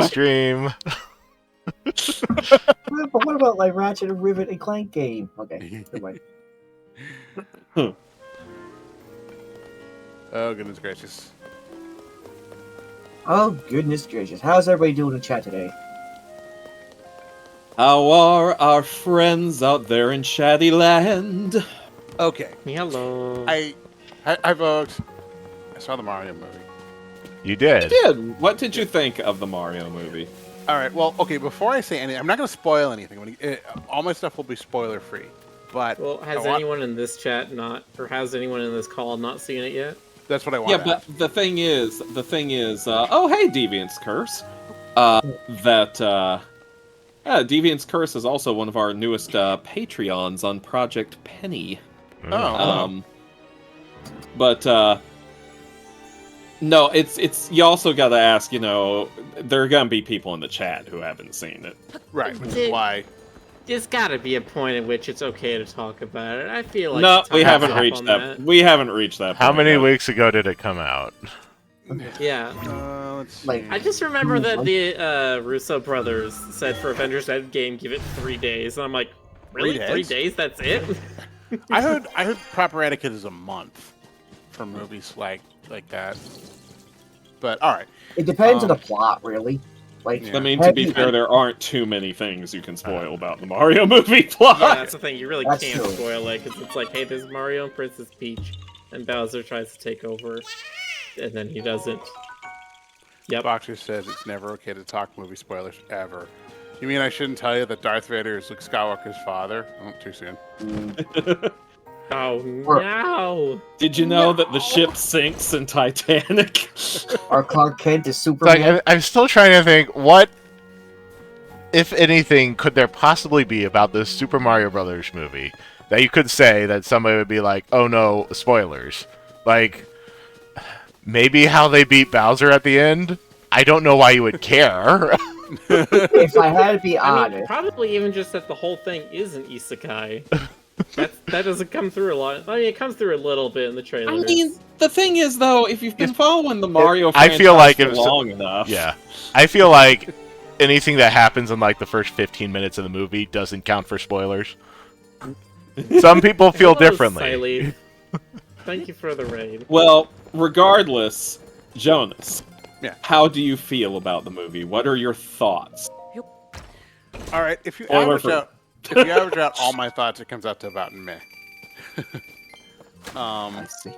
Stream. But what about like Ratchet and Rivet and Clank game? Okay, never mind. Oh, goodness gracious. Oh goodness gracious! How's everybody doing in chat today? How are our friends out there in Shaddyland? Okay. Hello. I vote. I saw the Mario movie. You did. What did you think of the Mario movie? All right. Well, okay. Before I say anything, I'm not going to spoil anything. All my stuff will be spoiler free. But Well, has anyone in this chat not, or has anyone in this call not seen it yet? That's what I want. Yeah, but the thing is, oh hey, Deviant's Curse. Deviant's Curse is also one of our newest Patreons on Project Penny. Oh. No, it's you also got to ask. There are gonna be people in the chat who haven't seen it. Right, which is why. There's got to be a point at which it's okay to talk about it. I feel like no, we time's haven't up reached on that. We haven't reached that. How point many yet. weeks ago did it come out? Yeah. Let's see. Like, I just remember that the Russo brothers said for Avengers Endgame, give it 3 days, and I'm like, really? 3 days? That's it? I heard proper etiquette is a month for movies like that. But all right. it depends on the plot, really. Like, Yeah. I mean, to be fair, there aren't too many things you can spoil about the Mario movie plot. Yeah, that's the thing. You really That's can't true. spoil it, because it's like, hey, there's Mario and Princess Peach, and Bowser tries to take over, and then he doesn't. Yep. Boxer says it's never okay to talk movie spoilers ever. You mean I shouldn't tell you that Darth Vader is Luke Skywalker's father? Oh, too soon. Oh, no! Did you know that the ship sinks in Titanic? or Clark Kent is Superman. Like, I'm still trying to think, what, if anything, could there possibly be about this Super Mario Brothers movie that you could say that somebody would be like, oh no, spoilers. Like, maybe how they beat Bowser at the end? I don't know why you would care. If I had to be I mean, honest, probably even just that the whole thing is an isekai. That doesn't come through a lot. I mean, it comes through a little bit in the trailer. I mean, the thing is, though, if you've been following the Mario I franchise feel like for if long enough, Yeah. I feel like anything that happens in like the first 15 minutes of the movie doesn't count for spoilers. Some people feel Hello, differently. Siley. Thank you for the raid. Well, regardless, Jonas, Yeah. how do you feel about the movie? What are your thoughts? All right, if you Spoiler average out all my thoughts, it comes out to about meh. I see.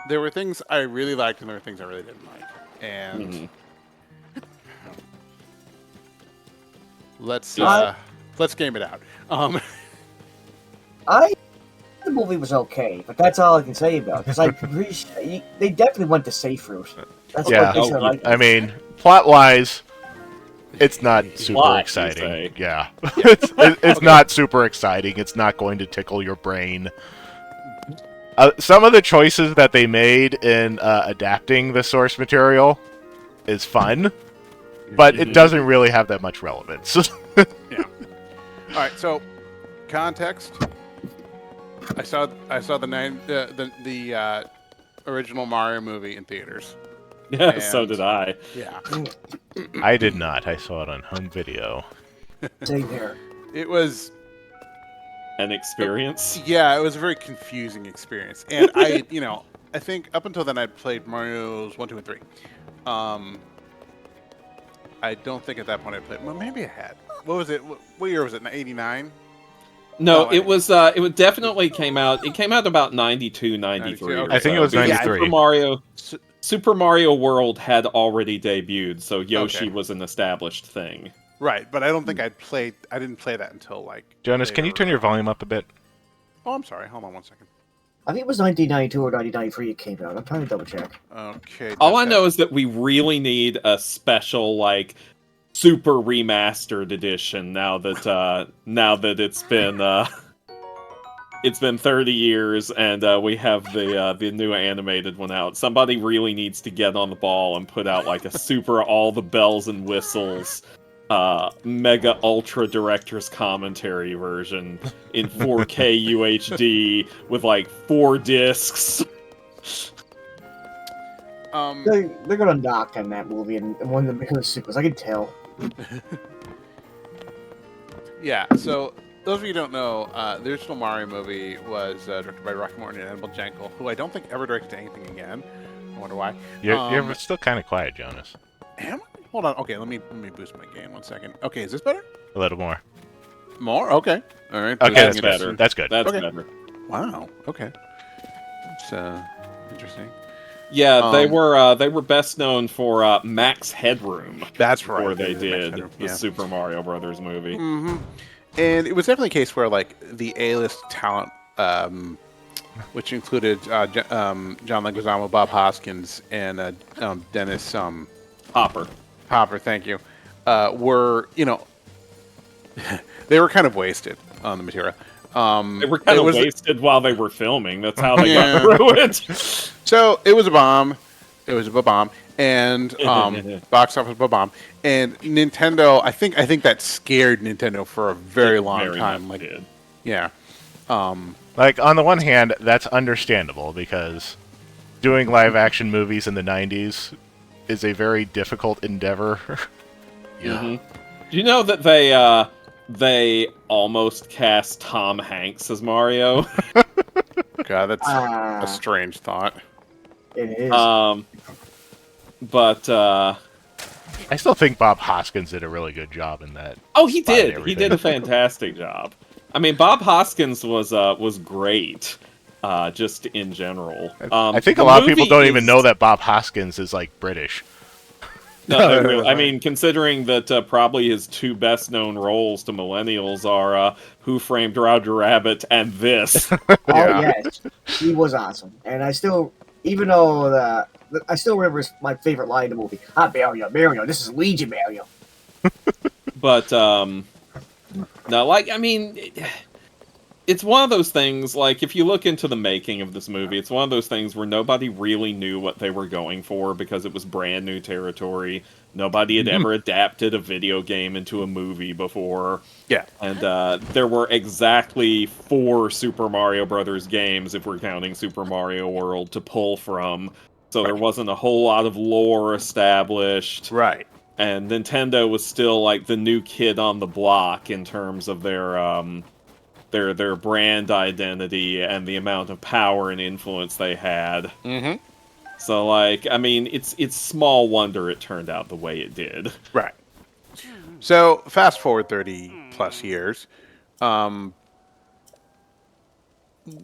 There were things I really liked and there were things I really didn't like. And let's game it out. the movie was okay, but that's all I can say about it. Because they definitely went the safe route. That's Yeah. what they said. I mean, plot-wise, it's not super Plot, you exciting. say. Yeah. It's not super exciting. It's not going to tickle your brain. Some of the choices that they made in adapting the source material is fun, but it doesn't really have that much relevance. Yeah. All right. So, context. I saw the original Mario movie in theaters. Yeah, so did I. Yeah. I did not. I saw it on home video. Same here. It was. An experience? Yeah, it was a very confusing experience, and I think up until then I'd played Mario's 1, 2, and 3. I don't think at that point I played. Well, maybe I had. What was it? What year was it? 89? No, it was. It definitely came out. It came out about 92, 93. 92, I think it was Because 93. Super Mario World had already debuted, so Yoshi Okay. was an established thing. Right, but I don't think I didn't play that until like. Jonas, can you turn your volume up a bit? Oh, I'm sorry. Hold on 1 second. I think it was 1992 or 1993 it came out. I'm trying to double check. Okay. All I know is that we really need a special, like, super remastered edition now that it's been 30 years and we have the new animated one out. Somebody really needs to get on the ball and put out like a super all the bells and whistles mega ultra director's commentary version in 4K UHD with like 4 discs. They're gonna knock on that movie and one of the sequels. I can tell. Yeah, so those of you who don't know, the original Mario movie was directed by Rocky Morton and Annabelle Jankel, who I don't think ever directed anything again. I wonder why. You're still kind of quiet, Jonas. Am I? Hold on. Okay, let me boost my gain 1 second. Okay, is this better? A little more. More? Okay. All right. Okay, boosting that's it. better. That's good. That's Okay. better. Wow. Okay. It's interesting. Yeah, they were best known for Max Headroom. That's right. Before they Max did Headroom, the yeah. Super Mario Brothers movie. Mm-hmm. And it was definitely a case where, like, the A-list talent, which included John Leguizamo, Bob Hoskins, and Dennis Hopper. Hopper, thank you, were, they were kind of wasted on the material. They were kind of wasted while they were filming. That's how they got through it. So it was a bomb. It was a bomb, and box office bomb. And Nintendo, I think that scared Nintendo for a very long time. Like, did. yeah. Like, on the one hand, that's understandable, because doing live-action movies in the 90s is a very difficult endeavor. Yeah. Mm-hmm. Do you know that they almost cast Tom Hanks as Mario? God, that's a strange thought. It is. But I still think Bob Hoskins did a really good job in that. oh, he did. He everything. did a fantastic job. I mean, Bob Hoskins was great, just in general. I think a the lot of people movie don't even is- know that Bob Hoskins is, like, British. No, they really, I mean, considering that probably his two best-known roles to millennials are Who Framed Roger Rabbit and this. Oh yes, he was awesome, and I still, even though I still remember my favorite line in the movie. Mario, this is Luigi Mario. But no, like, I mean, it's one of those things, like, if you look into the making of this movie, it's one of those things where nobody really knew what they were going for because it was brand new territory. Nobody had ever adapted a video game into a movie before. Yeah. And there were exactly 4 Super Mario Brothers games, if we're counting Super Mario World, to pull from. So there wasn't a whole lot of lore established. Right. And Nintendo was still, like, the new kid on the block in terms of their brand identity and the amount of power and influence they had. Mm-hmm. So, like, I mean, it's small wonder it turned out the way it did. Right. So fast forward 30 plus years, now we're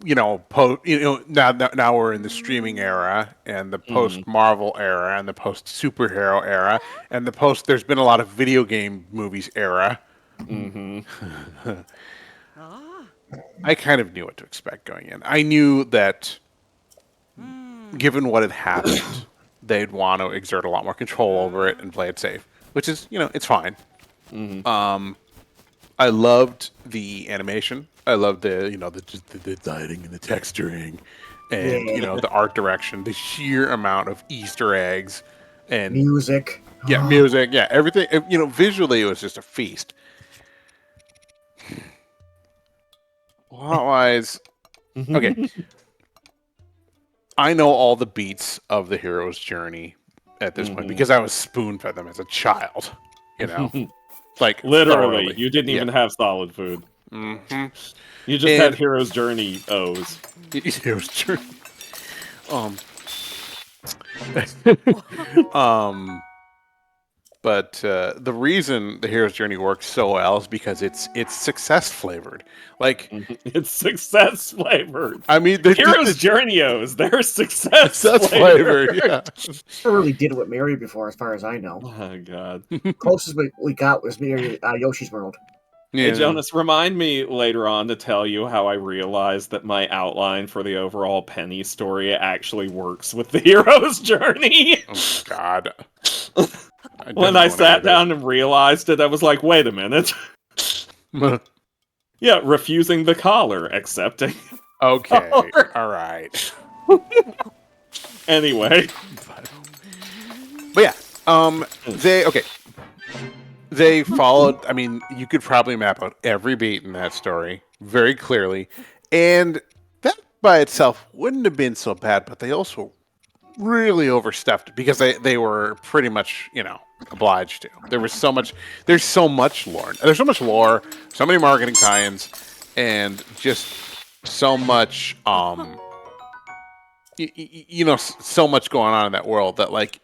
in the streaming era and the post Marvel era and the post superhero era and the post there's been a lot of video game movies era. Mm-hmm. I kind of knew what to expect going in. I knew that given what had happened, they'd want to exert a lot more control over it and play it safe, which is, it's fine. Mm-hmm. I loved the animation. I loved the lighting and the texturing, and the art direction, the sheer amount of Easter eggs and Music. Yeah, music. Yeah, everything. Visually, it was just a feast. Plot-wise, okay. I know all the beats of the hero's journey at this point because I was spoon-fed them as a child. Like Literally, thoroughly. you didn't even have solid food. Mm-hmm. You just had Hero's Journey O's. Hero's Journey. But the reason the hero's journey works so well is because it's success flavored. Like it's success flavored. I mean, Hero's Journey-O's, they're success flavored. Yeah. Never really did with Mario before, as far as I know. Oh god. Closest we got was Mario Yoshi's World. Hey Jonas, remind me later on to tell you how I realized that my outline for the overall Penny story actually works with the hero's journey. Oh God. When I sat down and realized it, I was like, wait a minute. Yeah, refusing the collar, accepting. Okay, all right. Anyway. But yeah, they followed, I mean, you could probably map out every beat in that story very clearly, and that by itself wouldn't have been so bad, but they also really overstepped because they were pretty much, obliged to. There's so much lore. There's so much lore, so many marketing tie-ins, and just so much, so much going on in that world that, like,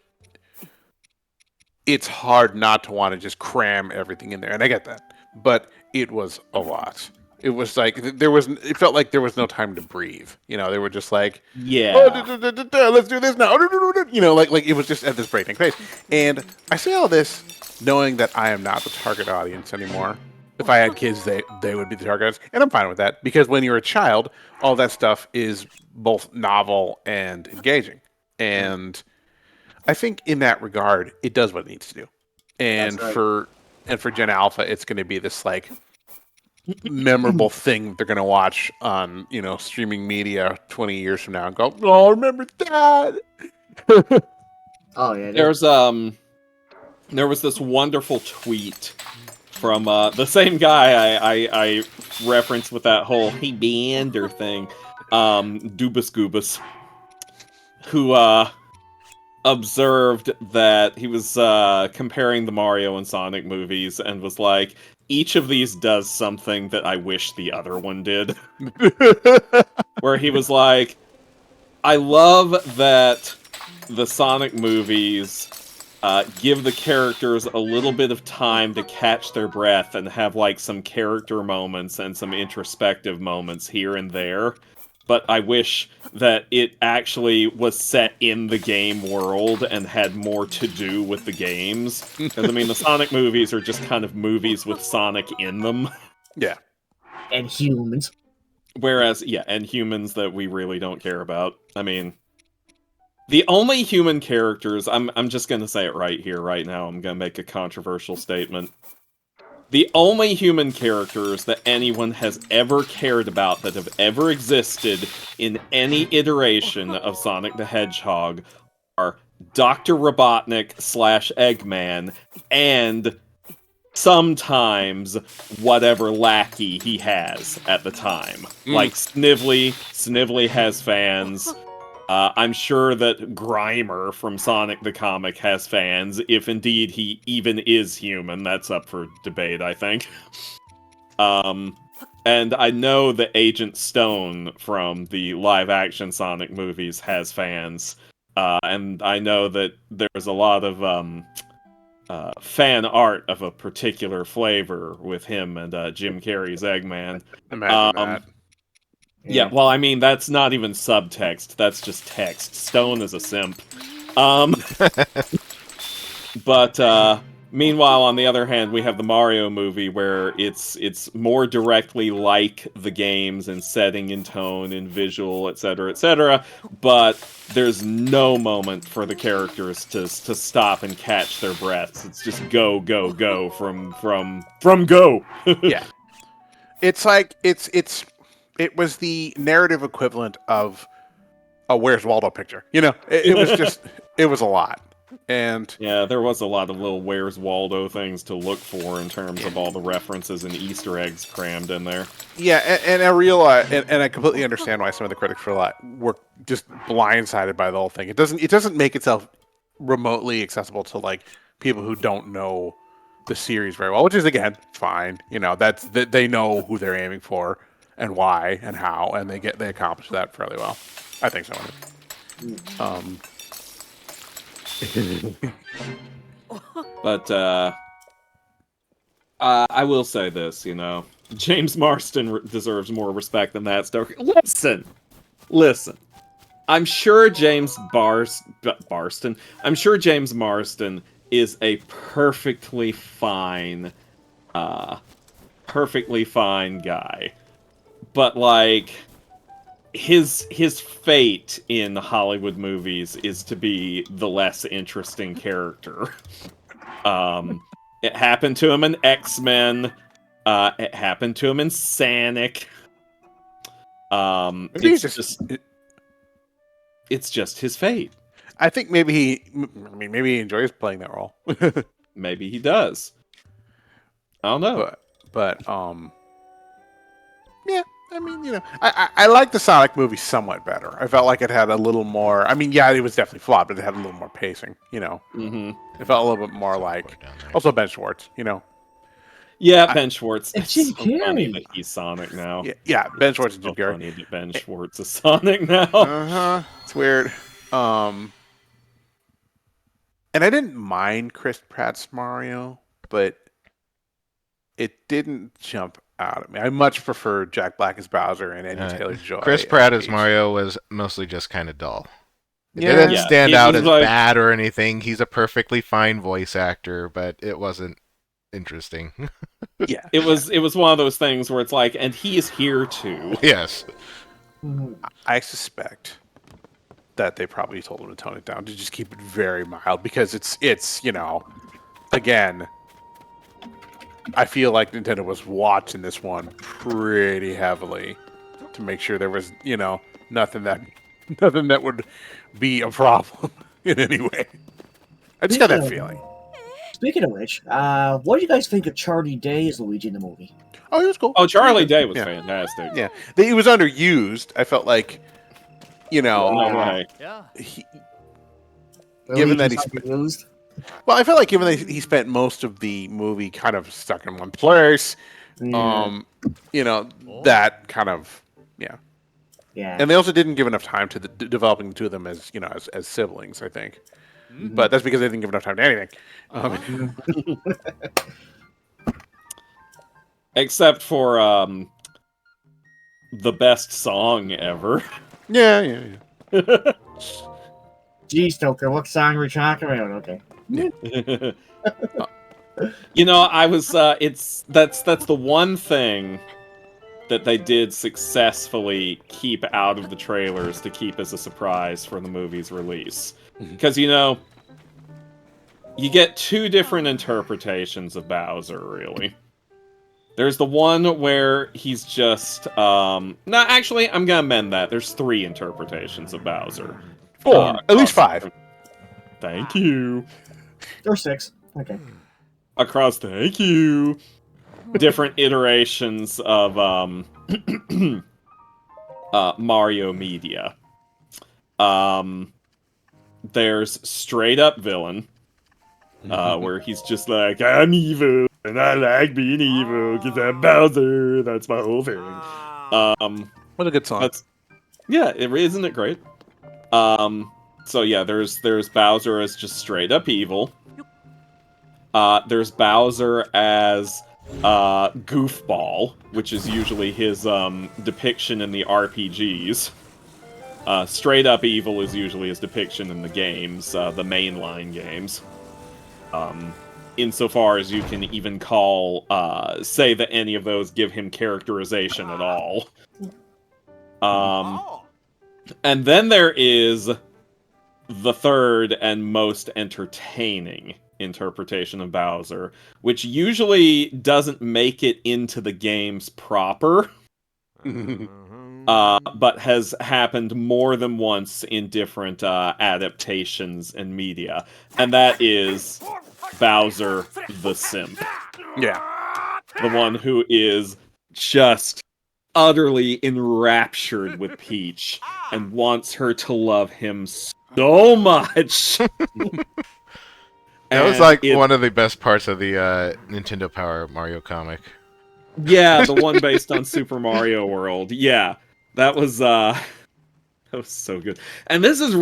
it's hard not to want to just cram everything in there. And I get that, but it was a lot. It was like it felt like there was no time to breathe. They were just like, Yeah. oh, let's do this now. Like it was just at this breakneck pace. And I say all this knowing that I am not the target audience anymore. If I had kids, they would be the target audience, and I'm fine with that because when you're a child, all that stuff is both novel and engaging. And I think in that regard, it does what it needs to do. And That's for Gen Alpha, it's going to be this like memorable thing they're going to watch on streaming media 20 years from now and go, oh, remember that? Oh yeah. There was this wonderful tweet from the same guy I referenced with that whole "Hey Bander" thing, Dubus Goobus, who observed that he was comparing the Mario and Sonic movies and was like, each of these does something that I wish the other one did. Where he was like, I love that the Sonic movies give the characters a little bit of time to catch their breath and have like some character moments and some introspective moments here and there. But I wish that it actually was set in the game world and had more to do with the games. Because, I mean, the Sonic movies are just kind of movies with Sonic in them. Yeah. And humans. Whereas, yeah, and humans that we really don't care about. I mean, the only human characters, I'm just going to say it right here, right now, I'm going to make a controversial statement. The only human characters that anyone has ever cared about that have ever existed in any iteration of Sonic the Hedgehog are Dr. Robotnik / Eggman and sometimes whatever lackey he has at the time. Like Snively. Snively has fans. I'm sure that Grimer from Sonic the Comic has fans, if indeed he even is human. That's up for debate, I think. And I know that Agent Stone from the live-action Sonic movies has fans. And I know that there's a lot of fan art of a particular flavor with him and Jim Carrey's Eggman. Imagine that. Yeah, well, I mean, that's not even subtext. That's just text. Stone is a simp. But meanwhile, on the other hand, we have the Mario movie where it's more directly like the games in setting, in tone, in visual, etc., etc. But there's no moment for the characters to stop and catch their breaths. It's just go, go, go from go. Yeah. It's like it was the narrative equivalent of a Where's Waldo picture. It was just, it was a lot. And yeah, there was a lot of little Where's Waldo things to look for in terms of all the references and Easter eggs crammed in there. Yeah, and I realize, and I completely understand why some of the critics were just blindsided by the whole thing. It doesn't make itself remotely accessible to like people who don't know the series very well, which is again fine. They know who they're aiming for and why and how, and they accomplish that fairly well. I think so. But I will say this, James Marston deserves more respect than that. Listen. I'm sure James Marston is a perfectly fine guy. But like his fate in Hollywood movies is to be the less interesting character. It happened to him in X-Men. It happened to him in Sonic. It's just his fate. I think maybe he enjoys playing that role. Maybe he does. I don't know. But yeah, I mean, I like the Sonic movie somewhat better. I felt like it had a little more. I mean, yeah, it was definitely flawed, but it had a little more pacing. Mm-hmm. It felt a little bit more like. Down there. Also, Ben Schwartz. Yeah, Ben Schwartz. It's It's Jim so funny Carrey. that he's Sonic now. Yeah, Ben Schwartz and So Jim Carrey. funny that Ben Schwartz is Sonic now. It's weird. And I didn't mind Chris Pratt's Mario, but it didn't jump out at me. I much prefer Jack Black as Bowser and Anya Taylor-Joy. Chris Pratt as Peach. Mario was mostly just kind of dull. It Yeah. didn't Yeah, stand he's out as like- bad or anything. He's a perfectly fine voice actor, but it wasn't interesting. Yeah. It was one of those things where it's like, and he is here too. Yes. Mhm. I suspect that they probably told him to tone it down, to just keep it very mild, because it's again, I feel like Nintendo was watching this one pretty heavily to make sure there was, nothing that would be a problem in any way. I just got that feeling. Speaking of which, what do you guys think of Charlie Day as Luigi in the movie? Oh, he was cool. Oh, Charlie Day was Yeah. fantastic. Yeah, he was underused. I felt like, No way. he, Given that he's- used. well, I felt like given that he spent most of the movie kind of stuck in one place, that kind of, yeah. Yeah. And they also didn't give enough time to developing the two of them as as siblings, I think. But that's because they didn't give enough time to anything. Except for the best song ever. Yeah. Geez, Stoker, what song are we talking about? Okay. I was that's the one thing that they did successfully keep out of the trailers to keep as a surprise for the movie's release. Because you get two different interpretations of Bowser, really. There's the one where he's just no, actually I'm gonna amend that. There's three interpretations of Bowser. Four, at least five. Thank you. Or 6. Okay. Across, thank you. Different iterations of Mario media. There's straight up villain, where he's just like, I'm evil and I like being evil because I'm Bowser. That's my whole thing. What a good song. Isn't it great? So yeah, there's Bowser as just straight up evil. There's Bowser as goofball, which is usually his depiction in the RPGs. Straight up evil is usually his depiction in the games, the mainline games. Insofar as you can even say that any of those give him characterization at all. And then there is the third and most entertaining interpretation of Bowser, which usually doesn't make it into the games proper, but has happened more than once in different adaptations and media, and that is Bowser the Simp. Yeah. The one who is just utterly enraptured with Peach and wants her to love him so much. That was like one of the best parts of the Nintendo Power Mario comic. Yeah, the one based on Super Mario World. Yeah, that was so good. And this is a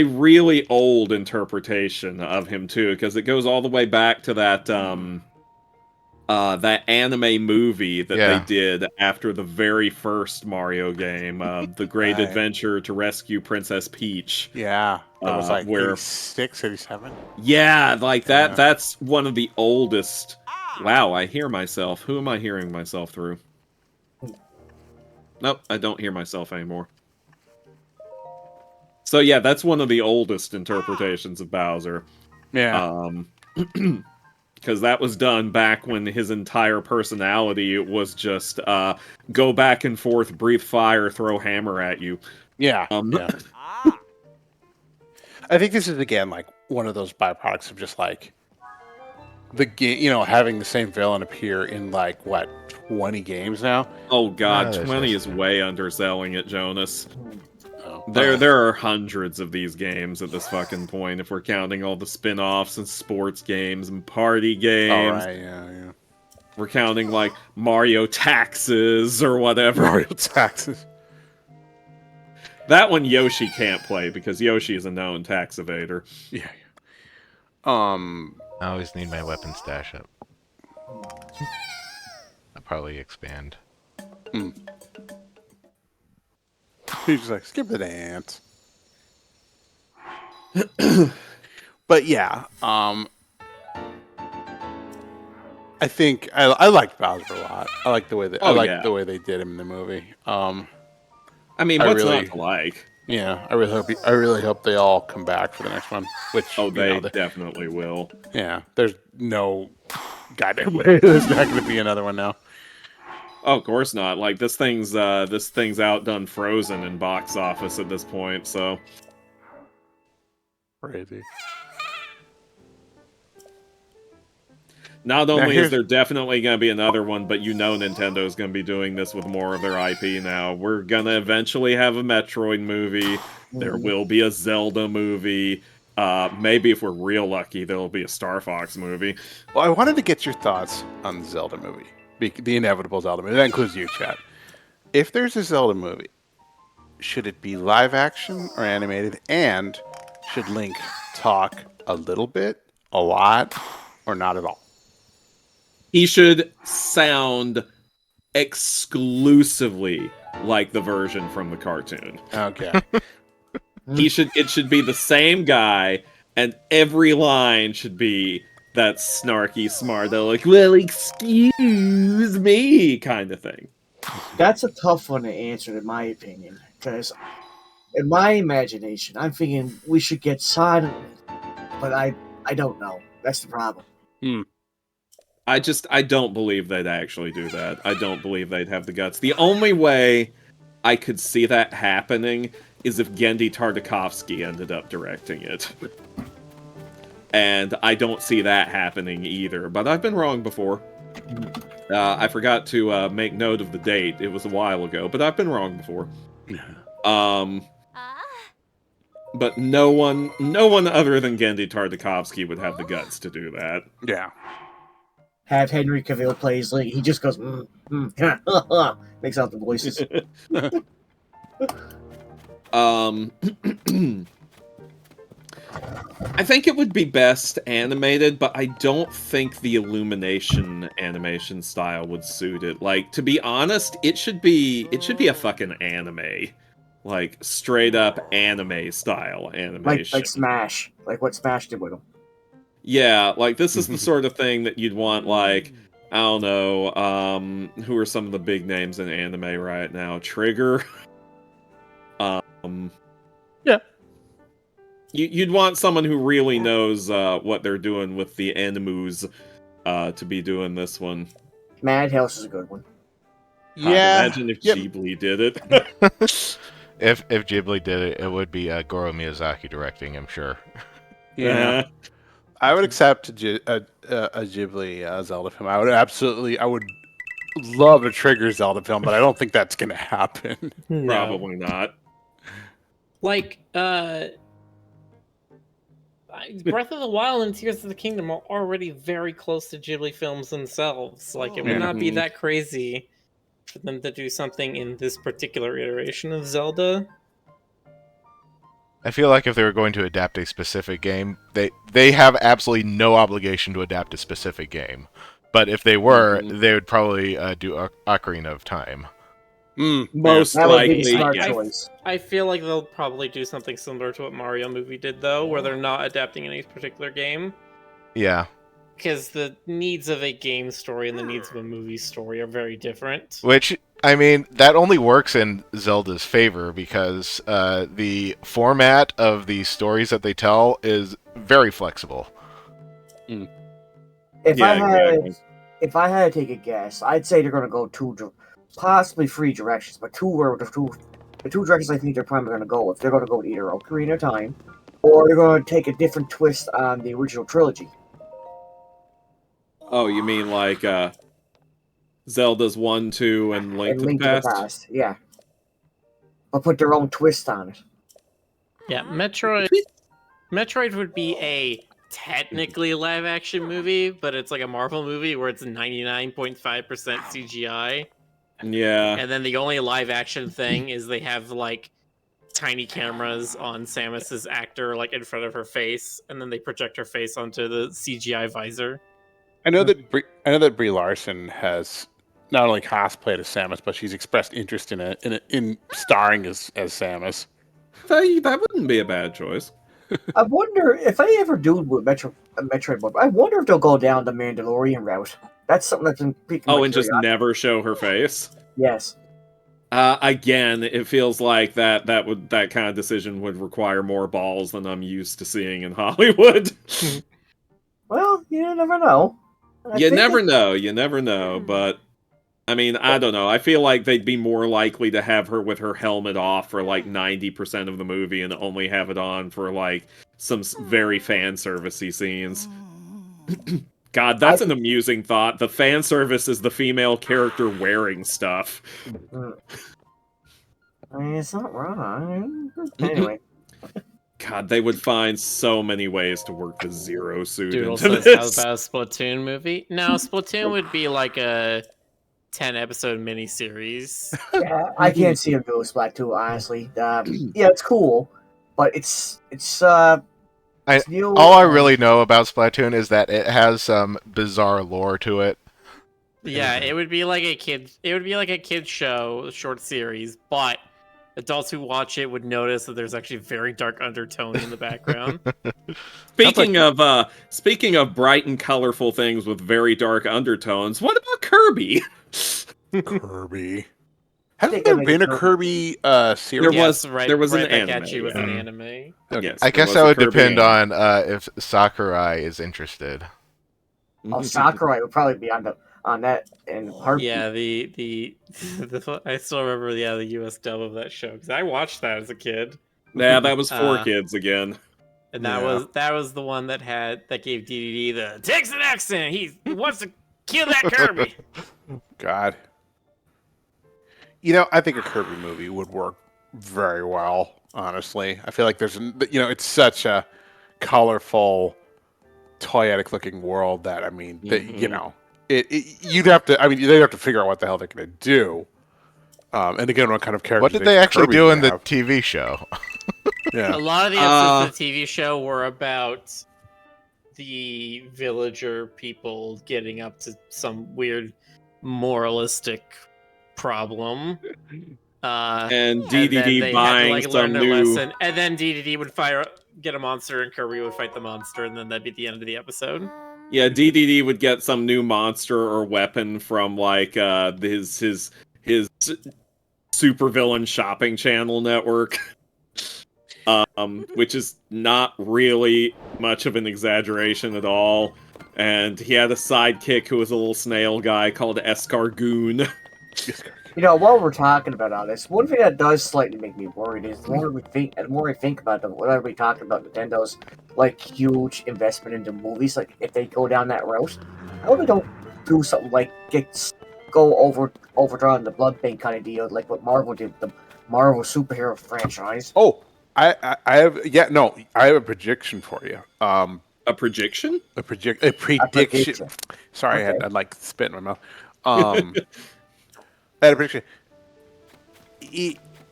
really old interpretation of him too, because it goes all the way back to that that anime movie that they did after the very first Mario game, The Great Adventure to Rescue Princess Peach. Yeah. That was like where 86, 87. Yeah, like that. Yeah. That's one of the oldest. Wow, I hear myself. Who am I hearing myself through? Nope, I don't hear myself anymore. So yeah, that's one of the oldest interpretations of Bowser. Yeah. Because that was done back when his entire personality was just go back and forth, breathe fire, throw hammer at you. Yeah. Yeah. I think this is again like one of those byproducts of just like the game, having the same villain appear in like what 20 games now. Oh god, there's 20 this. is way underselling it, Jonas. Oh. There are hundreds of these games at this fucking point if we're counting all the spin-offs and sports games and party games. All right, yeah. We're counting like Mario Taxes or whatever. Mario Taxes. That one Yoshi can't play because Yoshi is a known tax evader. Yeah. I always need my weapon stash up. I'll probably expand. He's just like, skip the dance. But yeah, I think I liked Bowser a lot. I like the way the way they did him in the movie. I mean, what's not to like? Yeah, I really hope they all come back for the next one. Which They definitely will. Yeah, there's no goddamn way there's not going to be another one now. Oh, of course not. Like this thing's outdone Frozen in box office at this point. So Crazy. not only is there definitely going to be another one, but Nintendo's going to be doing this with more of their IP now. We're going to eventually have a Metroid movie. There will be a Zelda movie. Maybe if we're real lucky, there'll be a Star Fox movie. Well, I wanted to get your thoughts on the Zelda movie. The inevitable Zelda movie. That includes you, chat. If there's a Zelda movie, should it be live action or animated? And should Link talk a little bit, a lot, or not at all? He should sound exclusively like the version from the cartoon. Okay. It should be the same guy, and every line should be that snarky, smart, like, well, excuse me, kind of thing. That's a tough one to answer, in my opinion, because in my imagination, I'm thinking we should get silent, but I don't know. That's the problem. I don't believe they'd actually do that. I don't believe they'd have the guts. The only way I could see that happening is if Gendy Tartakovsky ended up directing it. And I don't see that happening either, but I've been wrong before. I forgot to make note of the date. It was a while ago, but I've been wrong before. But no one other than Gendy Tartakovsky would have the guts to do that. Yeah. Have Henry Cavill play his Link. He just goes, makes out the voices. I think it would be best animated, but I don't think the Illumination animation style would suit it. Like, to be honest, it should be a fucking anime. Like, straight up anime style animation. Like Smash. Like what Smash did with him. Yeah, like, this is the sort of thing that you'd want, like, I don't know, who are some of the big names in anime right now? Trigger? Yeah. You'd want someone who really knows what they're doing with the animus to be doing this one. Madhouse is a good one. Yeah. Imagine if Ghibli did it. If Ghibli did it, it would be Goro Miyazaki directing, I'm sure. Yeah. I would accept a Ghibli Zelda film. I would love a Trigger Zelda film, but I don't think that's going to happen. No. Probably not. Like, Breath of the Wild and Tears of the Kingdom are already very close to Ghibli films themselves. Like, it would not be that crazy for them to do something in this particular iteration of Zelda. I feel like if they were going to adapt a specific game, they have absolutely no obligation to adapt a specific game. But if they were, they would probably do Ocarina of Time. Most That would be likely. the smart Yeah. choice. I feel like they'll probably do something similar to what Mario movie did, though, where they're not adapting any particular game. Yeah. Because the needs of a game story and the needs of a movie story are very different. Which, I mean, that only works in Zelda's favor because the format of the stories that they tell is very flexible. If I had to take a guess, I'd say they're going to go possibly 3 directions, but the two directions I think they're probably going to go with. They're going to go with either Ocarina of Time, or they're going to take a different twist on the original trilogy. Oh, you mean like Zelda's 1, 2, and Link and to Link the to the Past. Past. Yeah, but put their own twist on it. Yeah, Metroid would be a technically live action movie, but it's like a Marvel movie where it's 99.5% CGI. Yeah. And then the only live action thing is they have like tiny cameras on Samus's actor like in front of her face, and then they project her face onto the CGI visor. I know that Brie Larson has not only cosplayed as Samus, but she's expressed interest in starring as Samus. That wouldn't be a bad choice. I wonder if I ever do with Metroid. I wonder if they'll go down the Mandalorian route. That's something that's been piquing my And just curiosity. never show her face. Yes. Again, it feels like that kind of decision would require more balls than I'm used to seeing in Hollywood. Well, you never know. You never know, but I mean, I don't know. I feel like they'd be more likely to have her with her helmet off for like 90% of the movie and only have it on for like some very fan servicey scenes. God, that's an amusing thought. The fan service is the female character wearing stuff. I mean, it's not wrong. Anyway. God, they would find so many ways to work the Zero suit Doodle into says, this. how about a Splatoon movie? No, Splatoon would be like a 10-episode miniseries. Yeah, I can't see him do a Splatoon, honestly. Yeah, it's cool, but it's all I really know about Splatoon is that it has some bizarre lore to it. Yeah, it would be like a kid show, short series, but adults who watch it would notice that there's actually very dark undertone in the background. Speaking of bright and colorful things with very dark undertones, what about Kirby? Kirby. Hasn't there been a Kirby series? There was an Back anime. at you with an anime. Yes, I guess there that was would a Kirby depend anime. on if Sakurai is interested. Sakurai would probably be on that in heartbeat. Yeah, the I still remember the US dub of that show because I watched that as a kid. Yeah, that was for kids again. And that was the one that gave DDD the Texan accent. He wants to kill that Kirby. God. You know, I think a Kirby movie would work very well, honestly. I feel like it's such a colorful, toyetic looking world that, I mean, you'd have to, they'd have to figure out what the hell they're going to do. And again, what kind of characters. What did they actually do in the TV show? Yeah. A lot of the episodes of the TV show were about the villager people getting up to some weird moralistic problem. And DDD buying some new... lesson. And then DDD would get a monster, and Kirby would fight the monster, and then that'd be the end of the episode. Yeah, DDD would get some new monster or weapon from like his supervillain shopping channel network. Which is not really much of an exaggeration at all. And he had a sidekick who was a little snail guy called Escargoon. You know, while we're talking about all this, one thing that does slightly make me worried is the more I think about whatever we talking about Nintendo's like huge investment into movies, like if they go down that route, I hope they don't do something like overdrawn the blood bank kind of deal, like what Marvel did, the Marvel superhero franchise. Oh, I have a prediction for you. A prediction? A prediction. Sorry, okay. I had like spit in my mouth. I had a prediction.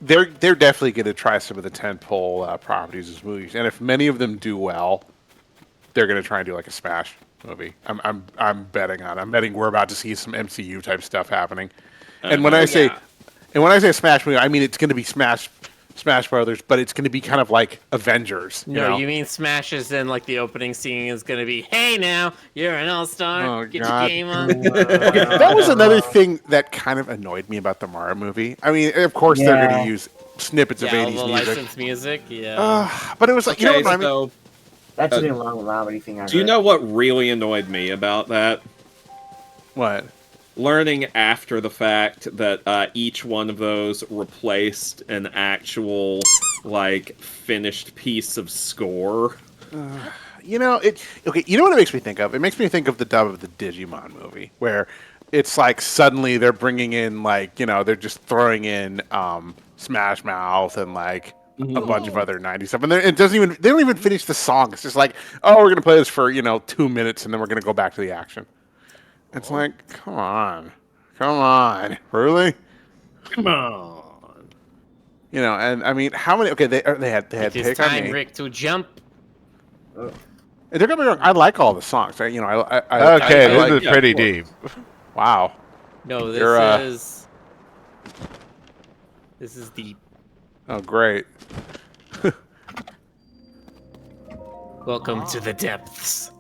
They're definitely going to try some of the tentpole properties as movies, and if many of them do well, they're going to try and do like a Smash movie. I'm betting on. I'm betting we're about to see some MCU type stuff happening. And when I say Smash movie, I mean it's going to be Smash Brothers, but it's going to be kind of like Avengers. You mean Smash is in like the opening scene is going to be, hey now, you're an all-star, get your game on. That was another thing that kind of annoyed me about the Mario movie. I mean, of course they're going to use snippets of 80s the music. licensed music, yeah. But it was like, you know what I mean? That didn't allow anything. Do you know what really annoyed me about that? What? Learning after the fact that each one of those replaced an actual, like, finished piece of score. You know what it makes me think of? It makes me think of the dub of the Digimon movie, where it's like suddenly they're bringing in like they're just throwing in Smash Mouth and like a bunch of other 90s stuff, and it doesn't even they don't even finish the song. It's just like, oh, we're gonna play this for 2 minutes, and then we're gonna go back to the action. It's like, come on, really? Come on. And I mean, how many? Okay, they had It is Take on time, Me. Rick, to jump. And don't get me wrong, I like all the songs. Right? Okay, I this like, is pretty deep. wow. No, You're, this is deep. Oh, great. Welcome to the depths.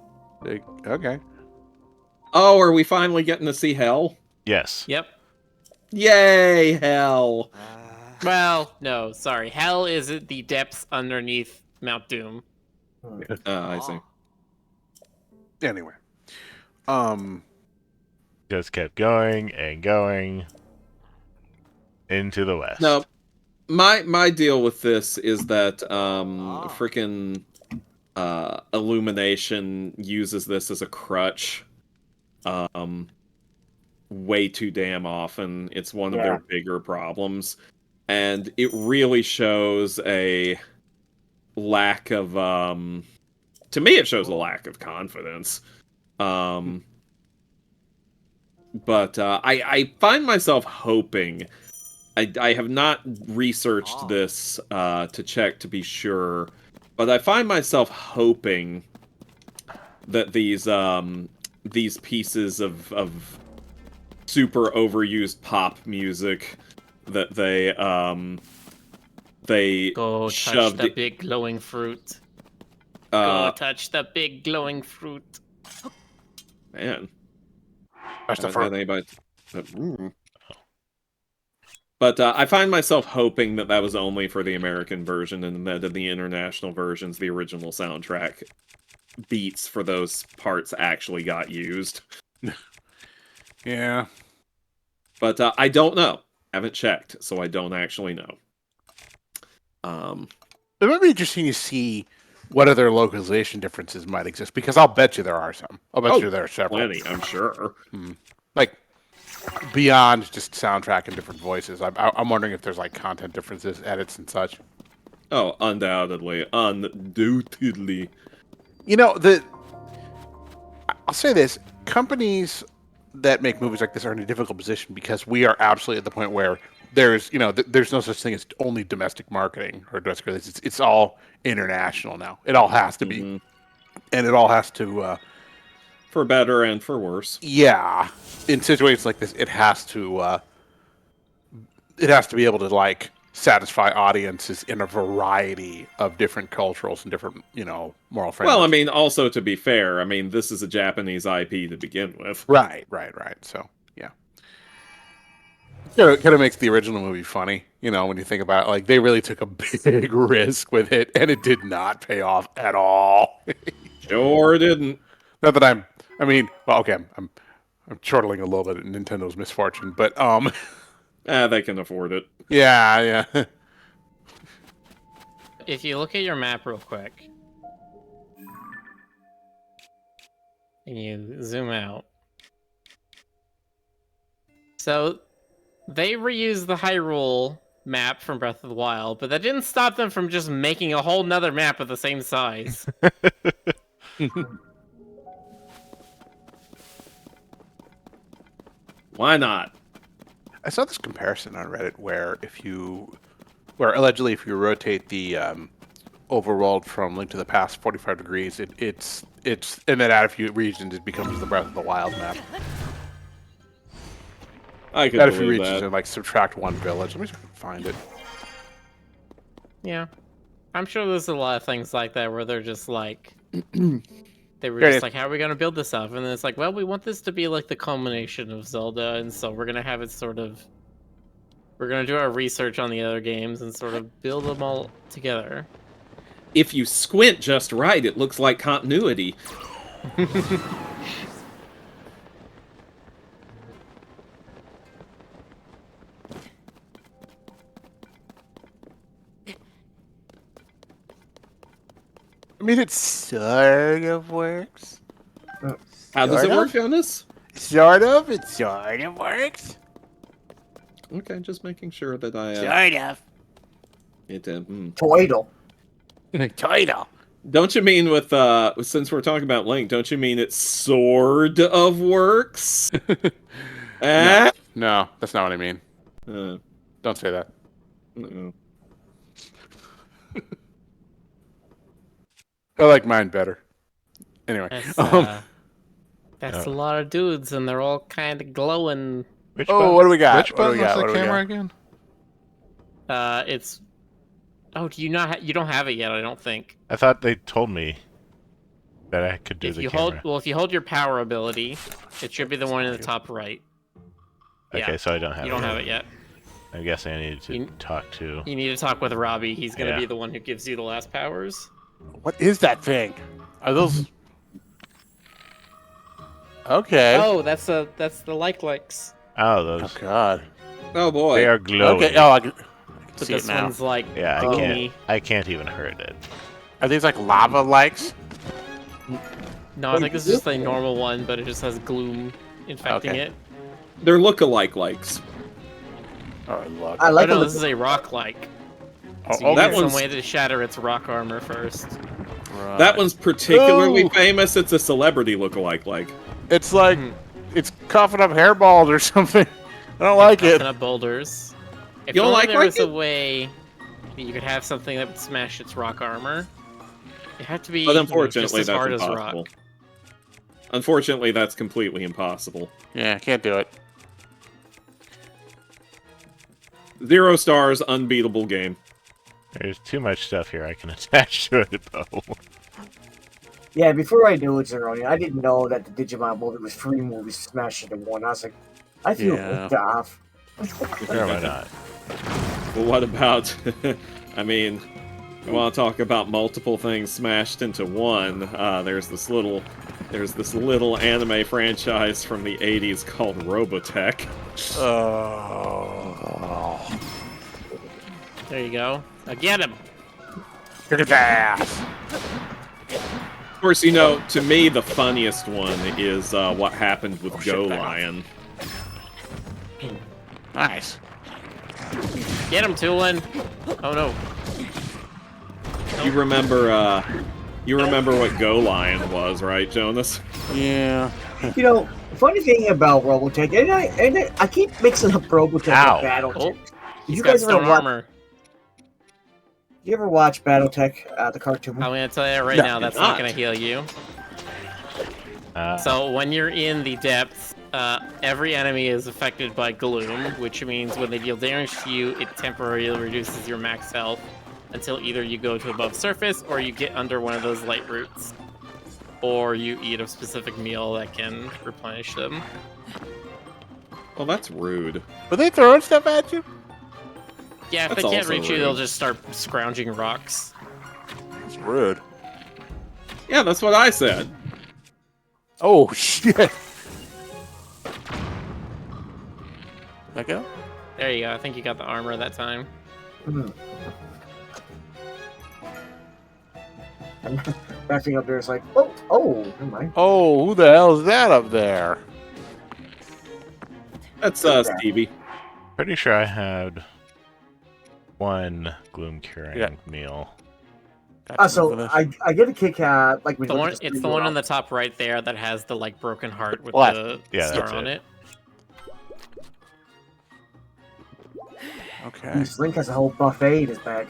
Okay. Oh, are we finally getting to see Hell? Yes. Yep. Yay, Hell! Well, no, sorry. Hell is the depths underneath Mount Doom. I see. Anyway. Just kept going and going into the west. No, my deal with this is that freaking Illumination uses this as a crutch way too damn often. It's one of their bigger problems, and it really shows a lack of to me it shows a lack of confidence. But I find myself hoping. I have not researched this to check to be sure, but I find myself hoping that these pieces of super overused pop music that they Go touch shoved the big glowing fruit. Go touch the big glowing fruit. man. That's the Haven't first. had anybody. But I find myself hoping that that was only for the American version, and that in the international versions, the original soundtrack beats for those parts actually got used. Yeah. But I don't know. Haven't checked, so I don't actually know. It might be interesting to see what other localization differences might exist, because I'll bet you there are some. I'll bet you there are several. Plenty, I'm sure. Like, beyond just soundtrack and different voices. I'm wondering if there's like content differences, edits and such. Oh, undoubtedly. Undoubtedly. I'll say this: companies that make movies like this are in a difficult position because we are absolutely at the point where there's there's no such thing as only domestic marketing or domestic release. It's all international now. It all has to be, and it all has to. For better and for worse. Yeah, in situations like this, it has to be able to like satisfy audiences in a variety of different culturals and different moral frameworks. Well, I mean, also to be fair, I mean, this is a Japanese IP to begin with. Right. So yeah, kind of makes the original movie funny, when you think about it. Like, they really took a big risk with it, and it did not pay off at all. Sure didn't. Not that I'm chortling a little bit at Nintendo's misfortune, but They can afford it. yeah. If you look at your map real quick, and you zoom out, so they reused the Hyrule map from Breath of the Wild, but that didn't stop them from just making a whole nother map of the same size. Why not? I saw this comparison on Reddit where allegedly if you rotate the overworld from Link to the Past 45 degrees, it's and then add a few regions, it becomes the Breath of the Wild map. I could Add a few believe regions that. and like subtract one village. Let me see if I can find it. Yeah. I'm sure there's a lot of things like that where they're just like... They were Here it just is. like, how are we going to build this up? And then it's like, well, we want this to be like the culmination of Zelda, and so we're going to have it sort of... We're going to do our research on the other games and sort of build them all together. If you squint just right, it looks like continuity. I mean, it sort of works. How does it Sort work, of? Jonas? Sort of. It sort of works. Okay, just making sure that I. Sort of. Toidle. Title. Don't you mean with since we're talking about Link? Don't you mean it sort of works? Eh? No, that's not what I mean. Uh, Don't say that. uh-oh. I like mine better. Anyway. That's a lot of dudes, and they're all kind of glowing. Which Oh, button? what do we got? Which What do button we was got? the What do we camera got? again? It's. Oh, do you not? You don't have it yet. I don't think. I thought they told me that I could do If the you camera. if you hold your power ability, it should be the one in the top right. Okay, Yeah. so I don't have it. You don't have it yet. I'm guessing I needed to You- talk to. You need to talk with Robbie. He's gonna Yeah. be the one who gives you the last powers. What is that thing? Are those? Okay. Oh, that's the likes. Oh, Oh those. God. Oh boy. They are glowing. Okay. Oh, I can But see this it now. one's like Yeah, I gloomy. can't. I can't even hurt it. Are these like lava likes? No, I think this is just a normal one, but it just has gloom infecting Okay. it. They're look-alike likes. Oh look. I Oh like no, the this is a rock like. Oh, So you that need some one's- way to shatter its rock armor first. right. That one's particularly Ooh. famous. It's a celebrity look-alike like. It's like Hmm. it's coughing up hairballs or something. I don't like it. Puffing up boulders. If You don't only like there was it? a way that you could have something that would smash its rock armor. It had to be But just unfortunately, as that's hard as impossible. rock. Unfortunately, that's completely impossible. Yeah, can't do it. 0 stars, unbeatable game. There's too much stuff here I can attach to it, though. Yeah, before I knew it, Zeroni, I didn't know that the Digimon movie was 3 movies smashed into one. I was like, I feel Yeah. ripped off. Or am I not? Well, what about? I mean, you want to talk about multiple things smashed into one? There's this little anime franchise from the '80s called Robotech. Oh. There you go. Now get him. Look at that. Of course, you know, to me, the funniest one is what happened with shit, Go back off. Lion. Nice. Get him, Tulin. Oh no. You remember what Go Lion was, right, Jonas? Yeah. You know, funny thing about Robotech, and I keep mixing up Robotech Ow. and Battletech. Oh, Did he's you got guys ever stone watch? armor. You ever watch Battletech, the cartoon? I'm gonna tell you right No, now, that's not. not gonna heal you. Uh, So when you're in the depths, every enemy is affected by gloom, which means when they deal damage to you, it temporarily reduces your max health until either you go to above surface or you get under one of those light roots, or you eat a specific meal that can replenish them. Well, that's rude. Were they throwing stuff at you? Yeah, if That's they can't also reach you, they'll rude. just start scrounging rocks. It's rude. Yeah, that's what I said. Oh shit. That go? There you go. I think you got the armor that time. Backing up there is like, oh, never mind. Oh, who the hell is that up there? That's Stevie. pretty sure I had one gloom curing Yeah. meal. Got some for So this. I get a kick out like when The you one, look at it's the studio one on out. the top right there that has the like broken heart with What? the Yeah, star that's on it. it. Okay. This Link has a whole buffet in his bag.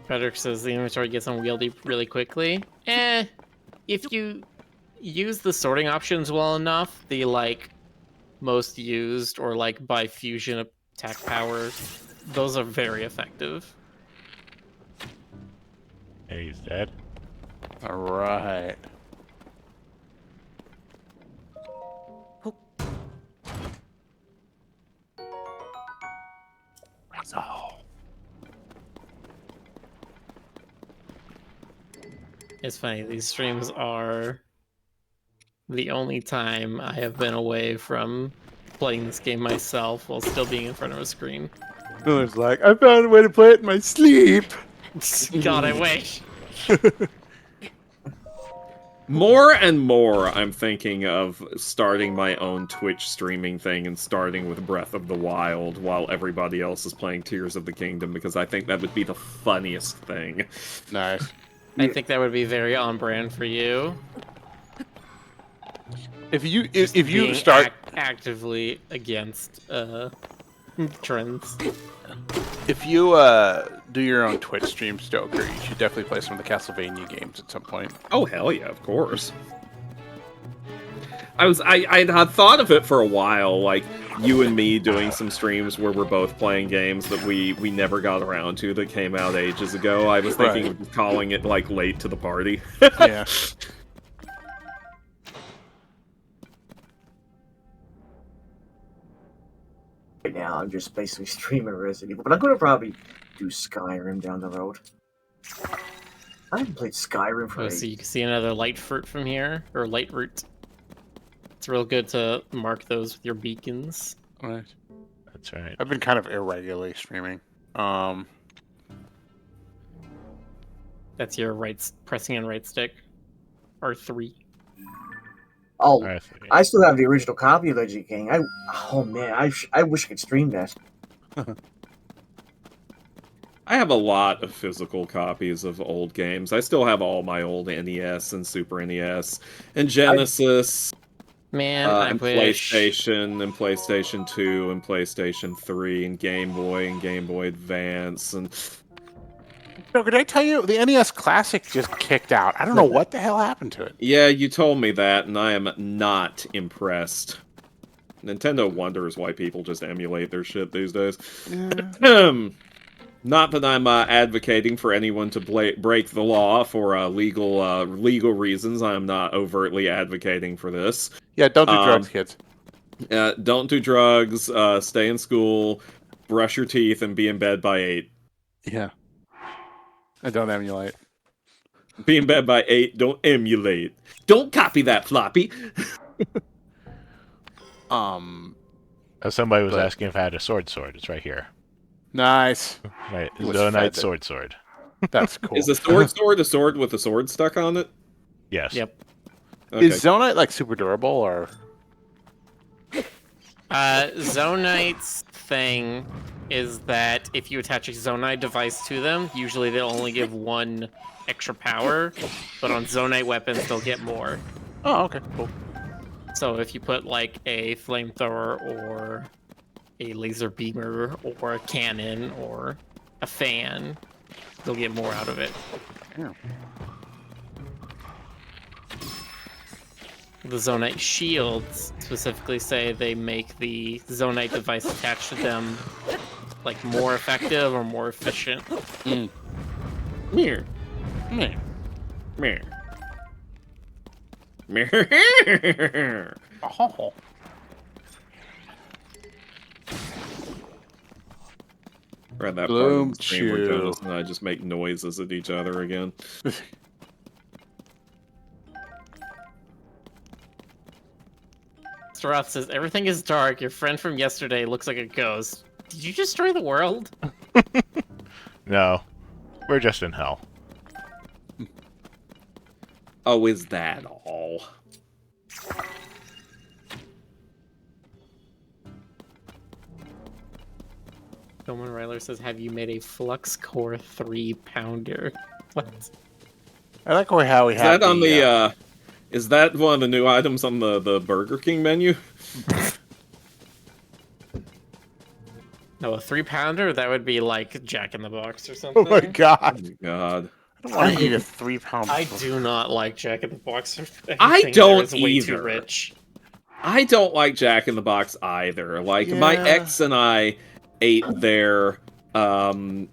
Frederick says the inventory gets unwieldy really quickly. If you use the sorting options well enough, the like most used or like by fusion attack power, those are very effective. Hey, he's dead. All right. So. It's funny, these streams are the only time I have been away from playing this game myself while still being in front of a screen. Miller's like, I found a way to play it in my sleep. God, I wish. More and more, I'm thinking of starting my own Twitch streaming thing and starting with Breath of the Wild while everybody else is playing Tears of the Kingdom, because I think that would be the funniest thing. Nice. I think that would be very on brand for you. If you Being start actively against trends. if you do your own Twitch stream, Stoker, you should definitely play some of the Castlevania games at some point. Oh hell yeah, of course. I had thought of it for a while, like you and me doing some streams where we're both playing games that we never got around to that came out ages ago. I was thinking of calling it like late to the party. Yeah. Right now, I'm just basically streaming Resident Evil, but I'm gonna probably do Skyrim down the road. I haven't played Skyrim for Oh, ages. so you can see another light fruit from here, or light root. It's real good to mark those with your beacons. Right. That's right. I've been kind of irregularly streaming. That's your pressing and right stick. R3. Oh, Alright. I still have the original copy of Legend King. Oh man, I wish I could stream that. I have a lot of physical copies of old games. I still have all my old NES and Super NES and Genesis. Man, I and wish. PlayStation, and PlayStation 2, and PlayStation 3, and Game Boy, and Game Boy Advance, and... No, could I tell you, the NES Classic just kicked out. I don't know what the hell happened to it. Yeah, you told me that, and I am not impressed. Nintendo wonders why people just emulate their shit these days. Yeah. Not that I'm advocating for anyone to break the law for legal reasons. I'm not overtly advocating for this. Yeah, don't do drugs, kids. Don't do drugs, stay in school, brush your teeth, and be in bed by 8. Yeah. And don't emulate. Be in bed by 8, don't emulate. Don't copy that, Floppy! Somebody was asking if I had a sword. It's right here. Nice. Right. It was Zonite fed sword. That's cool. Is a sword a sword with a sword stuck on it? Yes. Yep. Okay. Is Zonite like super durable or? Zonite's thing is that if you attach a Zonite device to them, usually they'll only give 1 extra power, but on Zonite weapons they'll get more. Oh, okay, cool. So if you put like a flamethrower or a laser beamer or a cannon or a fan, they'll get more out of it. Yeah. The Zonite shields specifically say they make the Zonite device attached to them like more effective or more efficient. Mirror. Yeah. Mirror. Mirror. Oh. We're at that Bloom part of the stream where chew. Jonas and I just make noises at each other again. Mr. Roth says, everything is dark. Your friend from yesterday looks like a ghost. Did you destroy the world? No. We're just in hell. Oh, is that all? Billman Ryler says, have you made a Flux Core 3-pounder? What? I like how we Is have that on the, is that one of the new items on the Burger King menu? No, a 3-pounder? That would be like Jack in the Box or something. Oh my Oh god! my god. I don't want to eat a 3-pound. I do not like Jack in the Box. I Anything don't there is way too either. rich. I don't like Jack in the Box either. Like, my Yeah. ex and I ate their, I mean,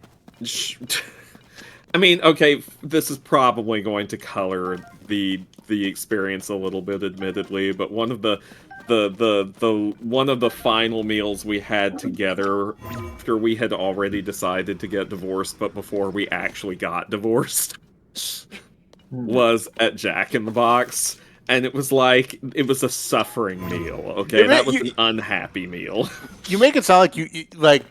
okay, this is probably going to color the experience a little bit, admittedly, but one of the one of the final meals we had together after we had already decided to get divorced, but before we actually got divorced, was at Jack in the Box. And it was like, it was a suffering meal, okay? Yeah, That was you- an unhappy meal. You make it sound like you like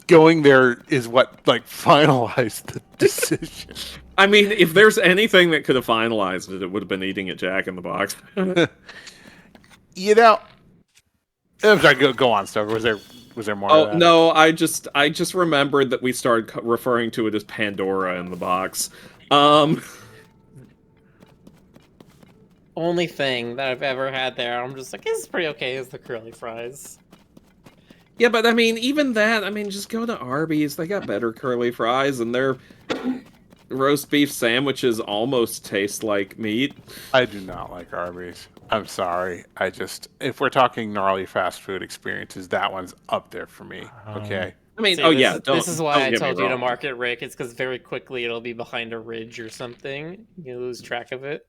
going there is what like finalized the decision. I mean, if there's anything that could have finalized it, it would have been eating at Jack in the Box. You know, I'm sorry. Go on, Stoker. Was there more? Oh to that? no, I just remembered that we started referring to it as Pandora in the box. Only thing that I've ever had there, I'm just like, this is pretty okay, is the curly fries. Yeah, but I mean, even that, I mean, just go to Arby's. They got better curly fries, and their roast beef sandwiches almost taste like meat. I do not like Arby's. I'm sorry. If we're talking gnarly fast food experiences, that one's up there for me. Okay. I mean, See, this, this is why I don't get me told you to wrong. mark it, Rick. It's because very quickly it'll be behind a ridge or something. You lose track of it.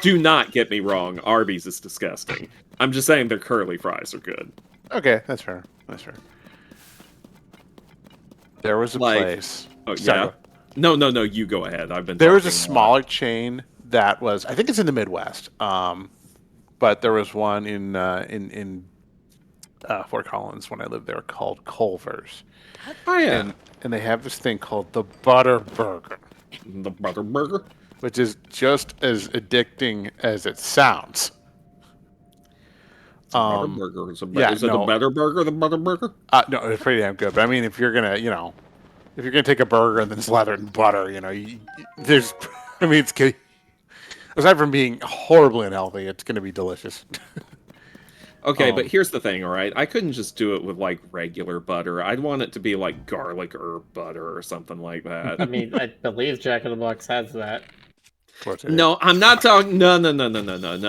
Do not get me wrong. Arby's is disgusting. I'm just saying their curly fries are good. Okay, that's fair. That's fair. There was a place. Oh Sorry. yeah. No. You go ahead. I've been. There was a talking lot. smaller chain that was. I think it's in the Midwest. But there was one in Fort Collins when I lived there called Culver's. Oh yeah. And they have this thing called the Butter Burger, The butter burger. which is just as addicting as it sounds. Butter burger. Is it yeah, the better burger? The butter burger. No, it's pretty damn good. But I mean, if you're gonna take a burger and then slather it in butter, there's, I mean, it's aside from being horribly unhealthy, it's gonna be delicious. Okay, but here's the thing, all right? I couldn't just do it with like regular butter. I'd want it to be like garlic herb butter or something like that. I mean, I believe Jack in the Box has that. No, I'm not talking. No.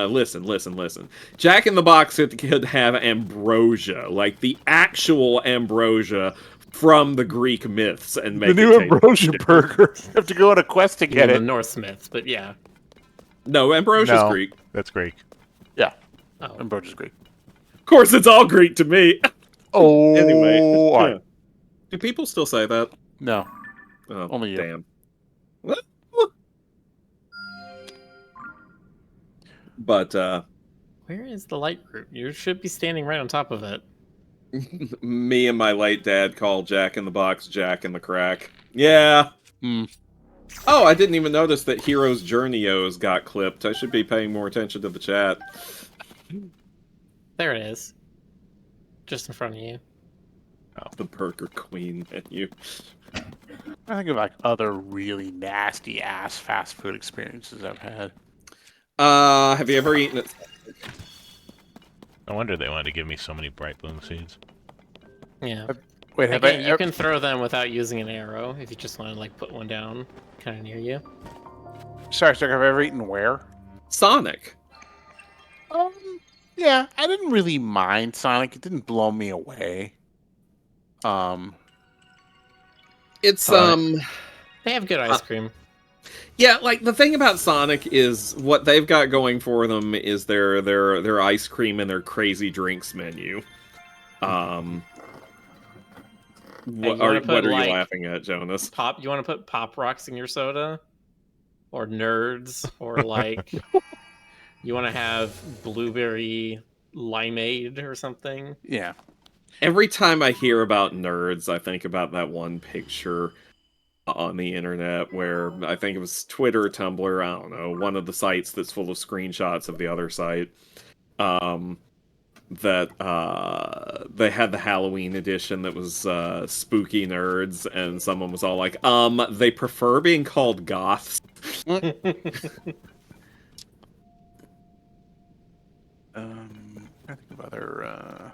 Listen. Jack in the Box could have ambrosia, like the actual ambrosia from the Greek myths, and make the new it taste ambrosia different. burger. You have to go on a quest to get The it. Norse myths, but yeah. No, ambrosia's No. Greek. That's Greek. Yeah, Oh. ambrosia's Greek. Of course, it's all Greek to me. Oh, Anyway, all right. do people still say that? No, Oh, only you. damn. But Where is the light group? You should be standing right on top of it. me and my late dad call Jack in the Box Jack in the Crack. Yeah. Hmm. Oh, I didn't even notice that Hero's Journeyo's got clipped. I should be paying more attention to the chat. There it is. Just in front of you. The Burger Queen menu. I think of like other really nasty ass fast food experiences I've had. Have you ever eaten it? No wonder they wanted to give me so many bright bloom seeds. Yeah. Wait, have Again, I? you can throw them without using an arrow if you just want to like put one down kind of near you. Sorry, have I ever eaten where? Sonic. Yeah, I didn't really mind Sonic. It didn't blow me away. It's Sonic. They have good ice cream. Yeah, like the thing about Sonic is what they've got going for them is their ice cream and their crazy drinks menu. What wanna are put, you like, laughing at, Jonas? You want to put Pop Rocks in your soda? Or Nerds? Or like, you want to have Blueberry Limeade or something? Yeah. Every time I hear about nerds, I think about that one picture on the internet where I think it was Twitter, Tumblr, I don't know, one of the sites that's full of screenshots of the other site. That they had the Halloween edition that was spooky nerds, and someone was all like, they prefer being called goths. I think of other.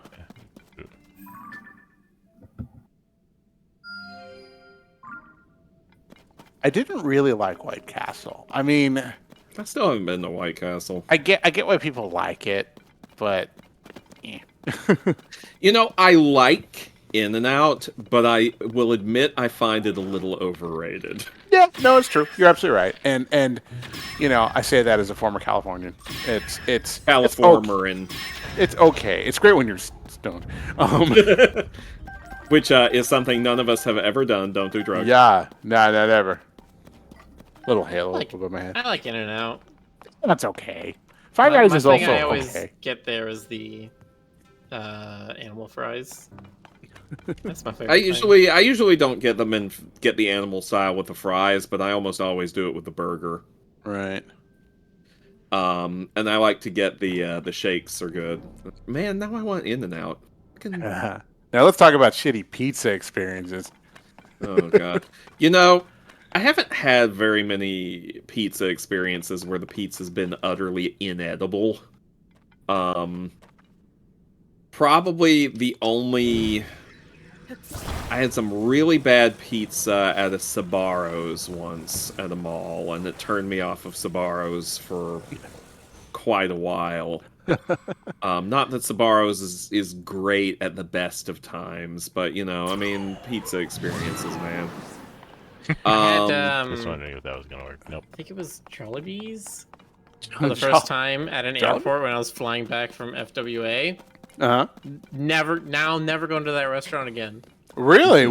I didn't really like White Castle. I mean, I still haven't been to White Castle. I get why people like it, but You know, I like In-N-Out, but I will admit I find it a little overrated. yeah, no, it's true. You're absolutely right. And I say that as a former Californian. It's California, it's okay. It's great when you're stoned. which is something none of us have ever done. Don't do drugs. Yeah, no, not ever. Little halo Like- above my head. I like In-N-Out. That's okay. Five Guys is thing also I always okay. get there is the animal fries. That's my favorite. I usually don't get them and get the animal style with the fries, but I almost always do it with the burger. Right. And I like to get the shakes are good. Man, now I want In-N-Out. Now let's talk about shitty pizza experiences. Oh god. You know, I haven't had very many pizza experiences where the pizza's been utterly inedible. Probably the only I had some really bad pizza at a Sbarro's once at a mall, and it turned me off of Sbarro's for quite a while. Not that Sbarro's is great at the best of times, but you know, I mean, pizza experiences, man. I had, Just wondering if that was gonna work. Nope. I think it was Jollibee's for the first time at an Jollibee? airport when I was flying back from FWA. Uh huh. Never going to that restaurant again. Really? It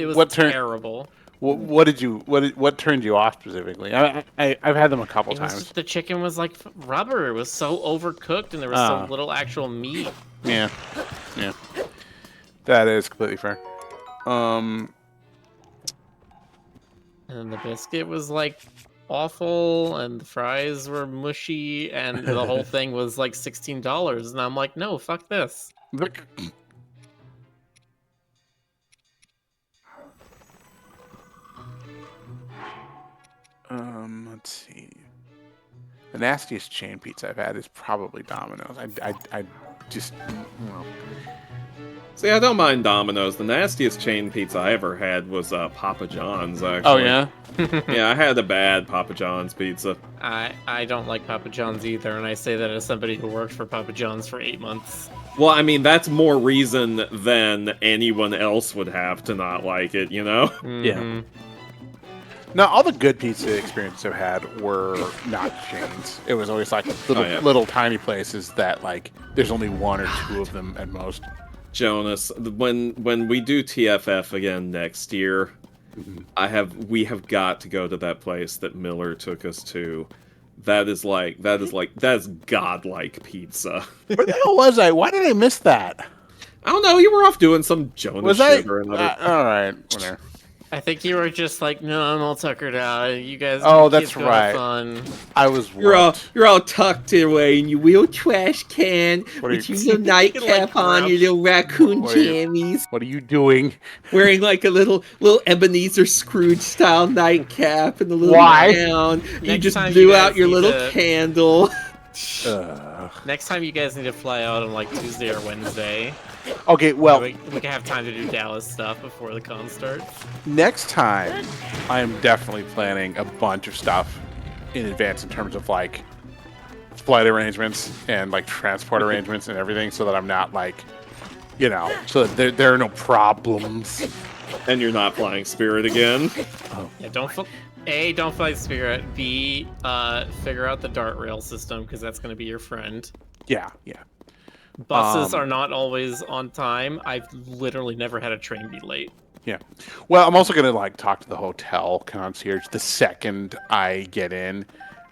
was What turned terrible. what turned you off specifically? I've had them a couple It was times. just, the chicken was like rubber. It was so overcooked, and there was so little actual meat. Yeah. That is completely fair. And the biscuit was like awful, and the fries were mushy, and the whole thing was like $16. And I'm like, no, fuck this. Let's see. The nastiest chain pizza I've had is probably Domino's. I just, well, See, I don't mind Domino's. The nastiest chain pizza I ever had was Papa John's, actually. oh yeah. Yeah, I had a bad Papa John's pizza. I don't like Papa John's either, and I say that as somebody who worked for Papa John's for 8 months. Well, I mean, that's more reason than anyone else would have to not like it, you know? Mhm. No, all the good pizza experiences I've had were not chains. It was always like little, Oh, yeah. little tiny places that like there's only one or two of them at most. Jonas, when we do TFF again next year, we have got to go to that place that Miller took us to. That is godlike pizza. Where the hell was I? Why did I miss that? I don't know, you were off doing some Jonas Was I? shit or another. All right, whatever. I think you were just like, no, I'm all tuckered out. You guys, Oh, kids that's go have right. Fun. I was You're whooped. all tucked away in your little trash can What are with you- your little nightcap Like on, your Grouch. little raccoon What are you- jammies, What are you doing? wearing like a little Ebenezer Scrooge style nightcap and a little Why? gown. You Next just time blew you out guys your need little to- candle. Next time you guys need to fly out on like Tuesday or Wednesday. Okay, well, we can have time to do Dallas stuff before the con starts. next time I am definitely planning a bunch of stuff in advance in terms of like flight arrangements and like transport arrangements and everything, so that I'm not like, you know, so that there are no problems. And you're not flying Spirit again. Yeah, don't fly Spirit. B, figure out the dart rail system because that's going to be your friend. Yeah. Buses are not always on time. I've literally never had a train be late. Yeah. Well, I'm also gonna like talk to the hotel concierge the second I get in,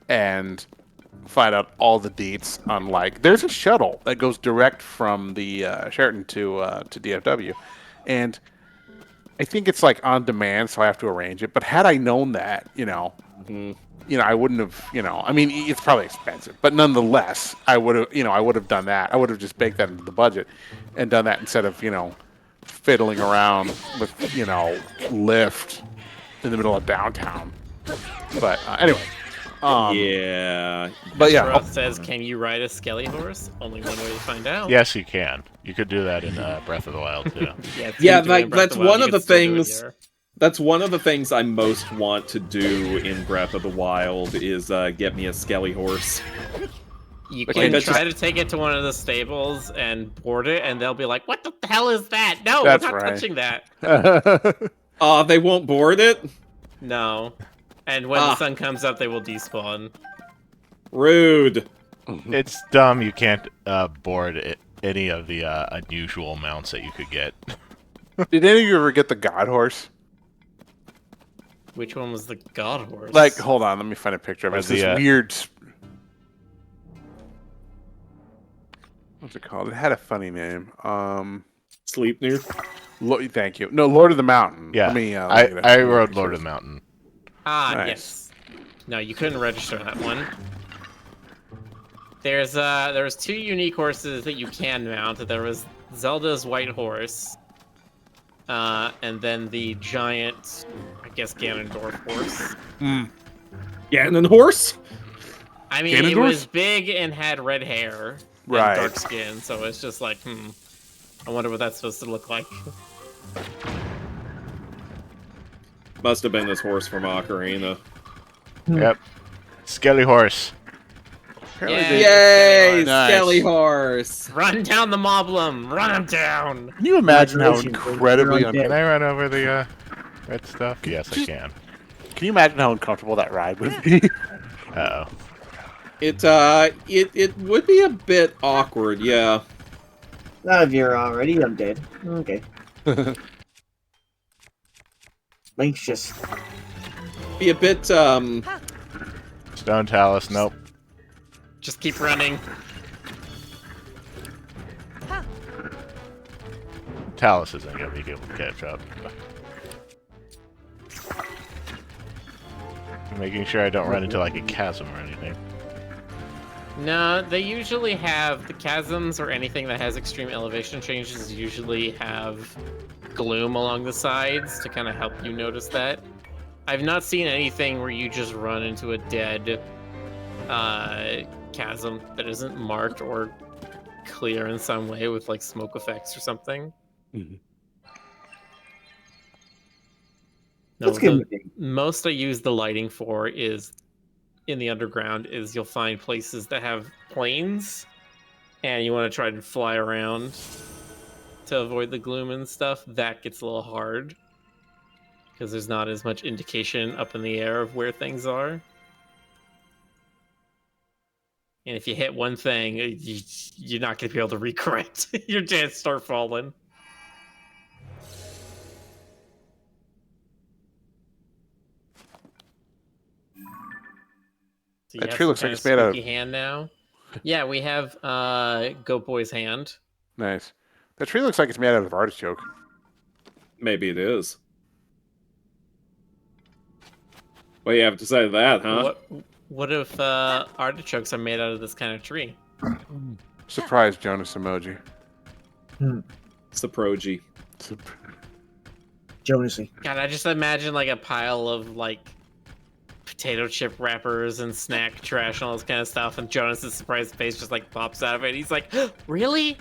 and find out all the deets on like. There's a shuttle that goes direct from the Sheraton to DFW, and I think it's like on demand, so I have to arrange it. But had I known that, I wouldn't have. I mean, it's probably expensive, but nonetheless, I would have done that. I would have just baked that into the budget and done that instead of fiddling around with Lyft in the middle of downtown. But anyway, Yeah. but yeah, Roth says, can you ride a skelly horse? Only one way to find out. Yes, you can. You could do that in Breath of the Wild too. Yeah, doing like, Breath that's of the Wild, one you of can the still do it things- here. That's one of the things I most want to do in Breath of the Wild is get me a skelly horse. You Okay, can that's try to take it to one of the stables and board it, and they'll be like, what the hell is that? No, That's we're not right. touching that. They won't board it? No. And when the sun comes up, they will despawn. Rude. It's dumb. You can't board any of the unusual mounts that you could get. did any of you ever get the God Horse? Which one was the god horse? Like, hold on, let me find a picture of it. Or It's this the, weird. What's it called? It had a funny name. Sleipnir. Thank you. No, Lord of the Mountain. Yeah, Let me, I rode Lord of the Mountain. Ah, Nice. yes. No, you couldn't register that one. There's 2 unique horses that you can mount. There was Zelda's white horse, and then the giant, I guess, Ganondorf horse. Ganon horse? I mean, it Ganondorf? was big and had red hair and Right. dark skin, so it's just like, I wonder what that's supposed to look like. Must have been this horse from Ocarina. Yep. Skelly horse. Apparently Yay! Yay, Nice. Skelly Horse. Run down the moblin! Run him down! Can you imagine how Congratulations, incredibly you're undead. Can I run over the red stuff? Yes, I can. Can you imagine how uncomfortable that ride would be? Uh-oh. It would be a bit awkward, yeah. Not if you're already undead. Okay. Link's just Be a bit Stone Talus, nope. Just keep running. Talus isn't going to be able to catch up. Making sure I don't run into like a chasm or anything. No, they usually have the chasms or anything that has extreme elevation changes usually have gloom along the sides to kind of help you notice that. I've not seen anything where you just run into a dead chasm that isn't marked or clear in some way with like smoke effects or something. Mhm. No, let's give him the a dig. most I use the lighting for is in the underground is you'll find places that have planes and you want to try to fly around to avoid the gloom and stuff. That gets a little hard because there's not as much indication up in the air of where things are. And if you hit one thing, you're not going to be able to recorrect. Your chance start falling. So you That have tree some looks like kind it's made out of- spooky hand now. Yeah, we have Goat Boy's hand. Nice. That tree looks like it's made out of artichoke. Maybe it is. What do you have to say to that, huh? What if artichokes are made out of this kind of tree? Surprise Jonas emoji. Saproji. Jonasy. God, I just imagine like a pile of like potato chip wrappers and snack trash and all this kind of stuff, and Jonas's surprised face just like pops out of it. He's like, "Really?"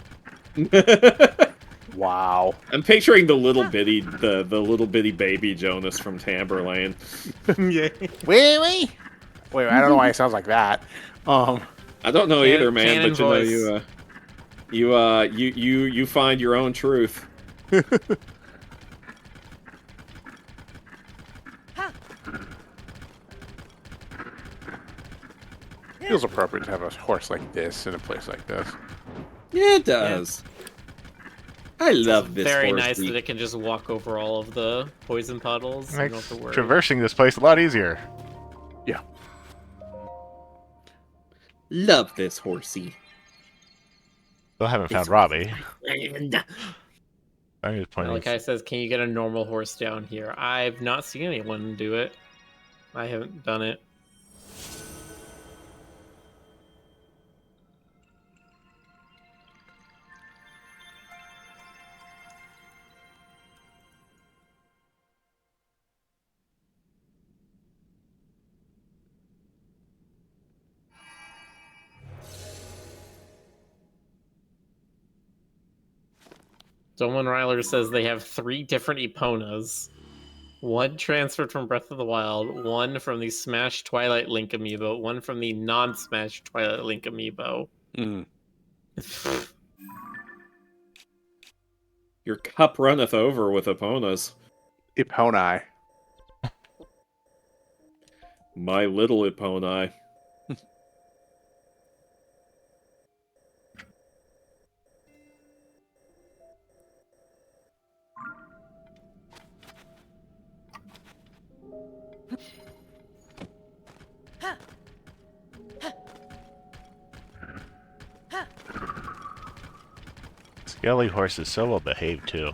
Wow. I'm picturing the little bitty baby Jonas from Tamberlane. Yeah. Wait, I don't know why it sounds like that. I don't know either, man, Canon but you know, you find your own truth. Feels appropriate to have a horse like this in a place like this. Yeah, it does. I love this Very horse nice meat. that it can just walk over all of the poison puddles. You don't Makes have to worry. traversing this place a lot easier. Love this horsey. Still haven't found It's- Robbie. I'm just pointing. Malachi says, "Can you get a normal horse down here?" I've not seen anyone do it. I haven't done it. Someone Ryler says they have 3 different Eponas. One transferred from Breath of the Wild, one from the Smash Twilight Link amiibo, one from the non-Smash Twilight Link amiibo. Mm. Your cup runneth over with Eponas. Iponi. My little Eponi. Skelly horse is so well behaved too.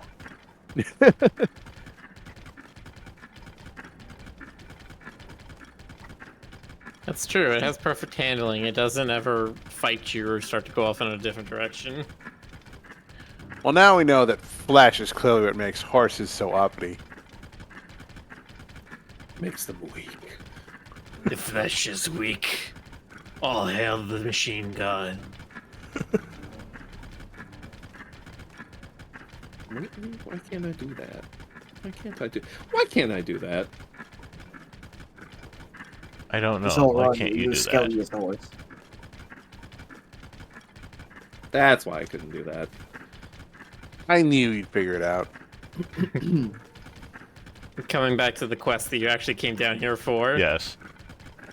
That's true. It has perfect handling. It doesn't ever fight you or start to go off in a different direction. Well, now we know that flesh is clearly what makes horses so uppity. Makes them weak. The flesh is weak. All hail the machine god. Why can't I do that? Why can't I do that? I don't know. So Why can't you do that? Skelly horse. That's why I couldn't do that. I knew you'd figure it out. Coming back to the quest that you actually came down here for. Yes.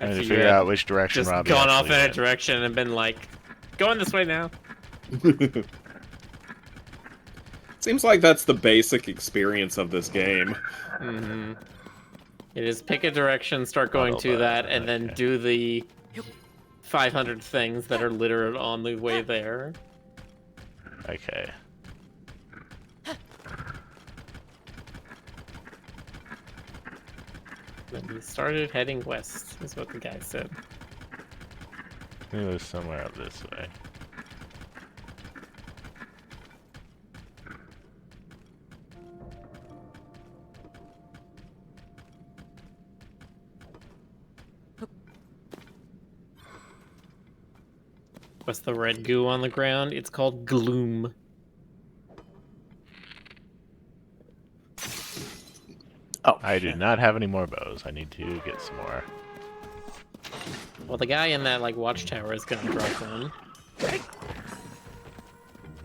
I need to you figure had out which direction Just Robbie gone off actually in a went. direction and been like, going this way now. Seems like that's the basic experience of this game. Mm-hmm. It is pick a direction, start going to that, and then okay. do the 500 things that are littered on the way there. Okay. Then we started heading west, is what the guy said. It was somewhere up this way. What's the red goo on the ground? It's called gloom. Oh, I do not have any more bows. I need to get some more. Well, the guy in that like watchtower is gonna drop one.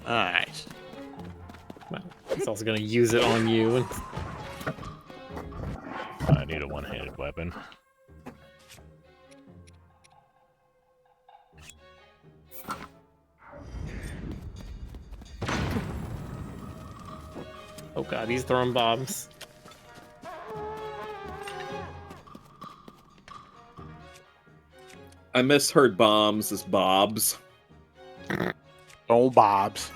Alright. Well, he's also gonna use it on you. I need a one-handed weapon. Oh god, he's throwing bombs. I misheard bombs as bobs. Old Bob's.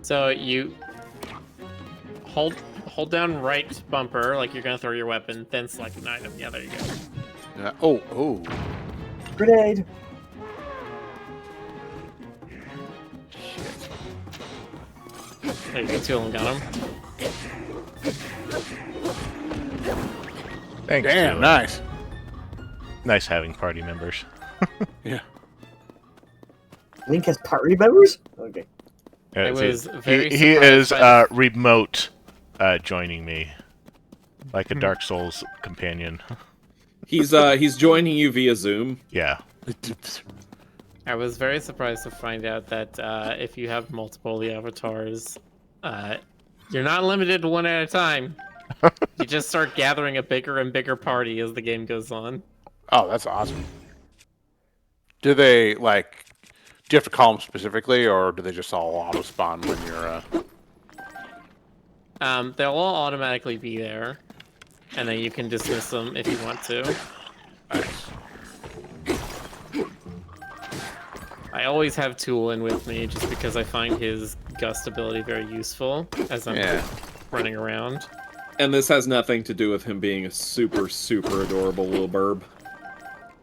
So you hold down right bumper like you're gonna throw your weapon, then select an item. Yeah, there you go. Oh. Grenade! There you go, two of them got him. Thanks. Damn, Stuart. nice. Nice having party members. Yeah. Link has party members? Okay. Yeah, I see, was very he surprised is by the- remote joining me, like a Dark Souls companion. He's joining you via Zoom. Yeah. I was very surprised to find out that if you have multiple of the avatars, you're not limited to one at a time. You just start gathering a bigger and bigger party as the game goes on. Oh, that's awesome. Do they, like, do you have to call them specifically, or do they just all auto-spawn when you're, They'll all automatically be there, and then you can dismiss them if you want to. Nice. I always have Tool in with me just because I find his gust ability very useful as I'm running around. And this has nothing to do with him being a super, super adorable little burb.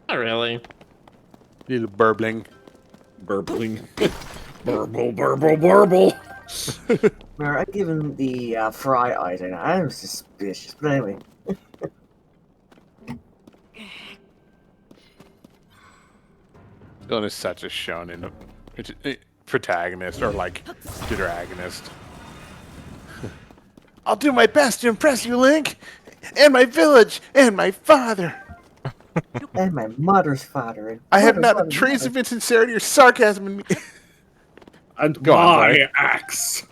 Not really. Little burbling. Burbling. Burble, burble, burble! Remember, I give him the fry eyes, and I'm suspicious. But anyway, Dylan is such a shonen protagonist, or like, dragonist. I'll do my best to impress you, Link! And my village! And my father! and my mother's father. And I have mother's not a mother's trace mother. of insincerity or sarcasm in me. And Go on, my sorry. axe!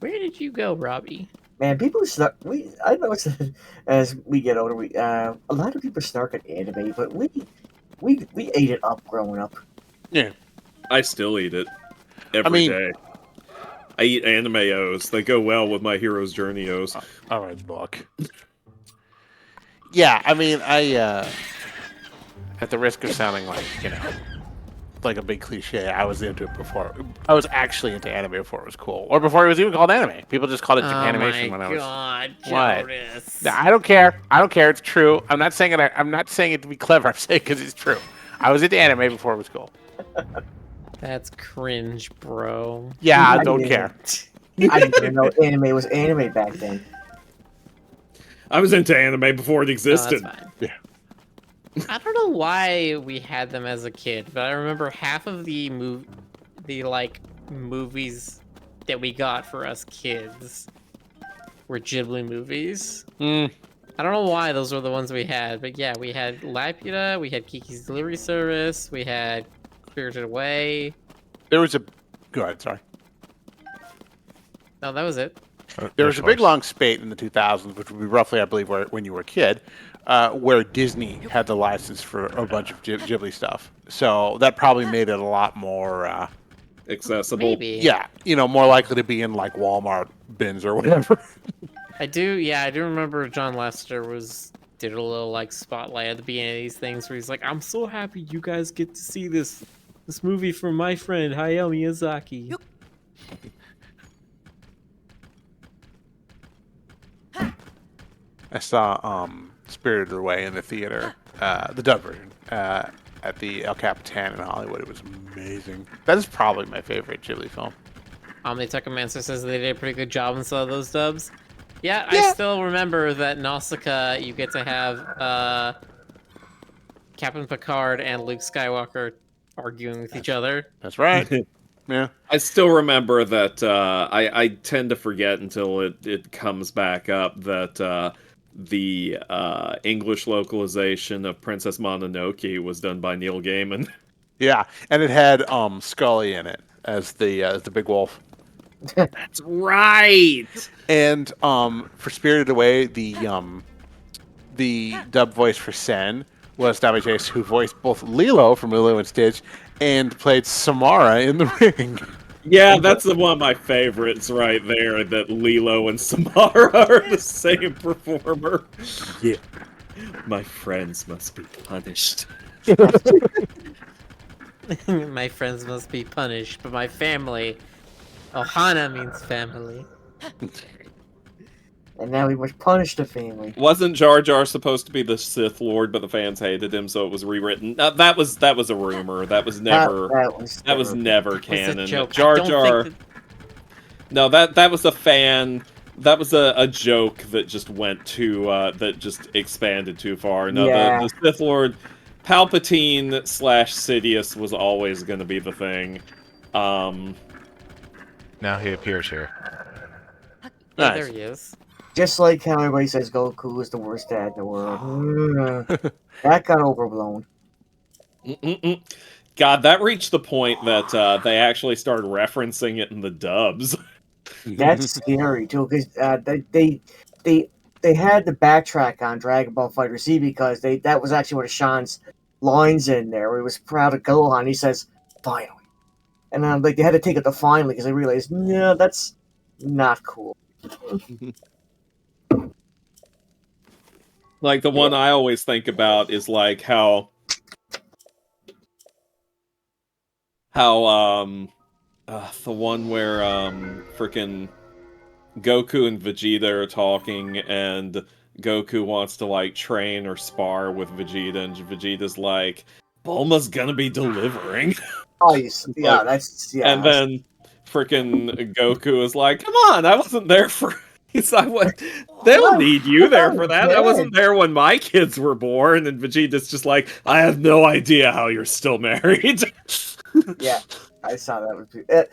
Where did you go, Robbie? Man, people snark. I know it's as we get older. A lot of people snark at anime, but we ate it up growing up. Yeah. I still eat it. Every day. I eat anime-os. They go well with my hero's journey-os. Alright, look. Yeah, I mean, at the risk of sounding like, like a big cliche, I was into it before. I was actually into anime before it was cool. Or before it was even called anime. People just called it Oh Japanimation my when I was... god, What? Jonas. Nah, I don't care. I don't care. It's true. I'm not saying it. I'm not saying it to be clever. I'm saying it because it's true. I was into anime before it was cool. That's cringe, bro. Yeah, I I don't didn't care. I didn't even know anime was anime back then. I was into anime before it No, existed. that's fine. Yeah. I don't know why we had them as a kid, but I remember half of the movies that we got for us kids were Ghibli movies. Mm, I don't know why those were the ones we had, but yeah, we had Laputa, we had Kiki's Delivery Service, we had Spirited Away. there was a... Go ahead, sorry. No, that was it. There was a big long spate in the 2000s, which would be roughly, I believe, when you were a kid, where Disney had the license for a bunch of Ghibli stuff. So that probably made it a lot more, Accessible. Maybe. yeah, more likely to be in like Walmart bins or whatever. I do remember John Lasseter did a little like spotlight at the beginning of these things where he's like, I'm so happy you guys get to see this movie from my friend Hayao Miyazaki. I saw Spirited Away in the theater, the dub version, at the El Capitan in Hollywood. It was amazing. That is probably my favorite Ghibli film. Omnituckermancer says they did a pretty good job in some of those dubs. Yeah, Yeah. I still remember that Nausicaa, you get to have Captain Picard and Luke Skywalker arguing with each other. That's right. Yeah. I still remember that I tend to forget until it comes back up that the English localization of Princess Mononoke was done by Neil Gaiman. Yeah, and it had Scully in it as the big wolf. That's right. And for Spirited Away, the dub voice for Sen was David Chase, who voiced both Lilo from Lilo and Stitch and played Samara in The Ring. Yeah, that's one of my favorites right there, that Lilo and Samara are the same performer. Yeah. My friends must be punished. My friends must be punished, but my family. Ohana means family. And now we must punish the family. Wasn't Jar Jar supposed to be the Sith Lord, but the fans hated him, so it was rewritten? That was a rumor. That was never That was never It's a canon. joke. Jar I don't Jar. think that... No, that was a fan. That was a joke that just went too that just expanded too far. No, Yeah. the Sith Lord, Palpatine / Sidious was always going to be the thing. Now he appears here. Yeah, Nice. there he is. Just like how everybody says Goku is the worst dad in the world. That got overblown. Mm-mm-mm. God, that reached the point that they actually started referencing it in the dubs. That's scary too, because they had to backtrack on Dragon Ball Fighter Z because that was actually one of Sean's lines in there. Where he was proud of Gohan. He says, "Finally," and like they had to take it to finally because they realized, no, that's not cool. Like the one I always think about is like how the one where freaking Goku and Vegeta are talking and Goku wants to like train or spar with Vegeta and Vegeta's like, Bulma's gonna be delivering. Oh, yeah, that's yeah. And then freaking Goku is like, come on, I wasn't there for he's like, what? They don't need you there for that. I wasn't there when my kids were born. And Vegeta's just like, I have no idea how you're still married. Yeah, I saw that.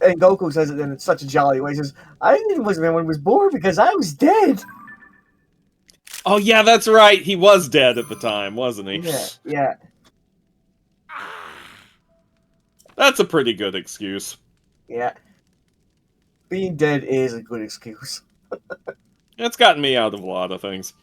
And Goku says it in such a jolly way. He says, "I wasn't there when he was born because I was dead." Oh yeah, that's right. He was dead at the time, wasn't he? Yeah. That's a pretty good excuse. Yeah. Being dead is a good excuse. It's gotten me out of a lot of things.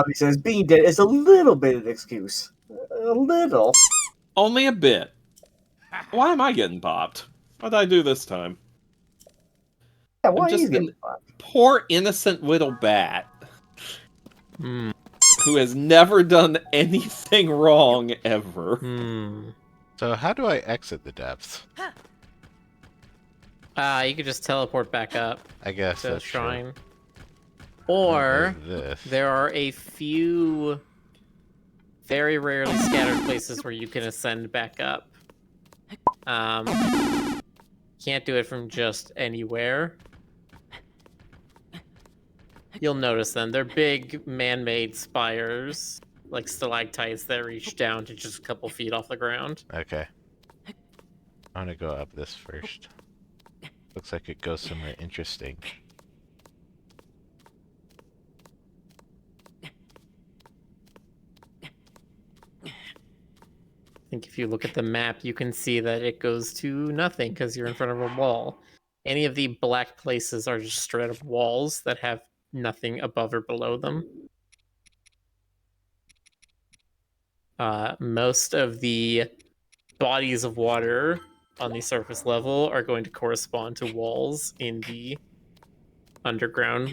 He says being dead is a little bit of an excuse. A little. Only a bit. Why am I getting popped? What did I do this time? Yeah, I'm why just you get an poor innocent little bat Hmm. who has never done anything wrong ever. Hmm. So how do I exit the depths? You could just teleport back up I guess to the that's true. shrine. Or This. there are a few very rarely scattered places where you can ascend back up. Can't do it from just anywhere. You'll notice them. They're big man-made spires, like stalactites that reach down to just a couple feet off the ground. Okay. I want to go up this first. Looks like it goes somewhere interesting. I think if you look at the map, you can see that it goes to nothing because you're in front of a wall. Any of the black places are just straight up walls that have nothing above or below them. Most of the bodies of water on the surface level are going to correspond to walls in the underground.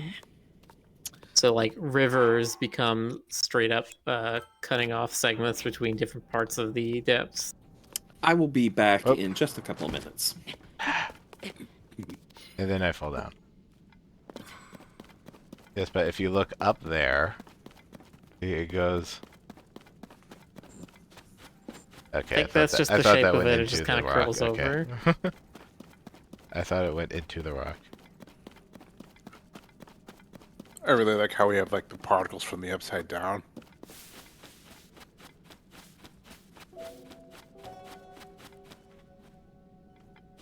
So, like, rivers become straight up cutting off segments between different parts of the depths. I will be back Oh. in just a couple of minutes. And then I fall down. Yes, but if you look up there, it goes... Okay, I think that's just the shape of it. It just kind of curls over. I thought it went into the rock. I really like how we have like the particles from the upside down.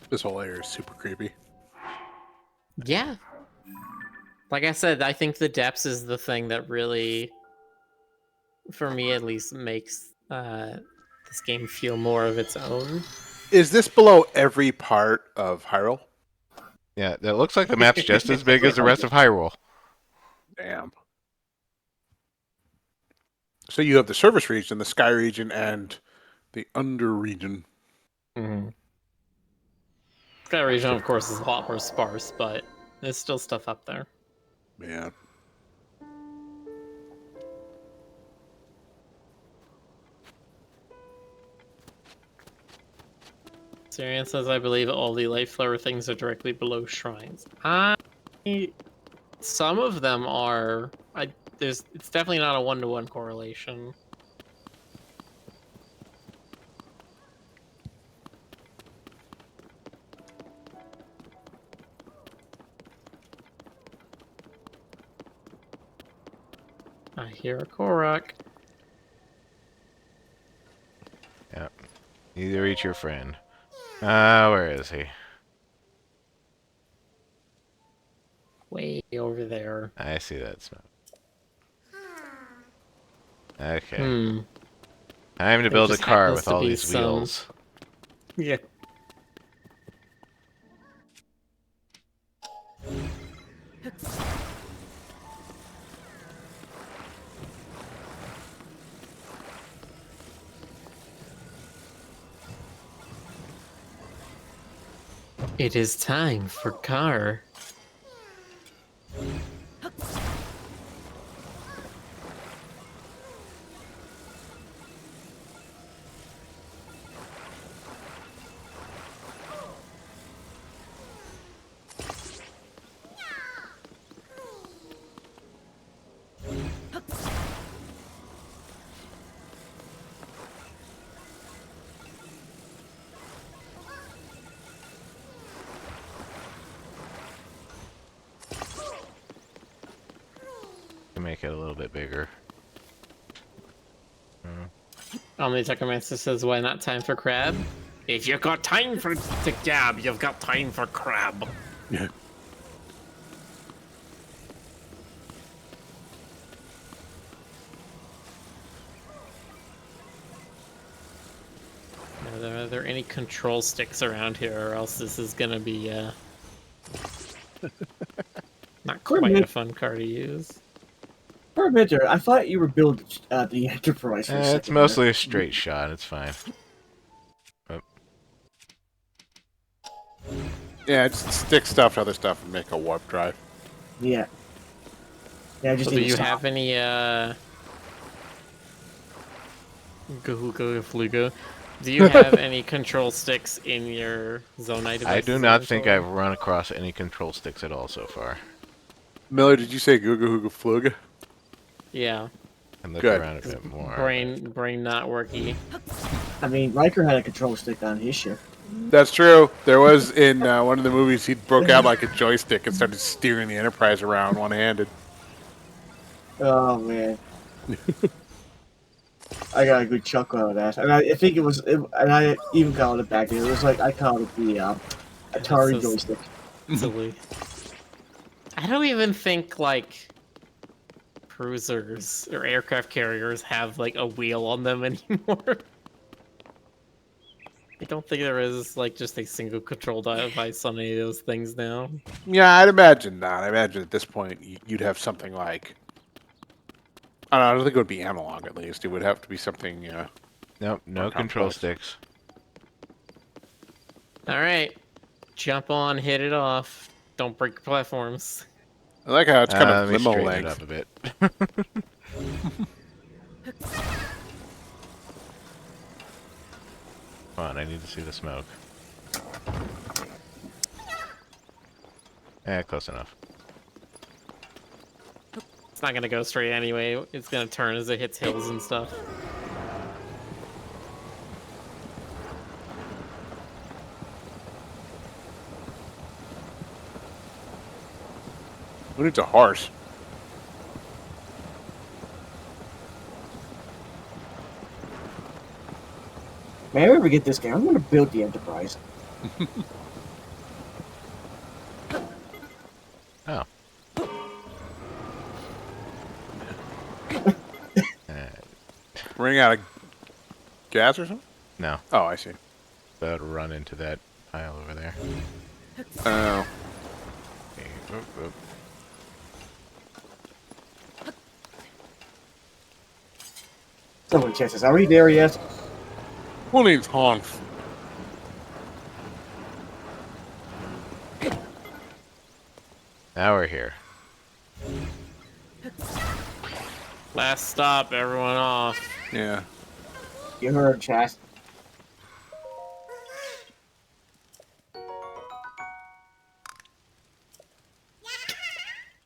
This whole area is super creepy. Yeah. Like I said, I think the depths is the thing that really, for me at least, makes this game feel more of its own. Is this below every part of Hyrule? Yeah, it looks like the map's just as big as the rest of Hyrule. Damn. So you have the surface region, the sky region, and the under region. Mm-hmm. Sky region, of course, is a lot more sparse, but there's still stuff up there. Man. Syrian says, I believe all the light flower things are directly below shrines. Some of them are. It's definitely not a one-to-one correlation. I hear a Korok. Yep. Either eat your friend. Where is he? Way over there. I see that smoke. Okay. Hmm. Time to There build a just car happens with to all be these some- wheels. Yeah. It is time for car. To make it a little bit bigger. Omnituckermancer says, why not time for crab? If you've got time for the gab, you've got time for crab. Yeah. Are there any control sticks around here, or else this is gonna be not quite a fun car to use. For a minute, I thought you were building the Enterprise for a second. It's mostly a straight shot. It's fine. Oh, Yeah, just stick stuff to other stuff and make a warp drive. Yeah. Yeah, I just So do need to you stop. have any Flugo? Do you have any control sticks in your Zonai device? I do not think I've run across any control sticks at all so far. Miller, did you say Googa Hooga Fluga? Yeah. And look Good. around a bit more. Brain not worky. I mean, Riker had a control stick on his ship. That's true. There was in one of the movies, he broke out like a joystick and started steering the Enterprise around one-handed. Oh man. I got a good chuckle out of that. And I think it was, and I even called it back then. It was like, I called it the Atari So joystick. silly. I don't even think, like, cruisers or aircraft carriers have, like, a wheel on them anymore. I don't think there is, like, just a single control device on any of those things now. Yeah, I'd imagine not. I imagine at this point you'd have something like... I don't think it would be analog, at least. It would have to be something... Nope, no More control complex. sticks. Alright. Jump on, hit it off. Don't break platforms. I like how it's kind of Let me limo straighten it length. up a bit. Come on, I need to see the smoke. Close enough. It's not gonna go straight anyway. It's gonna turn as it hits hills and stuff. Who needs a horse? Man, if I ever get this game, I'm going to build the Enterprise. Oh. Running out of gas or something? No, Oh, I see. that would run into that pile over there. Oh. Okay, whoop, whoop. Someone chances. Are we there yet? Who needs honks? Now we're here. Last stop, everyone off. Yeah. You heard, chat.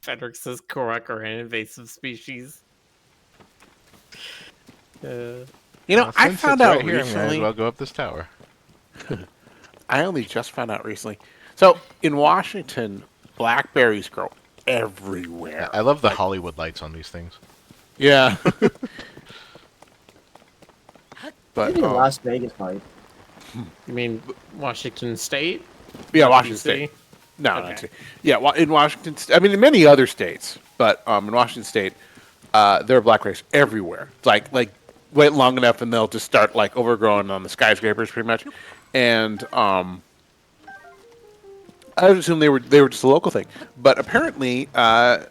Frederick says Korok are an invasive species. You know, Well, I since found it's out right here, I might recently... as well go up this tower. I only just found out recently. So, in Washington, blackberries grow everywhere. I love the Hollywood lights on these things. Yeah. But, Maybe Las Vegas might. You mean Washington State? yeah, Not Washington DC? State. No, Okay. not State. Yeah, in Washington, I mean, in many other states, but in Washington State, there are blackberries everywhere. It's like wait long enough and they'll just start like overgrowing on the skyscrapers, pretty much. And I would assume they were just a local thing, but apparently a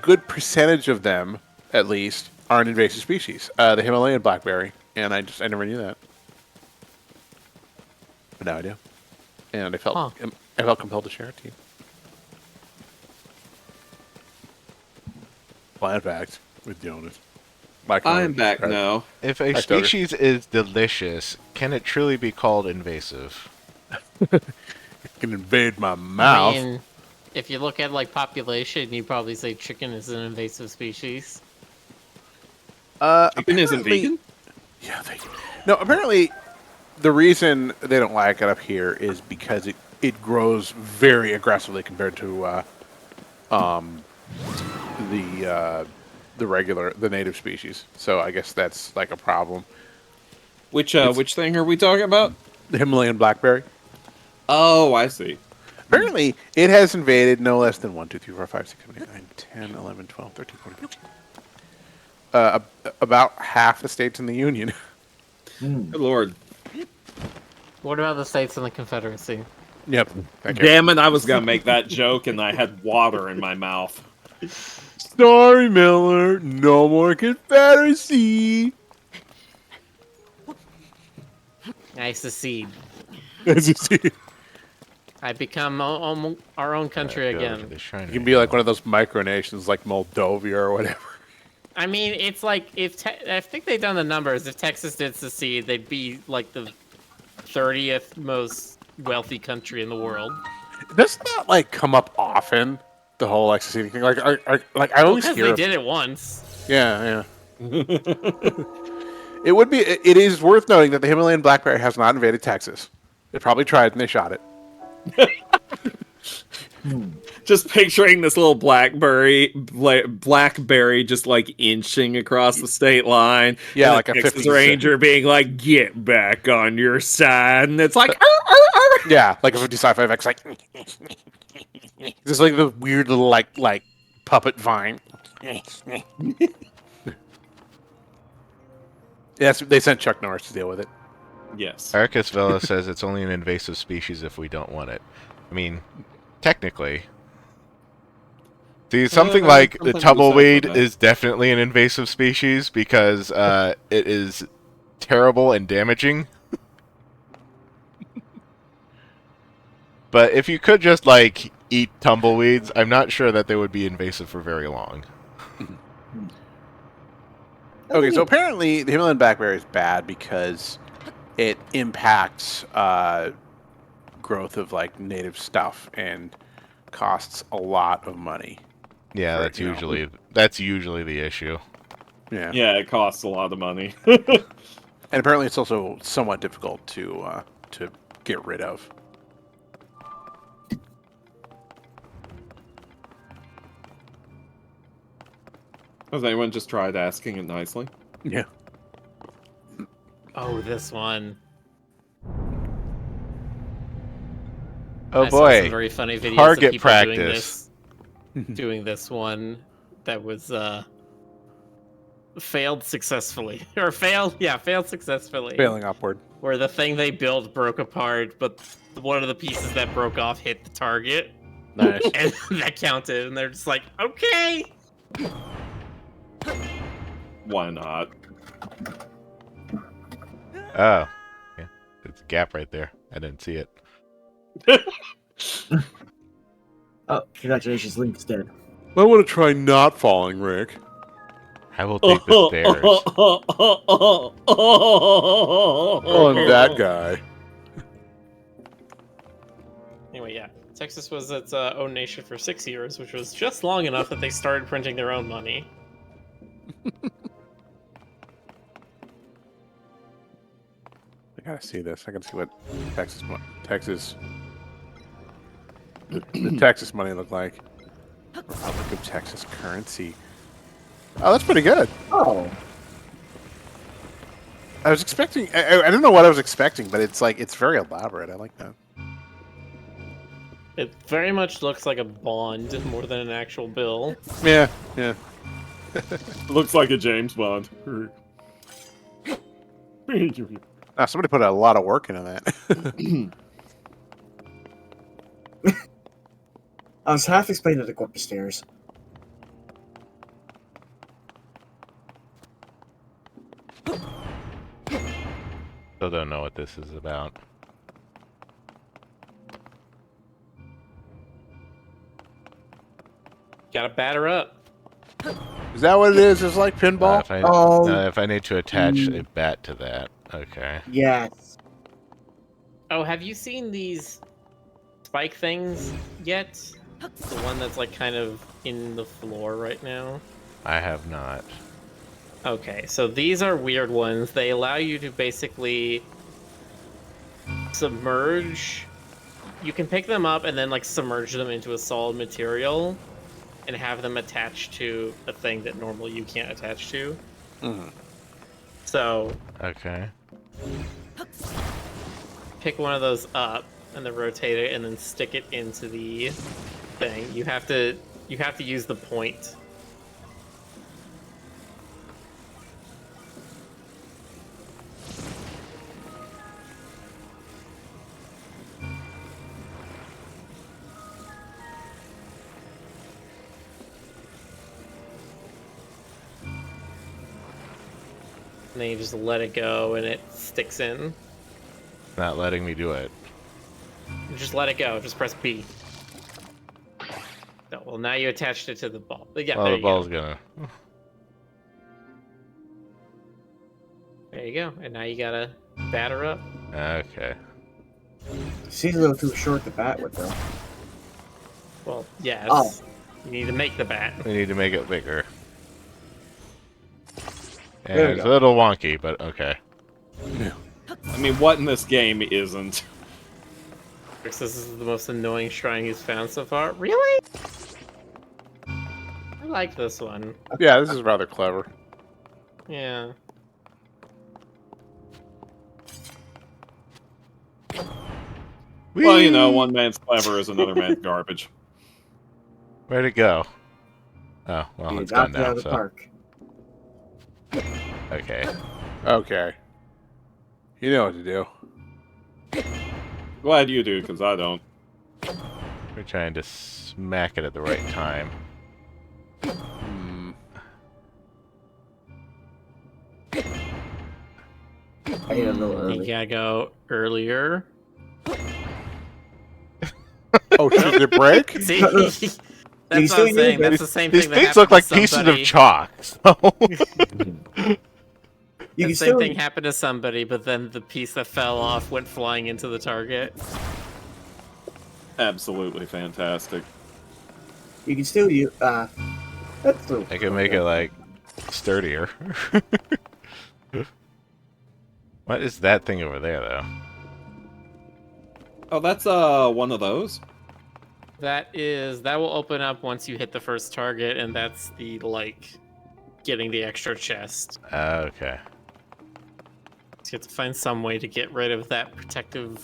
good percentage of them, at least, are an invasive species. The Himalayan blackberry, and I never knew that, but now I do, and I felt compelled to share it to you. Plant facts with Jonas. I'm back now. If a Hi, Stoker. species is delicious, can it truly be called invasive? It can invade my mouth. I mean, if you look at like population, you probably say chicken is an invasive species. Chicken isn't vegan? Yeah, no. Apparently, the reason they don't like it up here is because it grows very aggressively compared to the native species. So I guess that's like a problem. Which thing are we talking about? The Himalayan blackberry. Oh, I see. Apparently, it has invaded no less than 1, 2, 3, 4, 5, 6, 7, 8, 9, 10, 11, 12, 13, 14, 15. About half the states in the Union. Good lord. What about the states in the Confederacy? Yep. Thank you. Damn it, I was gonna make that joke and I had water in my mouth. Sorry, Miller. No more Confederacy. I secede. As you see, you I become our own country Go to again. the Shrine can be of like one Yell. of those micronations like Moldova or whatever. I mean, it's like if I think they've done the numbers. If Texas did secede, they'd be like the 30th most wealthy country in the world. Doesn't that like come up often? The whole like seceding thing. Like, like I always Because hear. they Of, did it once. yeah, yeah. It would be. It is worth noting that the Himalayan black bear has not invaded Texas. They probably tried and they shot it. Just picturing this little blackberry just like inching across the state line. Yeah, and like the a Texas 50 Ranger being like, "Get back on your side," and it's like, "Arr, arr, arr." Yeah, like a 50 sci-fi X, like just like the weird little like puppet vine. Yes, they sent Chuck Norris to deal with it. Yes. Arcus Vela says it's only an invasive species if we don't want it. I mean, technically. See, something like the something to be said for tumbleweed that. is definitely an invasive species because it is terrible and damaging. But if you could just, like, eat tumbleweeds, I'm not sure that they would be invasive for very long. Okay, so apparently the Himalayan black bear is bad because it impacts growth of like native stuff and costs a lot of money. Yeah, For, that's you know. usually the issue. Yeah. Yeah, it costs a lot of money. And apparently it's also somewhat difficult to get rid of. Has anyone just tried asking it nicely? Yeah. Oh, this one. Oh I saw some boy. very funny videos Target of people practice. doing this one that was failed successfully or failed successfully. Failing upward. Where the thing they built broke apart, but one of the pieces that broke off hit the target, Nice. and that counted. And they're just like, okay. Why not? Oh. Yeah. There's a gap right there. I didn't see it. Oh, congratulations, Link's dead. I want to try not falling, Rick. I will take the stairs. Oh, and that guy. Anyway, yeah. Texas was its own nation for 6 years, which was just long enough that they started printing their own money. I gotta see this. I gotta see what the Texas money looked like. Republic of Texas currency. Oh, that's pretty good. Oh, I was expecting. I don't know what I was expecting, but it's like it's very elaborate. I like that. It very much looks like a bond more than an actual bill. Yeah, yeah. Looks like a James Bond. Somebody put a lot of work into that. I was half explaining to go up the stairs. Still don't know what this is about. Gotta batter up. Is that what it is? It's like pinball. If I need to attach a bat to that, okay. Yes. Oh, have you seen these spike things yet? The one that's like kind of in the floor right now? I have not. Okay, so these are weird ones. They allow you to basically submerge. You can pick them up and then like submerge them into a solid material and have them attached to a thing that normally you can't attach to. Mm-hmm. So Okay. pick one of those up and then rotate it and then stick it into the thing. You have to use the point. And then you just let it go and it sticks in. Not letting me do it. You just let it go. Just press B. No, well, now you attached it to the ball. Yeah, Well, there the you ball's go. gonna. There you go. And now you gotta batter up. Okay. She's a little too short to bat with, though. Well, yes. Oh. You need to make the bat. We need to make it bigger. And There we it's a go. little wonky, but okay. I mean, what in this game isn't? This is the most annoying shrine he's found so far. Really? I like this one. Yeah, this is rather clever. Yeah. Well, you know, one man's clever is another man's garbage. Where'd it go? Oh, well, You it's gone knocked it out now, of the so. park. Okay. Okay. You know what to do. Glad you do, because I don't. We're trying to smack it at the right time. Hmm. I hit it a little You early. gotta go earlier. Oh, did it break? See? You That's what still I'm saying. use it. That's the same These thing that things happened look like to pieces somebody. of chalk. So. You The can same still thing happened to somebody, but then the piece that fell off went flying into the target. Absolutely fantastic. you can still use that's true. I can make it like sturdier. What is that thing over there, though? Oh, that's one of those. That will open up once you hit the first target, and that's the getting the extra chest. Okay. So you have to find some way to get rid of that protective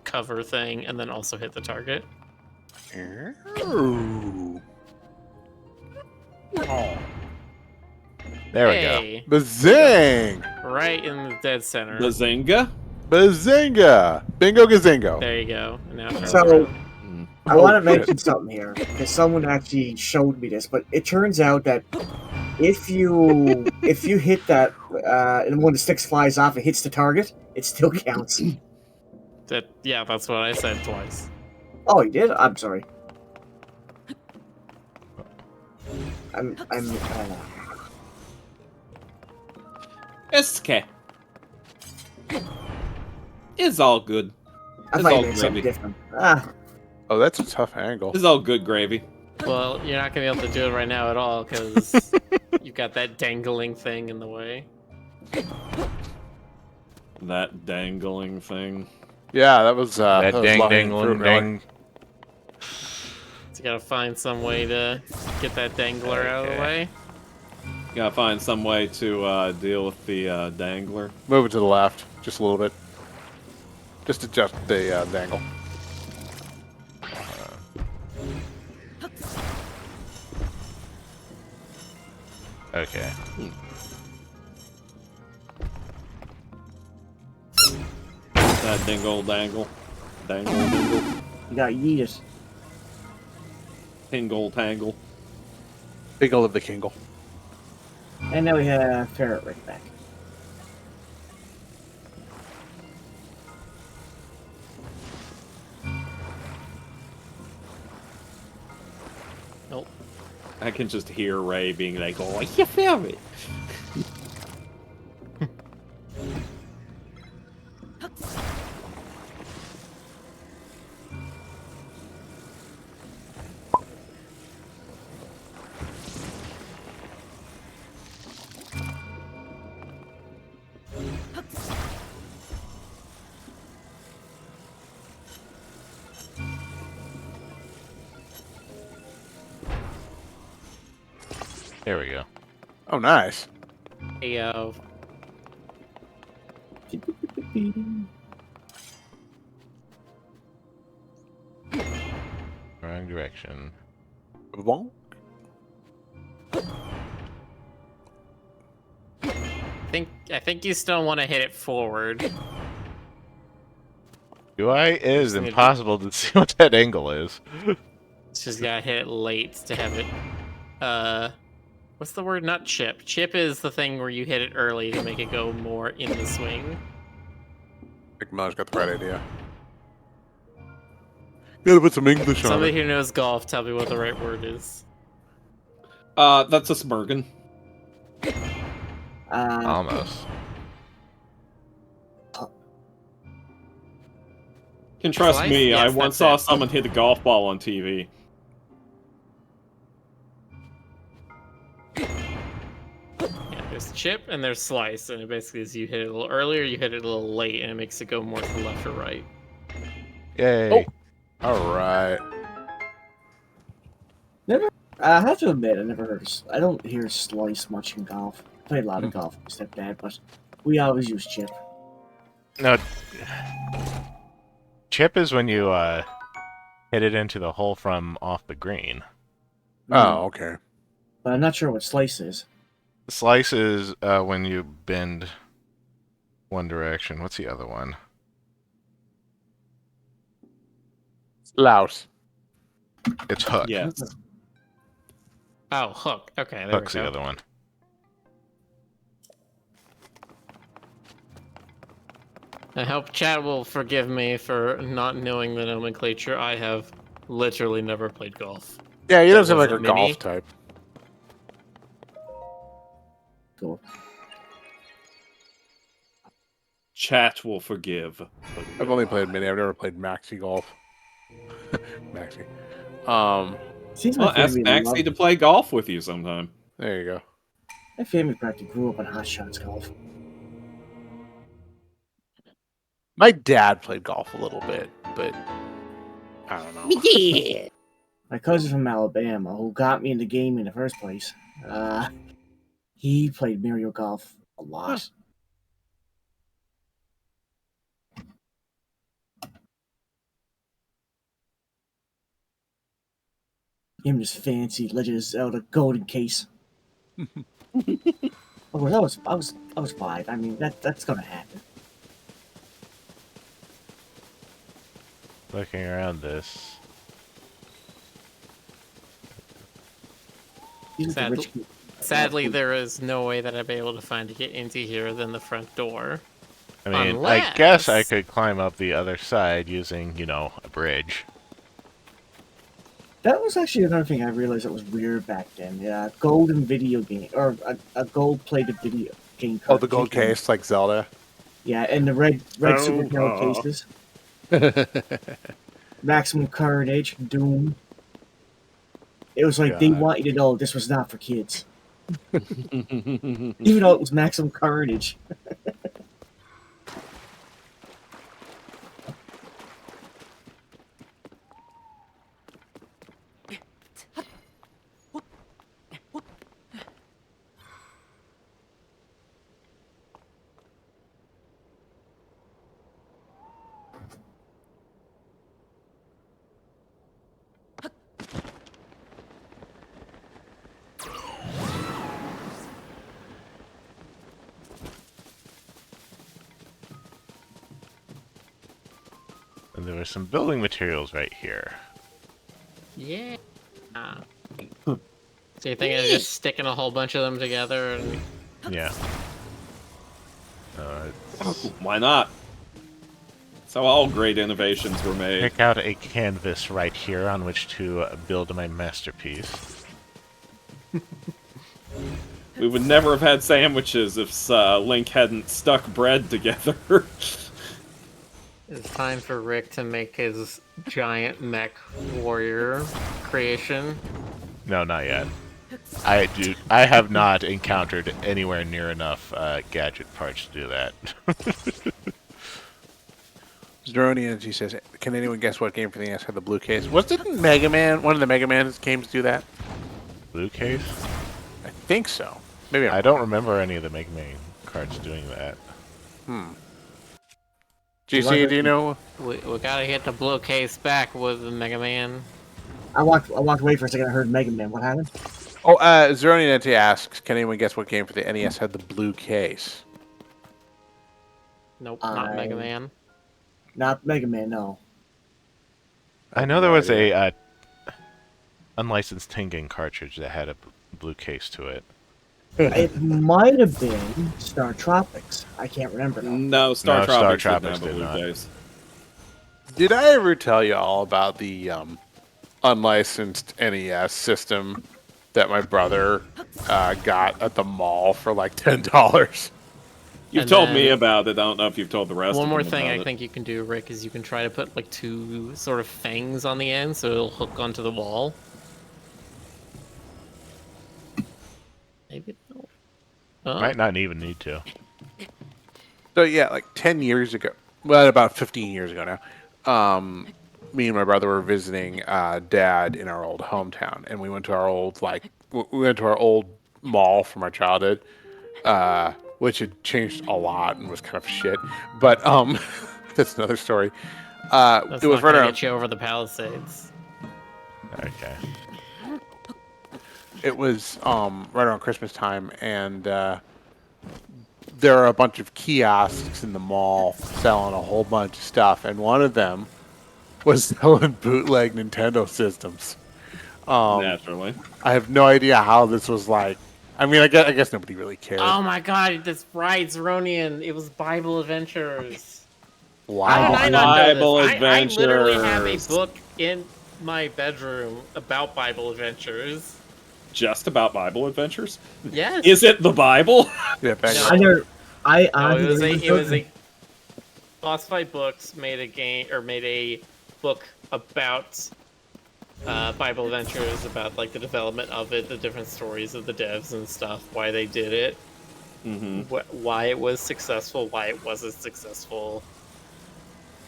cover thing, and then also hit the target. Ooh. Oh. There we go. Hey, Bazing! right in the dead center. Bazinga? Bazinga! Bingo gazingo. There you go. Now it turns So- around. I Oh, want to shit. mention something here because someone actually showed me this, but it turns out that if you hit that and when the sticks flies off, it hits the target, it still counts. Yeah, that's what I said twice. Oh, you did? I'm sorry. I'm It's okay. It's all good. I It's thought all you meant something gravy. different. Oh, that's a tough angle. It's all good gravy. Well, you're not gonna be able to do it right now at all because you've got that dangling thing in the way. That dangling thing. Yeah, that was That was dang low-hanging dang fruit, really. dang. So you gotta find some way to get that dangler out of the Okay. way. Gotta find some way to deal with the dangler. Move it to the left, just a little bit. Just adjust the dangle. Okay. That dingle dangle. Dangle dingle. You got yeet. Tingle tangle. Bingo of the kingle. And now we have Ferret right back. Nope. I can just hear Ray being like, "Oh, you feel it." There we go. Oh, nice. Hey, Wrong direction. Bonk. I think you still want to hit it forward. Do I? It is Just need to- impossible to see what that angle is. It's just gotta hit it late to have it What's the word? Not chip. Chip is the thing where you hit it early to make it go more in the swing. I think Miller's got the right idea. Gotta put some English on Somebody it. who knows golf, tell me what the right word is. That's a smurgen. Almost. Can trust Slice? me, I Yes, once that's saw someone hit a golf ball on TV. Yeah, there's chip and there's slice, and it basically is you hit it a little earlier, you hit it a little late, and it makes it go more to the left or right. Yay. All right. I have to admit, I don't hear slice much in golf. I played a lot of golf with my stepdad, but we always use chip. No. Chip is when you hit it into the hole from off the green. Oh, okay. But I'm not sure what slice is. Slice is when you bend one direction. What's the other one? Louse. It's hook. Yes. Oh, hook. Okay, there Hook's we the go. other one. I hope chat will forgive me for not knowing the nomenclature. I have literally never played golf. Yeah, he That doesn't like a wasn't mini. golf type. Cool. Chat will forgive. But I've only played mini. I've never played maxi golf. Maxi. Seems well, my ask family Maxie to play golf with you sometime. There you go. My family practically grew up on hot shots golf. My dad played golf a little bit, but I don't know. My cousin from Alabama, who got me into gaming in the first place, he played Mario Golf a lot. Him just fancy Legend of Zelda golden case. Of course, I was 5. I mean, that's gonna happen. Looking around this. These are the Sadly- rich kids. Sadly, there is no way that I'd be able to find to get into here than the front door. I mean, I guess I Unless- could climb up the other side using, a bridge. That was actually another thing I realized that was weird back then. Yeah, golden video game or a gold-plated video game. Oh, the gold game. case, like Zelda. Yeah, and the red Oh, superhero cases. Maximum Carnage, Doom. It was like they God. want you to know this was not for kids, even though it was Maximum Carnage. And there were some building materials right here. Yeah. So you think of just sticking a whole bunch of them together and Yeah. Why not? So all great innovations were made. Pick out a canvas right here on which to build my masterpiece. We would never have had sandwiches if Link hadn't stuck bread together. it's time for Rick to make his giant mech warrior creation. No, not yet. I have not encountered anywhere near enough gadget parts to do that. Zeroni Energy says, "Can anyone guess what game for the NES had the blue case? Was it Mega Man? One of the Mega Man games do that? Blue case? I think so. Maybe I don't remember any of the Mega Man cards doing that. GC, do you know? We gotta get the blue case back with the Mega Man. I walked away for a second. I heard Mega Man. What happened? Oh, Zeroni Energy asks, "Can anyone guess what game for the NES had the blue case?" Nope, not Mega I- Man. Not Mega Man. No. I know there was a unlicensed Tengen cartridge that had a blue case to it. It might have been Star Tropics. I can't remember now. No, Star No, Tropics Star didn't have Tropics a did blue not. case. Did I ever tell you all about the unlicensed NES system that my brother got at the mall for like $10? You've And told me then- about it. I don't know if you've told the rest One of more them thing about I it. think you can do, Rick, is you can try to put like 2 sort of fangs on the end so it'll hook onto the wall. Maybe no. Oh, Might not even need to. So yeah, like 10 years ago, well, about 15 years ago now, me and my brother were visiting Dad in our old hometown, and we went to our old we went to our old mall from our childhood, which had changed a lot and was kind of shit. But that's another story. that's It was not right gonna around. get you over the Palisades. Okay. It was right around Christmas time, and there are a bunch of kiosks in the mall selling a whole bunch of stuff, and one of them was selling bootleg Nintendo systems. Naturally. I have no idea how this was like. I mean, I guess nobody really cared. Oh my god, that's right, Zeronian. It was Bible Adventures. How Wow. did I not know Bible this? I literally have a Adventures. book in my bedroom about Bible Adventures. Just about Bible adventures? Yes. Is it the Bible? Yeah, back No. up. I never. I No, honestly it was a Boss Fight Books made a game or made a book about Bible Adventures, about like the development of it, the different stories of the devs and stuff, why they did it, Mm-hmm. why it was successful, why it wasn't successful,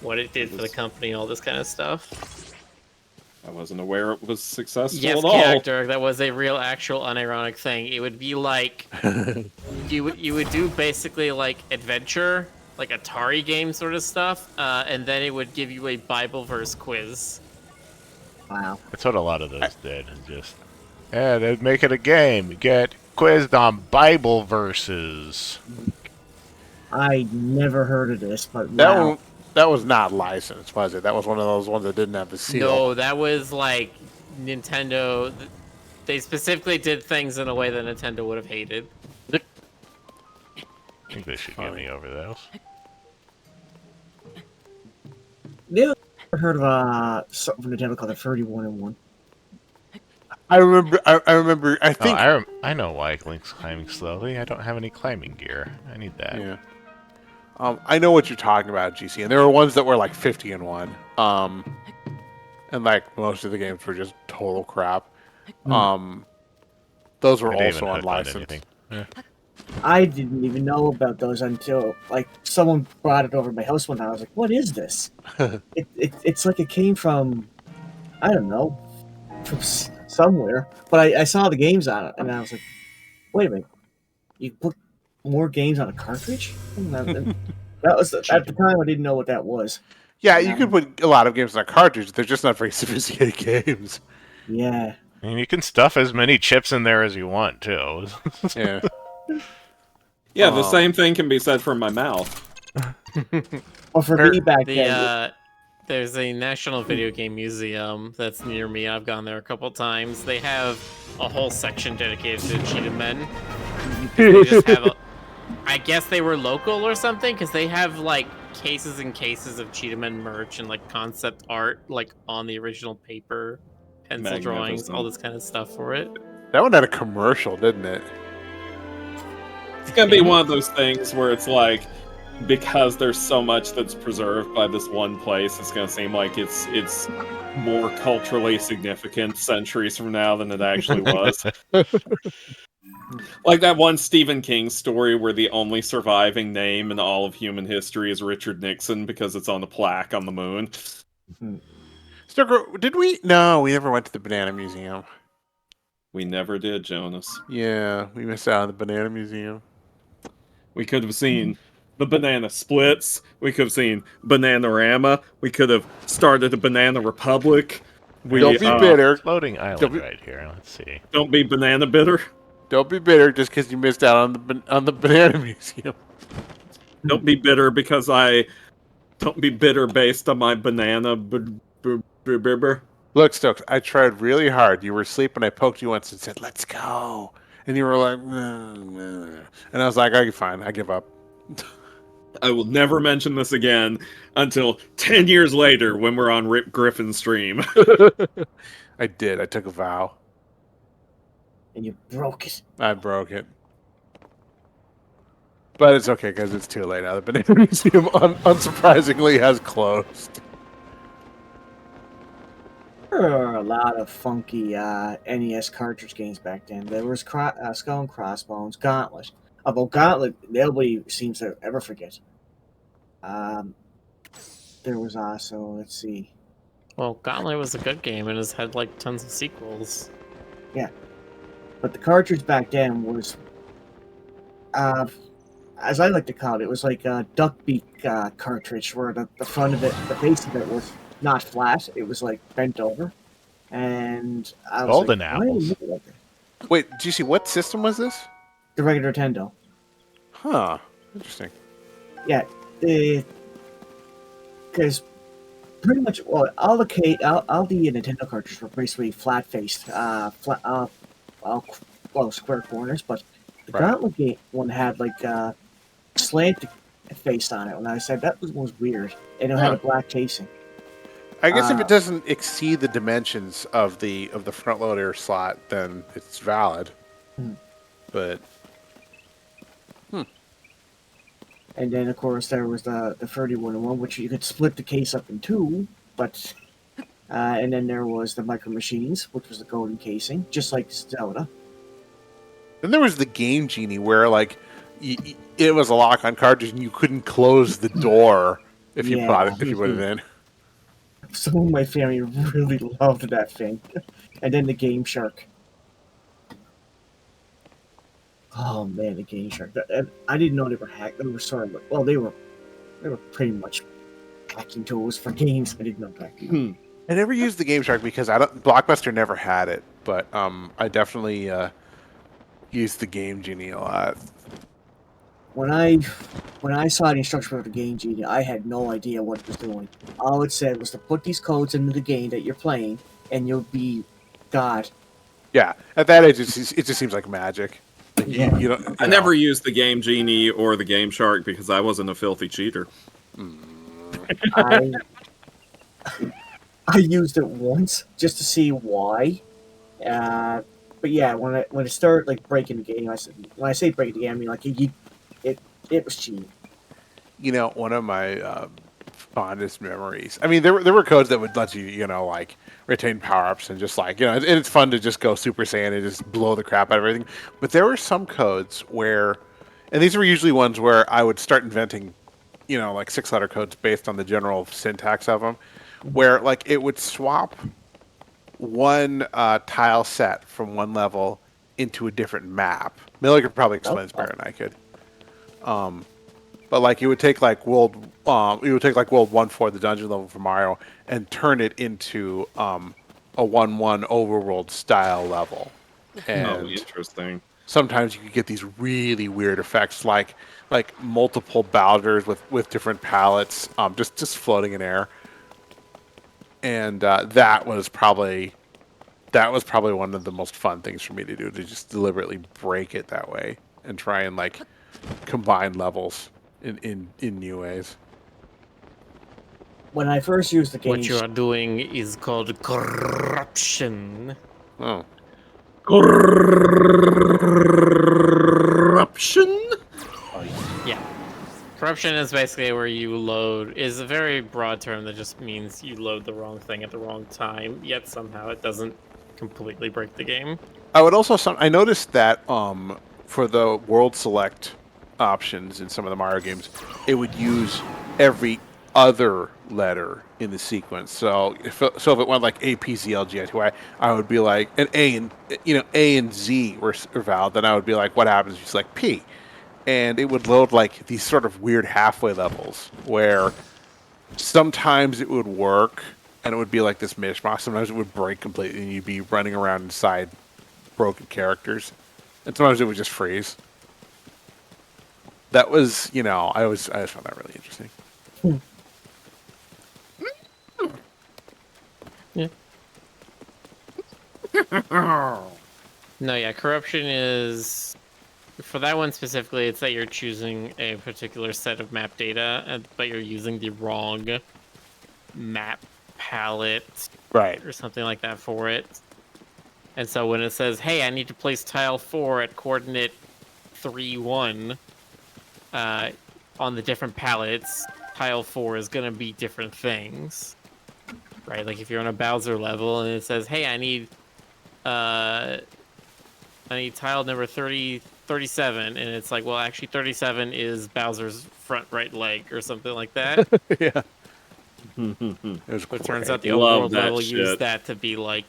what it did for the company, all this kind of stuff. I wasn't aware it was successful Yes, at all. Dirk, that was a real, actual, unironic thing. It would be like you would do basically like adventure, like Atari game sort of stuff, and then it would give you a Bible verse quiz. Wow. That's what a lot of those did. Just, yeah, they'd make it a game. You get quizzed on Bible verses. I never heard of this, but That wow. one, that was not licensed, was it? That was one of those ones that didn't have the seal. No, that was like Nintendo. They specifically did things in a way that Nintendo would have hated. I think they should get me over those. Yeah, I heard of something from Nintendo called the 31 and 1. I remember. I remember. I Oh, think. I know why Link's climbing slowly. I don't have any climbing gear. I need that. Yeah. I know what you're talking about, GC, and there were ones that were like 50 and 1. And like most of the games were just total crap. Those were I didn't also even hook on unlicensed. anything. Yeah. I didn't even know about those until like someone brought it over to my house one time. I was like, "What is this?" It's like it came from, I don't know, from somewhere. But I saw the games on it, and I was like, "Wait a minute, you put more games on a cartridge?" And that was at the time I didn't know what that was. Yeah, you could put a lot of games on a cartridge. They're just not very sophisticated games. Yeah. I mean, you can stuff as many chips in there as you want, too. Yeah. Yeah, the same thing can be said for my mouth. Well, for me back then, There's a National Video Game Museum that's near me. I've gone there a couple times. They have a whole section dedicated to Cheetah Men. They just have I guess they were local or something, because they have like cases and cases of Cheetah Men merch and like concept art, like on the original paper, pencil drawings, all this kind of stuff for it. That one had a commercial, didn't it? It's gonna be one of those things where it's like, because there's so much that's preserved by this one place, it's gonna seem like it's more culturally significant centuries from now than it actually was. Like that one Stephen King story where the only surviving name in all of human history is Richard Nixon because it's on a plaque on the moon. Did we? No, we never went to the Banana Museum. We never did, Jonas. Yeah, we missed out on the Banana Museum. We could have seen the banana splits. We could have seen Bananarama. We could have started a Banana Republic. Don't be bitter. Floating island Don't be- right here. Let's see. Don't be banana bitter. Don't be bitter just because you missed out on the Banana Museum. Don't be bitter because I. Don't be bitter based on my banana. Look, Look, Stokes, I tried really hard. You were asleep and I poked you once and said, let's go. And you were like, nah, nah. And I was like, okay, fine. I give up. I will never mention this again until 10 years later when we're on Rip Griffin's stream. I did. I took a vow. And you broke it. I broke it. But it's okay because it's too late now. The Banana Museum unsurprisingly has closed. There were a lot of funky NES cartridge games back then. There was Skull and Crossbones, Gauntlet. Although Gauntlet, nobody seems to ever forget. There was also, let's see. Well, Gauntlet was a good game and has had like tons of sequels. But the cartridge back then was, as I like to call it was like a duck beak cartridge where the front of it, the base of it was not flat. It was like bent over. And I was Golden like, why do you apples. look like that? Wait, did you see what system was this? The regular Nintendo. Huh. Interesting. Yeah, because pretty much all the Nintendo cartridges were basically flat faced, square corners. But the Right. Gauntlet game one had like slant face on it, and I said that was weird, and it had a black casing. I guess if it doesn't exceed the dimensions of the front loader slot, then it's valid. Hmm. But And then of course there was the 31-1, which you could split the case up in two, but and then there was the Micro Machines, which was the golden casing, just like Zelda. then there was the Game Genie, where like it was a lock on cartridge, and you couldn't close the door if you put it in. Some of my family really loved that thing. And then the Game Shark. Oh man, the Game Shark. I didn't know they were hacked. They were sort of, well, they were pretty much hacking tools for games. I didn't know that. I never used the Game Shark because Blockbuster never had it, but I definitely used the Game Genie a lot. When I saw the instruction for the Game Genie, I had no idea what it was doing. All it said was to put these codes into the game that you're playing, and you'll be God. Yeah, at that age, it just seems like magic. Like, Yeah. you don't, I never used the Game Genie or the Game Shark because I wasn't a filthy cheater. I used it once just to see why. But yeah, when it started like breaking the game, when I say breaking the game, I mean like it was cheating. You know, one of my fondest memories. I mean, there were codes that would let you, like retain power ups and just like, and it's fun to just go Super Saiyan and just blow the crap out of everything. But there were some codes where, and these were usually ones where I would start inventing, like 6-letter codes based on the general syntax of them, where like it would swap one tile set from one level into a different map. Miller could probably explain this better than I could. But like it would take like World 1-4, the dungeon level for Mario, and turn it into a 1-1 overworld style level. And Interesting. sometimes you could get these really weird effects, like multiple Bowders with different palettes, just floating in air. And that was probably one of the most fun things for me to do, to just deliberately break it that way and try and like combine levels in new ways. When I first used the game, What you are doing is called corruption. Oh, Corruption? Yeah. Corruption is basically where you load, is a very broad term that just means you load the wrong thing at the wrong time, yet somehow it doesn't completely break the game. I would also I noticed that for the world select options in some of the Mario games, it would use every other letter in the sequence. So if it went like A, P, Z, L, G, I, T, Y, I would be like, and A and Z were valid, then I would be like, what happens if you select P? And it would load like these sort of weird halfway levels where sometimes it would work and it would be like this mishmash. Sometimes it would break completely and you'd be running around inside broken characters. And sometimes it would just freeze. That was, I always found that really interesting. Yeah. No, yeah, corruption is for that one specifically. It's that you're choosing a particular set of map data, but you're using the wrong map palette Right. or something like that for it. And so when it says, "Hey, I need to place tile 4 at coordinate 3-1," on the different palettes, tile 4 is gonna be different things, right? Like if you're on a Bowser level and it says, "Hey, I need tile number 37, and it's like, well, actually 37 is Bowser's front right leg or something like that. Yeah. It was But it turns out the Love overworld that level shit. used that to be like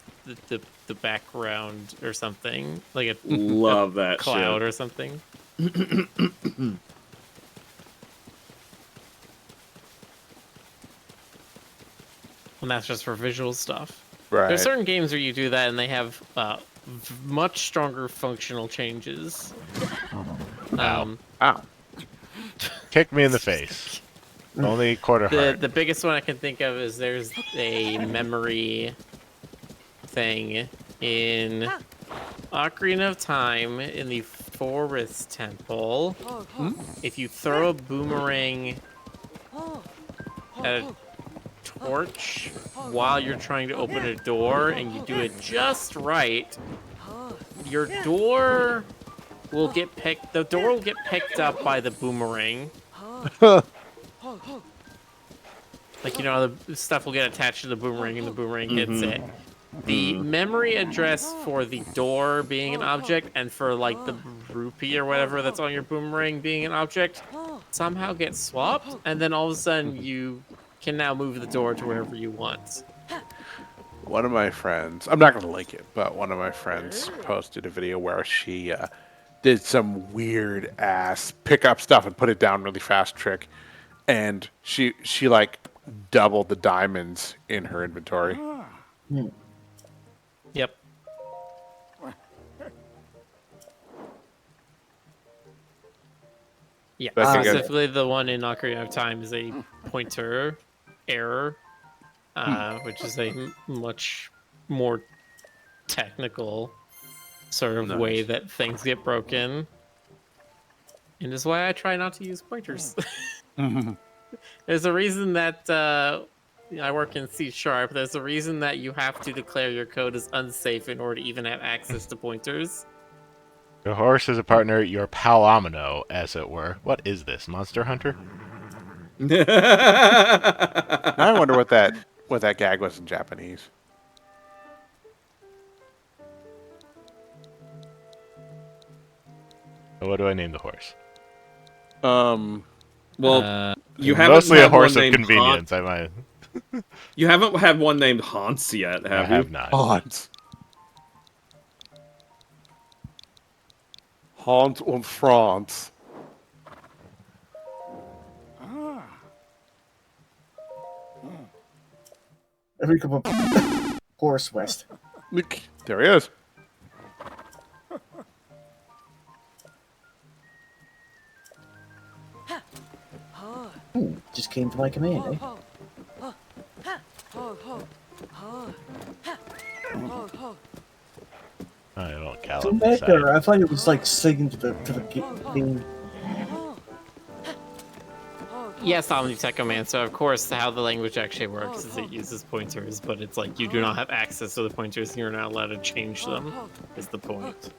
the background or something, like a Love that cloud shit. or something. And that's just for visual stuff. Right. There's certain games where you do that and they have much stronger functional changes. Wow. Wow. Kick me in the face. Only quarter heart. The biggest one I can think of is there's a memory thing in Ocarina of Time in the Forest Temple. If you throw a boomerang at a torch while you're trying to open a door and you do it just right, your door will get picked. The door will get picked up by the boomerang. Like, you know, the stuff will get attached to the boomerang and the boomerang hits it. The memory address for the door being an object and for, like, the rupee or whatever that's on your boomerang being an object somehow gets swapped, and then all of a sudden you can now move the door to wherever you want. One of my friends, I'm not going to link it, but one of my friends posted a video where she did some weird ass pick up stuff and put it down really fast trick. And she like doubled the diamonds in her inventory. Yep. Yeah, That's a good- specifically the one in Ocarina of Time is a pointer error, which is a much more technical sort of way Nice. that things get broken. And is why I try not to use pointers. There's a reason that I work in C#. There's a reason that you have to declare your code as unsafe in order to even have access to pointers. Your horse is a partner, your palomino, as it were. What is this, Monster Hunter? Now I wonder what that gag was in Japanese. What do I name the horse? Well, you haven't Mostly had a horse one of named convenience, I might. You haven't had one named Hans yet, I have you? have not. Hans und Franz. Every couple horse west. Look, there he is. Just came to my command, eh? I don't So gallop Mecca, inside. I thought it was like singing to the thing. Yes, Omnitech, of course, how the language actually works is it uses pointers, but it's like you do not have access to the pointers and you're not allowed to change them, is the point.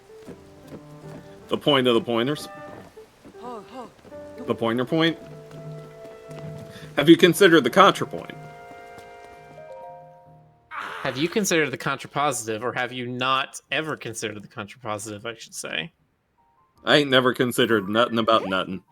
The point of the pointers? The pointer point? Have you considered the contrapoint? Have you considered the contrapositive, or have you not ever considered the contrapositive, I should say? I ain't never considered nothing about nothing.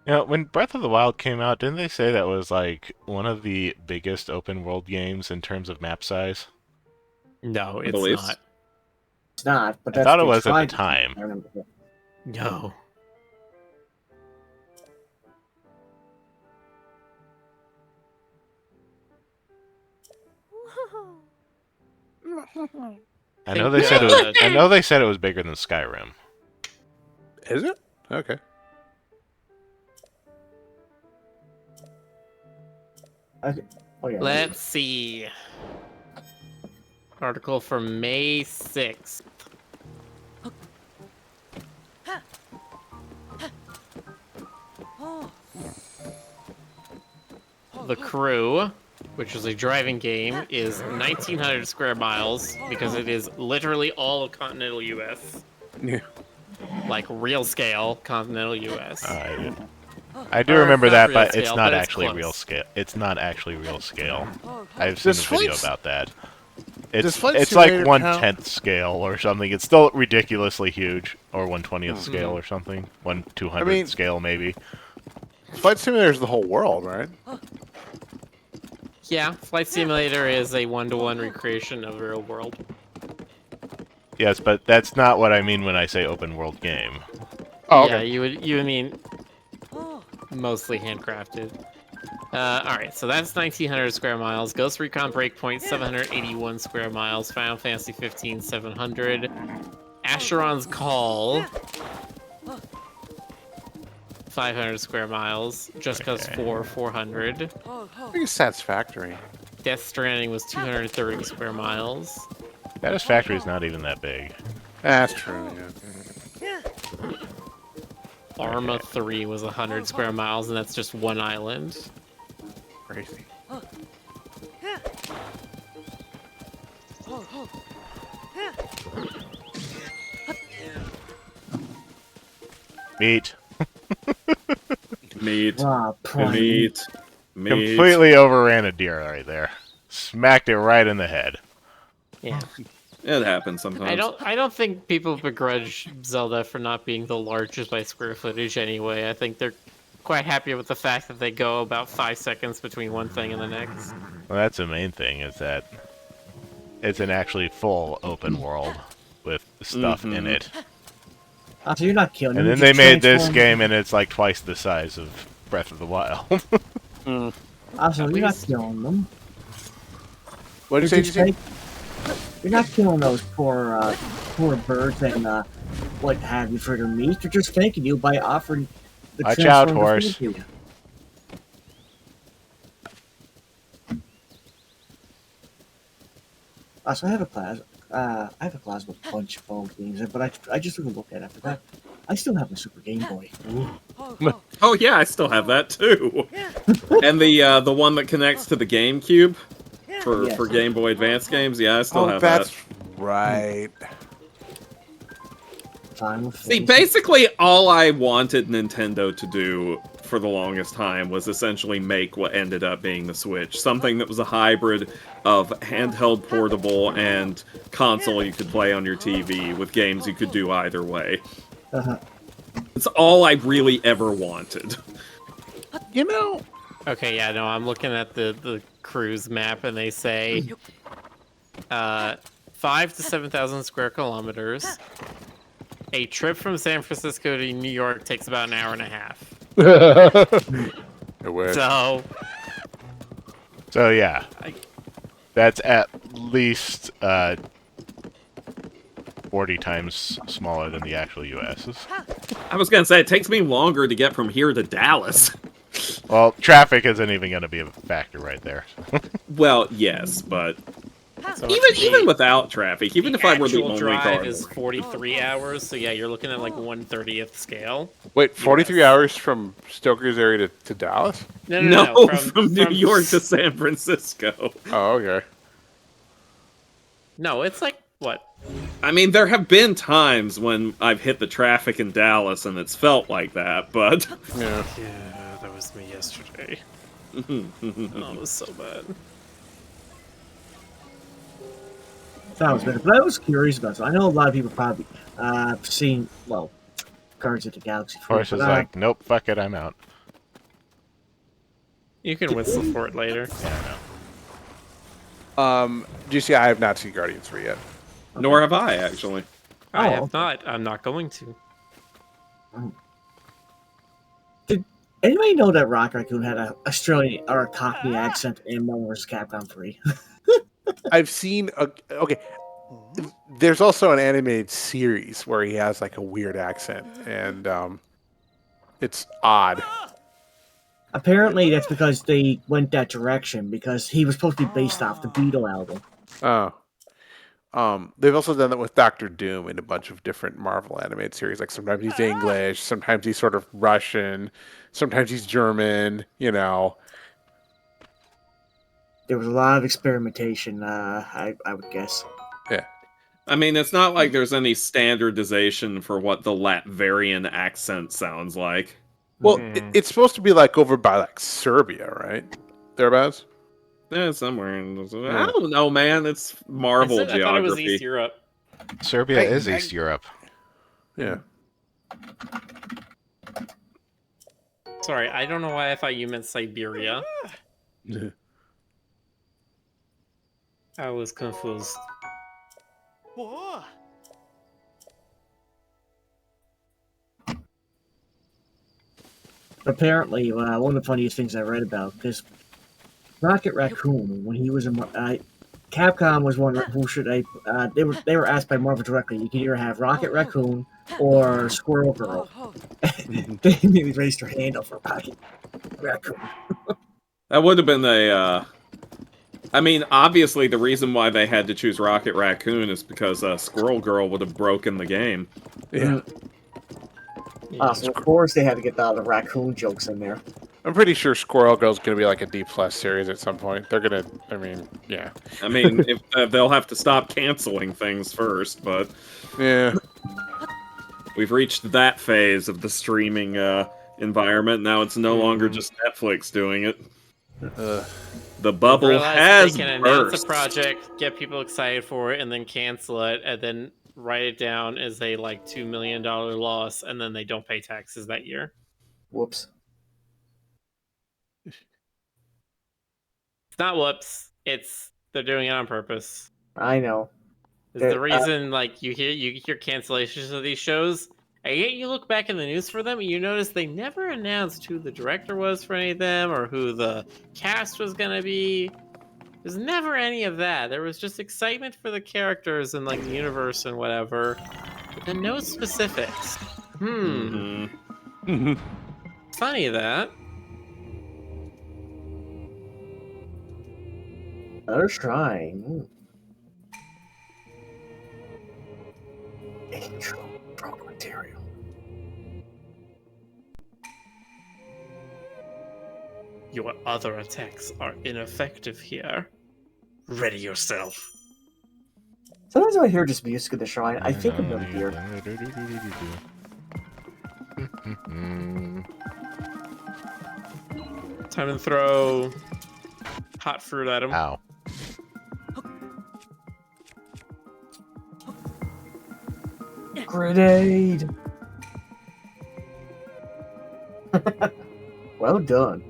You know, when Breath of the Wild came out, didn't they say that was like one of the biggest open world games in terms of map size? No, it's believe not. It's not, but I that's thought it what they was at the tried to do. time. I remember that. No. I know they said it was. I know they said it was bigger than Skyrim. Is it? Okay. Oh yeah. Let's see. Article from May 6th. The Croo, which is a driving game, is 1,900 square miles because it is literally all of continental U.S. Yeah. Like real scale continental U.S. I do Or remember not that, real but scale, it's but not it's actually close. real scale. It's not actually real scale. I've seen Does a video Flight- about that. Does It's Flight it's like Simulator 1/10 scale or something. It's still ridiculously huge, or 1/20th scale or something. 1/200th scale maybe. Flight Simulator is the whole world, right? Yeah, Flight Simulator is a one-to-one recreation of real world. Yes, but that's not what I mean when I say open world game. Oh, Yeah, okay. you would mean mostly handcrafted. Alright, so that's 1,900 square miles. Ghost Recon Breakpoint, 781 square miles. Final Fantasy 15, 700. Asheron's Call, 500 square miles. Just Cause 4, 400. I think it's satisfactory. Death Stranding was 230 square miles. Satisfactory is not even that big. That's true, yeah. Arma 3 was 100 square miles, and that's just one island. Crazy. Meat. Meat. Prime. Meat. Completely overran a deer right there. Smacked it right in the head. Yeah. It happens sometimes. I don't think people begrudge Zelda for not being the largest by square footage anyway. I think they're quite happy with the fact that they go about 5 seconds between one thing and the next. Well, that's the main thing, is that it's an actually full open world with stuff in it. So you're not killing And them, then you they just made this transform- game and it's like twice the size of Breath of the Wild. Also, you're not least- killing them. What did You're you just say? You're not killing those poor birds and what have you for their meat. They're just thanking you by offering the Watch out, transformed horse. food to you. So I have a class. I have a class with a bunch of phone games, but I just took a look at it after that. I still have a Super Game Boy. Oh yeah, I still have that too. And the one that connects to the GameCube for Yes. Game Boy Advance games. Yeah, I still Oh, have that's that. right. Time with See, Fancy. basically all I wanted Nintendo to do for the longest time was essentially make what ended up being the Switch. Something that was a hybrid of handheld portable and console you could play on your TV with games you could do either way. Uh-huh. It's all I really ever wanted. You know, Okay, yeah, no, I'm looking at the cruise map, and they say 5 to 7,000 square kilometers. A trip from San Francisco to New York takes about an hour and a half. it was. So, So yeah, I- that's at least 40 times smaller than the actual U.S. I was gonna say, it takes me longer to get from here to Dallas. Well, traffic isn't even going to be a factor right there. Well, yes, but so even without traffic, even if I were the actual only drive car, is 43 hours, so yeah, you're looking at like 1/30th scale. Wait, 43 hours from Stoker's area to Dallas? no, from New York to San Francisco. Oh, okay. No, it's like, what? I mean, there have been times when I've hit the traffic in Dallas and it's felt like that, but Yeah. Yeah, that was me yesterday. Oh, it was so bad. Sounds better. But I was curious about it. I know a lot of people probably seen, well, Guardians of the Galaxy. Of course, it's like, nope, fuck it, I'm out. You can whistle for it later. Yeah, I know. Do you see? I have not seen Guardians 3 yet. nor have I actually. I Oh, have okay. not. I'm not going to. Anybody know that Rock Raccoon had a Australian or a Cockney accent in Marvel vs. Capcom 3? I've seen okay. There's also an animated series where he has like a weird accent, and it's odd. Apparently, that's because they went that direction because he was supposed to be based off the Beatle album. Oh. They've also done that with Doctor Doom in a bunch of different Marvel animated series. Like sometimes he's English, sometimes he's sort of Russian, sometimes he's German. You know, There was a lot of experimentation. I would guess. yeah. I mean, it's not like there's any standardization for what the Latvian accent sounds like. Well, Mhm. it's supposed to be like over by like Serbia, right? Thereabouts. Yeah, somewhere in Yeah. I don't know, man. It's Marvel I thought it was geography. East Europe. Serbia is East Europe. Yeah. Sorry, I don't know why I thought you meant Siberia. I was confused. Apparently, one of the funniest things I read about because Rocket Raccoon, when he was in, Capcom was one who should they were asked by Marvel directly. You can either have Rocket Raccoon or Squirrel Girl. They immediately raised their hand up for Rocket Raccoon. That would have been a. I mean, obviously, the reason why they had to choose Rocket Raccoon is because Squirrel Girl would have broken the game. Yeah. So of course they had to get all the raccoon jokes in there. I'm pretty sure Squirrel Girl's gonna be like a D+ series at some point. They're gonna. I mean, yeah. I mean, if they'll have to stop canceling things first, but Yeah. we've reached that phase of the streaming environment. Now it's no longer just Netflix doing it. The bubble Realize has they can announce burst. a project, get people excited for it, and then cancel it, and then write it down as a like $2 million loss, and then they don't pay taxes that year. Whoops. It's not whoops. It's they're doing it on purpose. I know. It's the reason like you hear cancellations of these shows, and yet you look back in the news for them and you notice they never announced who the director was for any of them or who the cast was gonna be. There's never any of that. There was just excitement for the characters and like the universe and whatever, but then no specifics. Mhm. Funny that. Another shrine. Angel broke material. Your other attacks are ineffective here. Ready yourself. Sometimes when I hear just music of the shrine, I think of Milk Beard. Time to throw hot fruit at him. Ow. Grenade! Well done.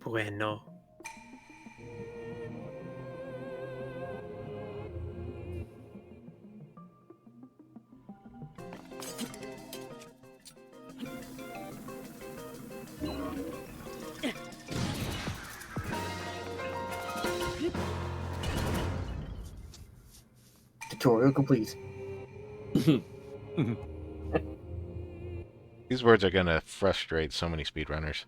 Bueno. Tutorial complete. These words are gonna frustrate so many speedrunners.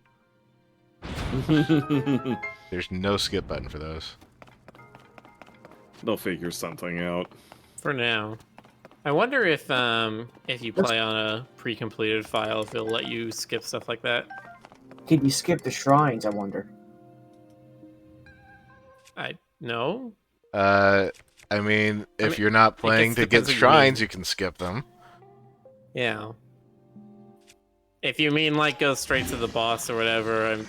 There's no skip button for those. They'll figure something out. For now. I wonder if you play on a pre-completed file, if it'll let you skip stuff like that. Can you skip the shrines, I wonder? I no. I mean, if you're not playing to get depends what you shrines, mean. you can skip them. Yeah. If you mean like go straight to the boss or whatever, and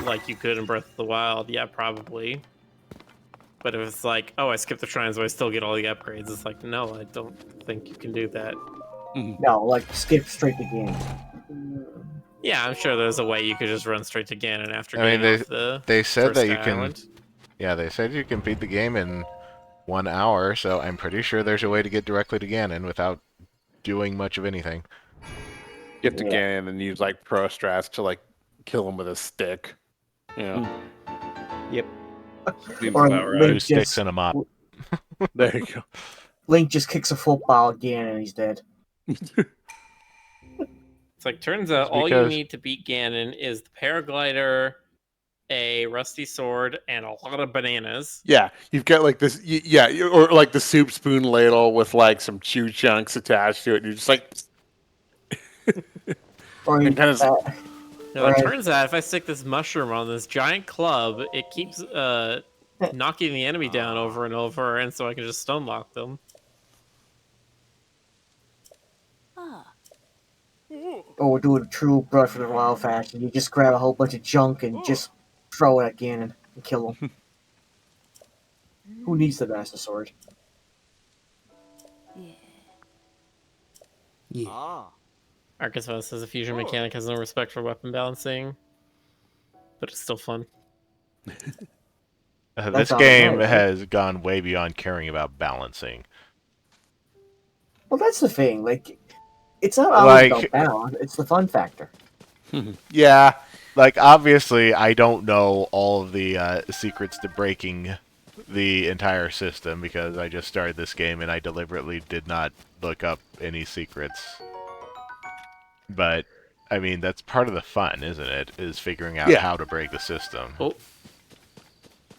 like you could in Breath of the Wild, yeah, probably. But if it's like, oh, I skipped the shrines, but I still get all the upgrades, it's like, no, I don't think you can do that. No, like skip straight to game. Yeah, I'm sure there's a way you could just run straight to Ganon after I mean, getting off the They said first that you can. island. Yeah, they said you can beat the game in 1 hour, so I'm pretty sure there's a way to get directly to Ganon without doing much of anything. You have to Yeah. get in and use like pro strats to like kill him with a stick. You know. Seems Or about right. Two Link sticks just and a mop. There you go. Link just kicks a football again and he's dead. It's like, turns out It's all you because- need to beat Ganon is the paraglider, a rusty sword, and a lot of bananas. Yeah, you've got like this, or like the soup spoon ladle with like some chew chunks attached to it. And you're just like, Or And kind of- Now, it Right. turns out if I stick this mushroom on this giant club, it keeps knocking the enemy down over and over, and so I can just stun lock them. or do a true Breath of the Wild fashion. You just grab a whole bunch of junk and just throw it at Ganon and kill him. Who needs the Master Sword? Arkansas says a fusion mechanic has no respect for weapon balancing, but it's still fun. This all game right, right? has gone way beyond caring about balancing. Well, that's the thing. Like, it's not always Like- about balance. It's the fun factor. yeah, Like, obviously, I don't know all of the secrets to breaking the entire system because I just started this game and I deliberately did not look up any secrets. But, I mean, that's part of the fun, isn't it? Is figuring out Yeah. how to break the system. Oh,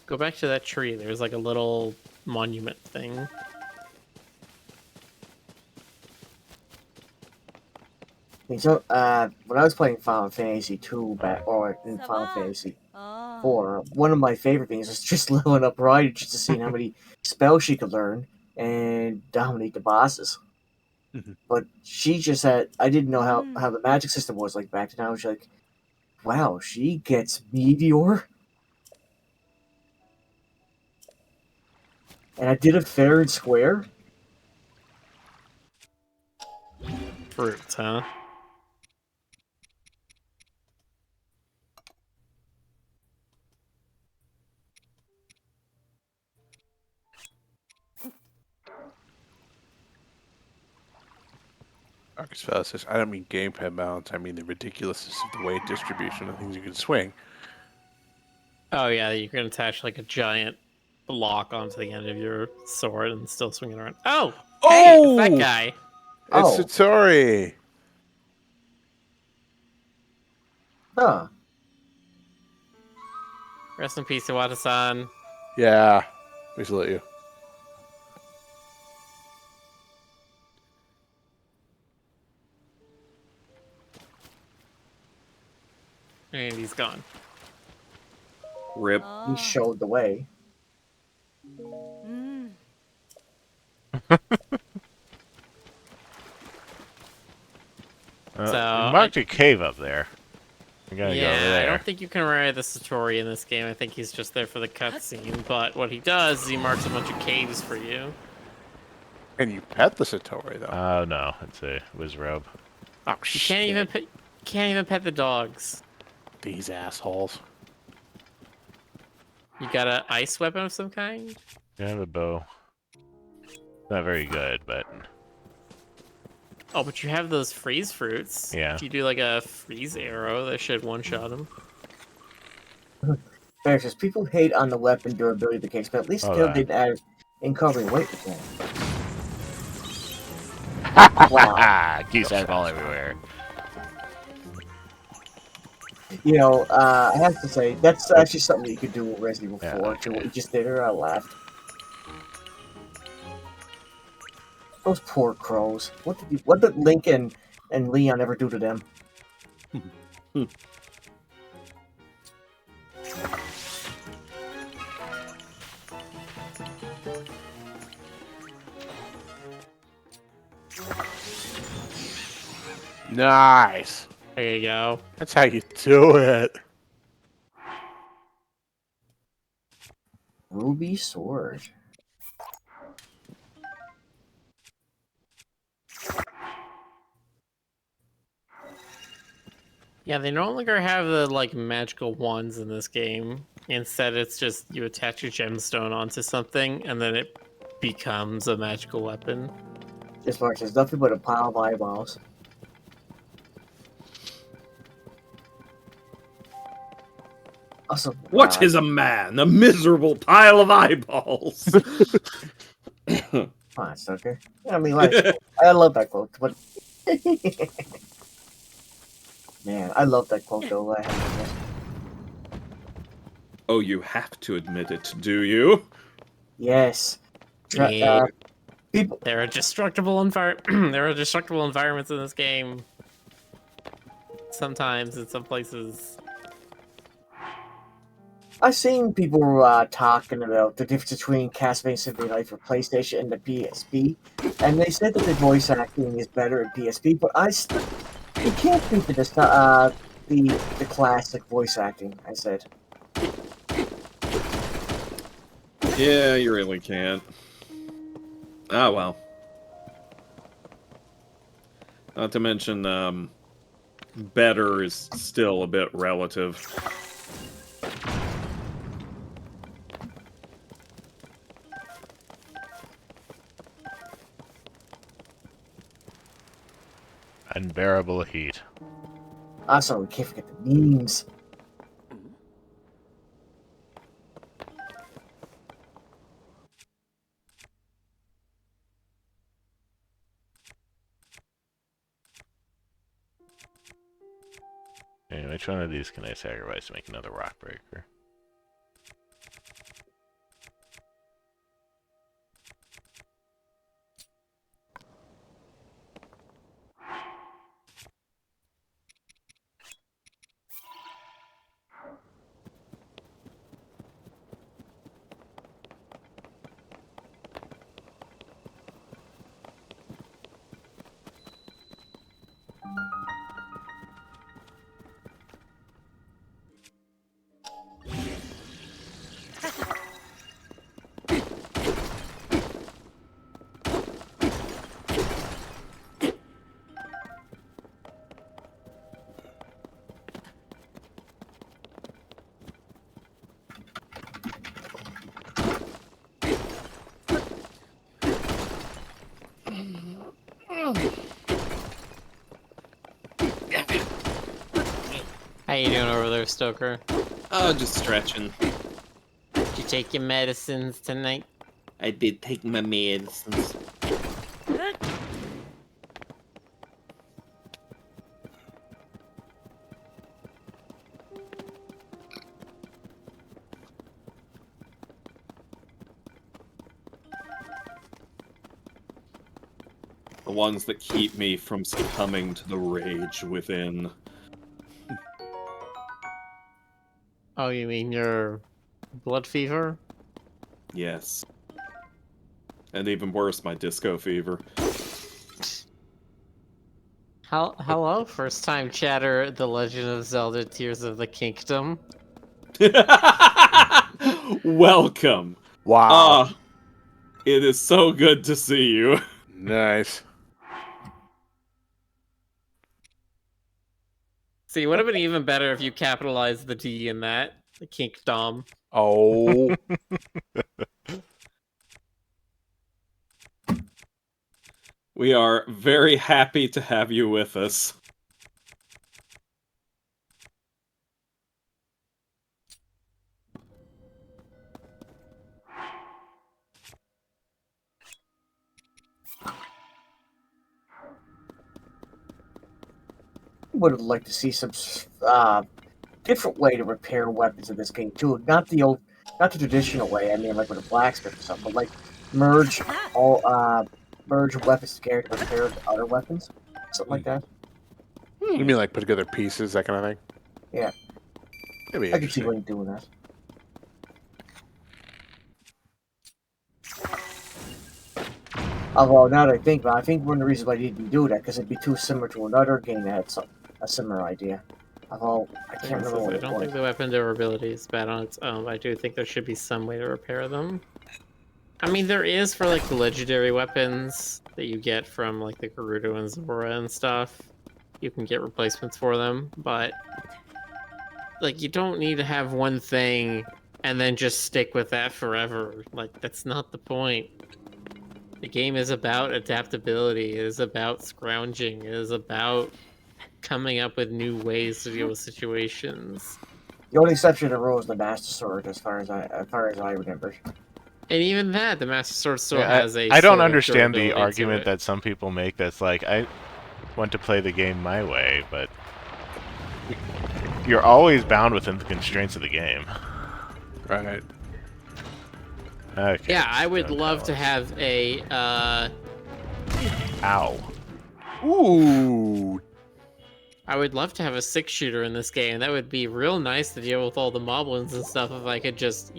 go back to that tree. There's like a little monument thing. So, when I was playing Final Fantasy 2 back, or in Final Fantasy 4, one of my favorite things was just leveling up Ryder just to see how many spells she could learn and dominate the bosses. Mhm. But she just had, I didn't know how the magic system was like back then. I was like, wow, she gets Meteor? And I did it fair and square? Fruits, huh? Arkansas says, I don't mean gamepad balance. I mean the ridiculousness of the weight distribution of things you can swing. Oh yeah, you can attach like a giant block onto the end of your sword and still swing it around. Oh, hey, it's that guy. It's Oh. Satori. Huh. Rest in peace, Iwata-san. Yeah, we salute you. And he's gone. Rip. He showed the way. So, you marked a cave up there. We gotta go over Yeah, I there. don't think you can ride the Satori in this game. I think he's just there for the cutscene. But what he does is he marks a bunch of caves for you. And you pet the Satori, though. Oh no, it's a Wizrobe. Oh, You can't even pet the dogs. These assholes. You got an ice weapon of some kind? I have a bow. Not very good, but Oh, but you have those freeze fruits. Yeah. If you do like a freeze arrow, that should one-shot him. Fair says people hate on the weapon durability of the case, but at least Oh, still that. didn't add in covering weight percent. ah, geese airball everywhere. You know, I have to say, that's actually something you could do with Resident Evil Yeah, 4, to what you just did or I laughed. Those poor crows. What did Link and Leon ever do to them? Nice. There you go. That's how you do it. Ruby Sword. Yeah, they no longer have the like magical wands in this game. Instead, it's just you attach a gemstone onto something and then it becomes a magical weapon. This marks is nothing but a pile of eyeballs. Also, What is a man? A miserable pile of eyeballs. fine, sucker. I mean, like, I love that quote, but man, I love that quote though. I have to admit. Oh, you have to admit it, do you? Yes. Yeah. People. There are destructible there are destructible environments in this game. Sometimes in some places. I've seen people talking about the difference between Castlevania Symphony of Night for PlayStation and the PSP, and they said that the voice acting is better in PSP, but you can't beat the classic voice acting. I said. Yeah, you really can't. Ah, well. Not to mention, better is still a bit relative. Unbearable heat. Also, we can't forget the memes. Anyway, which one of these can I sacrifice to make another rock breaker? How you doing over there, Stoker? Oh, just stretching. Did you take your medicines tonight? I did take my medicines. The ones that keep me from succumbing to the rage within. Oh, you mean your blood fever? Yes. And even worse, my disco fever. Hello, first time chatter, The Legend of Zelda Tears of the Kingdom. Welcome. Wow. Ah, it is so good to see you. Nice. See, it would have been even better if you capitalized the D in that. The Kingdom. Oh. We are very happy to have you with us. Would have liked to see some different way to repair weapons in this game too. Not the traditional way. I mean, like with a blacksmith or something, but like merge merge weapons together to repair other weapons, something like that. You mean like put together pieces, that kind of thing? Yeah, That'd be I can see interesting. what you're doing that. Although now that I think about it, I think one of the reasons why I didn't do that because it'd be too similar to another game that had a similar idea. Although I can't remember what I it don't was. think the weapon durability is bad on its own, but I do think there should be some way to repair them. I mean, there is for like the legendary weapons that you get from like the Gerudo and Zora and stuff. You can get replacements for them, but like you don't need to have one thing and then just stick with that forever. Like that's not the point. The game is about adaptability. It is about scrounging. It is about coming up with new ways to deal with situations. The only exception to the rule is the Master Sword, as far as I remember. And even that, the Master Sword still Yeah, has a. I don't sort of understand the durability to argument it. that some people make that's like, I want to play the game my way, but you're always bound within the constraints of the game. Right. Okay. Yeah, I would don't love tell to us. have a. Ow. Ooh. I would love to have a 6-shooter in this game. That would be real nice to deal with all the moblins and stuff if I could just,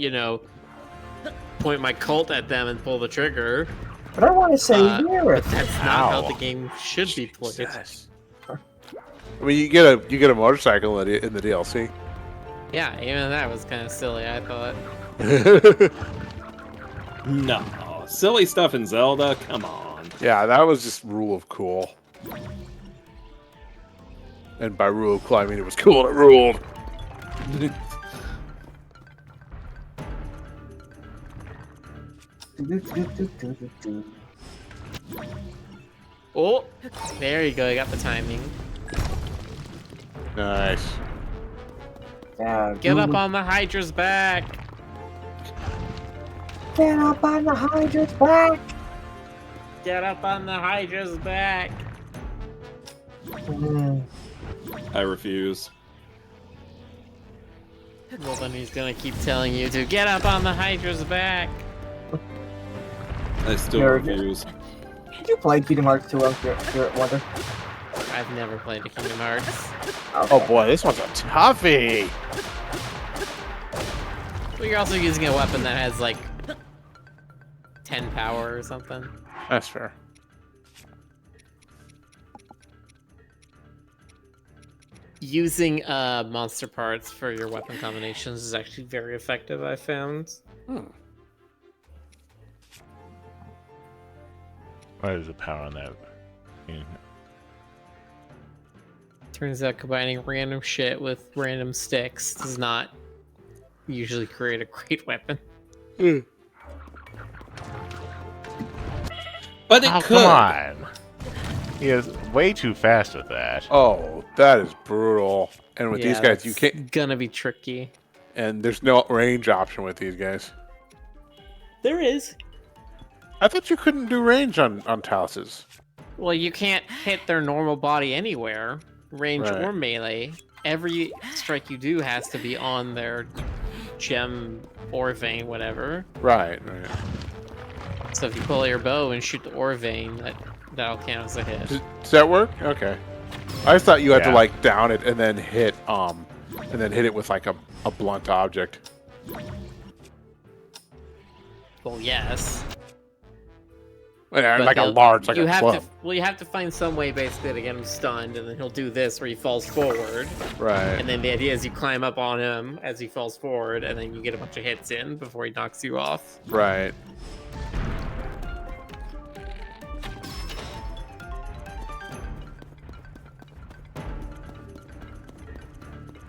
point my Colt at them and pull the trigger. But I want to say here, But that's not how Ow. the game should be played. Jesus. I mean, you get a motorcycle in the DLC. Yeah, even that was kind of silly, I thought. No, silly stuff in Zelda. Come on. Yeah, that was just rule of cool. And by rule of cool, I mean it was cool and it ruled. Oh, there you go. I got the timing. Nice. Get up on the Hydra's back. Get up on the Hydra's back! Get up on the Hydra's back. I refuse. Well, then he's gonna keep telling you to get up on the Hydra's back. I still You're- refuse. Did you play Kingdom Hearts 2 out here at Wonder? I've never played a Kingdom Hearts. Oh boy, this one's a toughie. But you're also using a weapon that has like 10 power or something. That's fair. Using monster parts for your weapon combinations is actually very effective, I found. What is the power on that? Turns out combining random shit with random sticks does not usually create a great weapon. But it Oh, could. come on. He is way too fast with that. Oh, that is brutal. And with these guys, you that's can't. Gonna be tricky. And there's no range option with these guys. There is. I thought you couldn't do range on Taluses. Well, you can't hit their normal body anywhere, range Right. or melee. Every strike you do has to be on their gem or vein, whatever. Right. So if you pull your bow and shoot the ore vein, that'll count as a hit. Does that work? Okay. I just thought you had to Yeah. like down it and then hit it with like a blunt object. Well, yes. Yeah, But like a he'll- large, like you a have club. to. Well, you have to find some way basically to get him stunned, and then he'll do this where he falls forward, Right. and then the idea is you climb up on him as he falls forward, and then you get a bunch of hits in before he knocks you off. Right.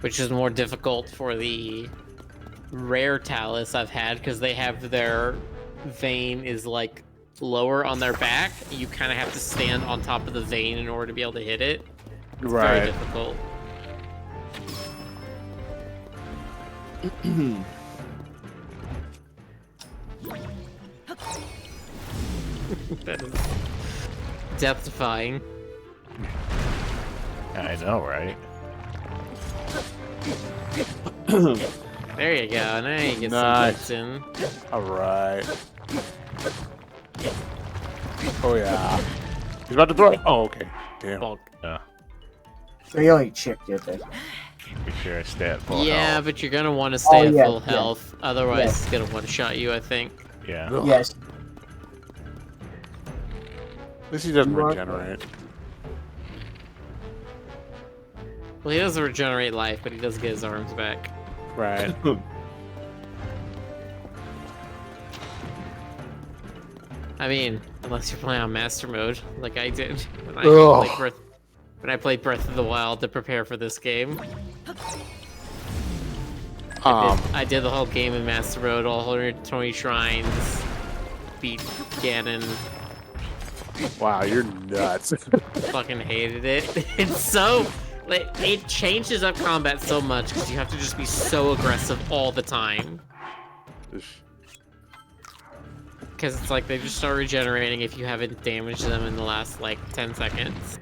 Which is more difficult for the rare Talus I've had because they have their vein is like lower on their back. You kind of have to stand on top of the vein in order to be able to hit it. It's very Right. difficult. That is depth-defying. I know, right? There you go. Now you get Nice. some hits in. All right. Oh yeah. He's about to throw it. Oh, okay. Damn. Bulk. They only chipped you there. Be sure I stay at full Yeah, health. but you're gonna want to stay at yeah, full yeah. health. Otherwise, Yeah. it's gonna one-shot you, I think. Yeah. Ugh. Yes. At least he doesn't You are- regenerate. Well, he doesn't regenerate life, but he does get his arms back. Right. I mean, unless you're playing on Master Mode, like I did when I Ugh. played Breath of the Wild to prepare for this game. I did the whole game in Master Mode, all 120 shrines, beat Ganon, Wow, you're nuts. fucking hated it. It's so It changes up combat so much because you have to just be so aggressive all the time. Because it's like they just start regenerating if you haven't damaged them in the last like 10 seconds.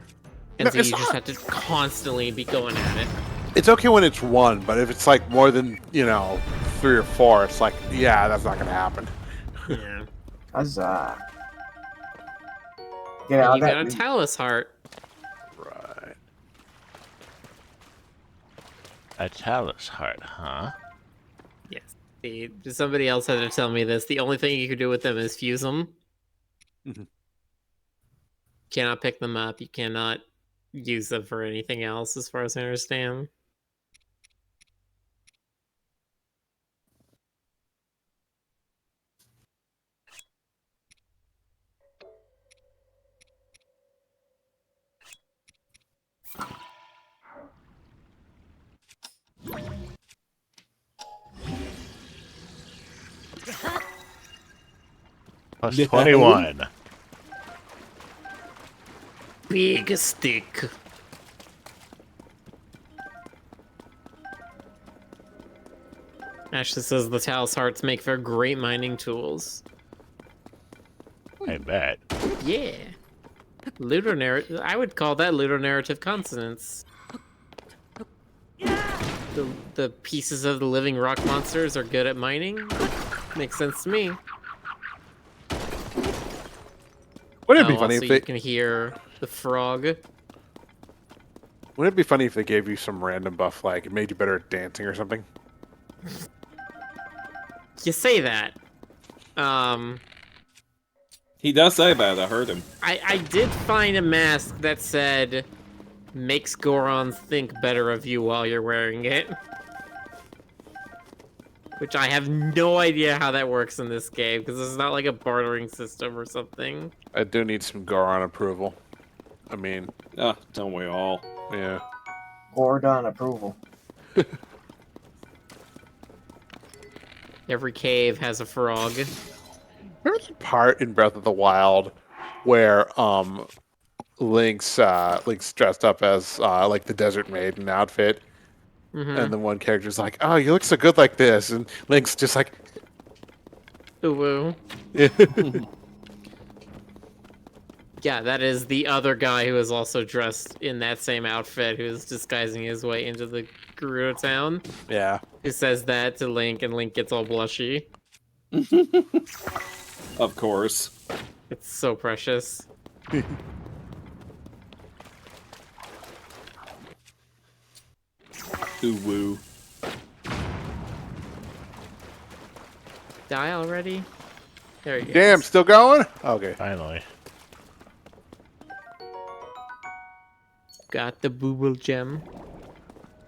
And No, so it's you just not- have to constantly be going at it. It's okay when it's one, but if it's like more than 3 or 4, it's like that's not gonna happen. Yeah. Huzzah. Get And out you of got a that. Talus heart. Right. A Talus heart, huh? Yes. Somebody else had to tell me this. The only thing you can do with them is fuse them. Mhm. Cannot pick them up. You cannot use them for anything else, as far as I understand. Plus Yeah. 21. Big stick. Ashley says the Talus hearts make for great mining tools. I bet. Yeah. Ludonarrative. I would call that ludonarrative consonance. The pieces of the living rock monsters are good at mining. Makes sense to me. Wouldn't it be Oh, funny also if you they? can hear the frog. Wouldn't it be funny if they gave you some random buff, like it made you better at dancing or something? You say that. He does say that. I heard him. I did find a mask that said makes Gorons think better of you while you're wearing it. Which I have no idea how that works in this game, because it's not like a bartering system or something. I do need some Goron approval. I mean, Ah, don't we all? yeah. Gordon approval. Every cave has a frog. Remember the part in Breath of the Wild where Link's dressed up as like the Desert Maiden outfit, and the one character's like, "Oh, you look so good like this," and Link's just like, Ooh, woo. Yeah, that is the other guy who is also dressed in that same outfit, who is disguising his way into the Gerudo town. "Yeah." Who says that to Link, and Link gets all blushy. Of course. It's so precious. Ooh woo. Die already? There you go. Damn, still going? Okay. Finally. Got the booble gem.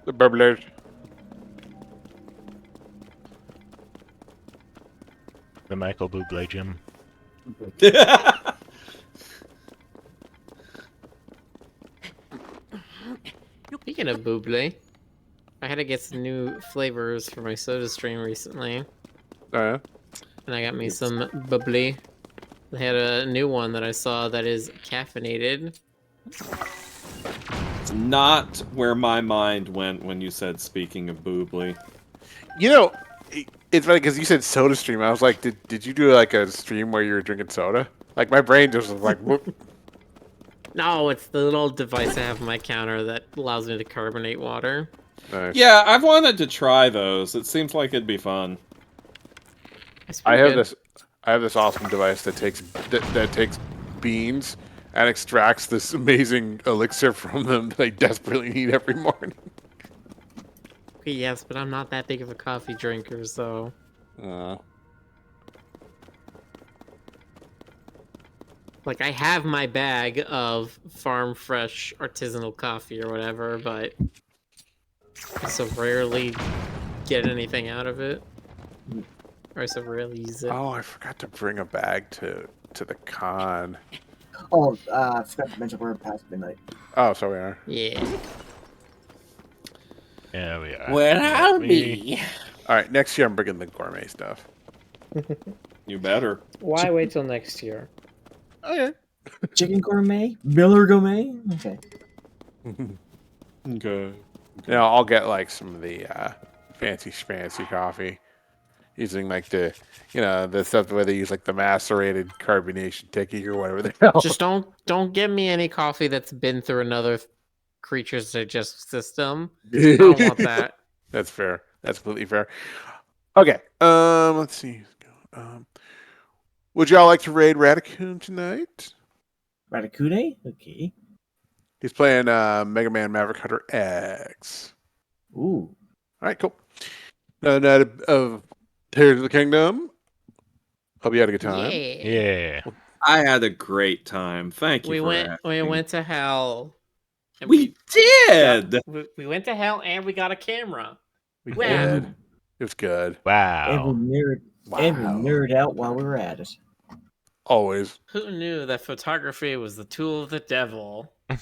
The burblers. The Michael Bublé gym. Speaking of buble, I had to get some new flavors for my soda stream recently. Oh, yeah? And I got me some bubbly. They had a new one that I saw that is caffeinated. It's not where my mind went when you said speaking of boobly. You know, it's funny because you said soda stream. I was like, did you do like a stream where you were drinking soda? Like my brain just was like, whoop. No, it's the little device I have on my counter that allows me to carbonate water. Nice. Yeah, I've wanted to try those. It seems like it'd be fun. It's I pretty have good. this awesome device that takes that takes beans and extracts this amazing elixir from them that I desperately need every morning. Okay, yes, but I'm not that big of a coffee drinker, so... Like, I have my bag of farm fresh artisanal coffee or whatever, but I so rarely get anything out of it. Or I so rarely use it. Oh, I forgot to bring a bag to the con. Oh, I forgot to mention we're past midnight. Oh, so we are. Yeah. Yeah, we are. Well, I'll Me. be. All right, next year I'm bringing the gourmet stuff. You better. Why wait till next year? Okay. Chicken gourmet? Miller gourmet? Okay. Okay. You know, I'll get like some of the fancy coffee, using like the, the stuff where they use like the macerated carbonation technique or whatever the hell. Just don't give me any coffee that's been through another creature's digestive system. I don't want that. That's fair. That's completely fair. Okay. Let's see. Would y'all like to raid Raccoon tonight? Ratatouille? Okay. He's playing Mega Man Maverick Hunter X. Ooh. All right, cool. Night of Tears of the Kingdom. Hope you had a good time. Yeah. Yeah. I had a great time. Thank you. We for went asking. to hell. And We did. we went to hell and we got a camera. We Wow. did. It was good. Wow. Every nerd out while we were at it. Always. Who knew that photography was the tool of the devil? The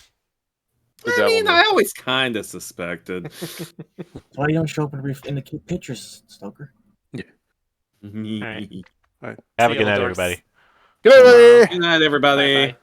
I devil mean, knows. I always kind of suspected. That's why you don't show up in the cute pictures, Stoker. right. Have a See good you, night, dorks. everybody. Good night, everybody. Good night, everybody. Bye-bye.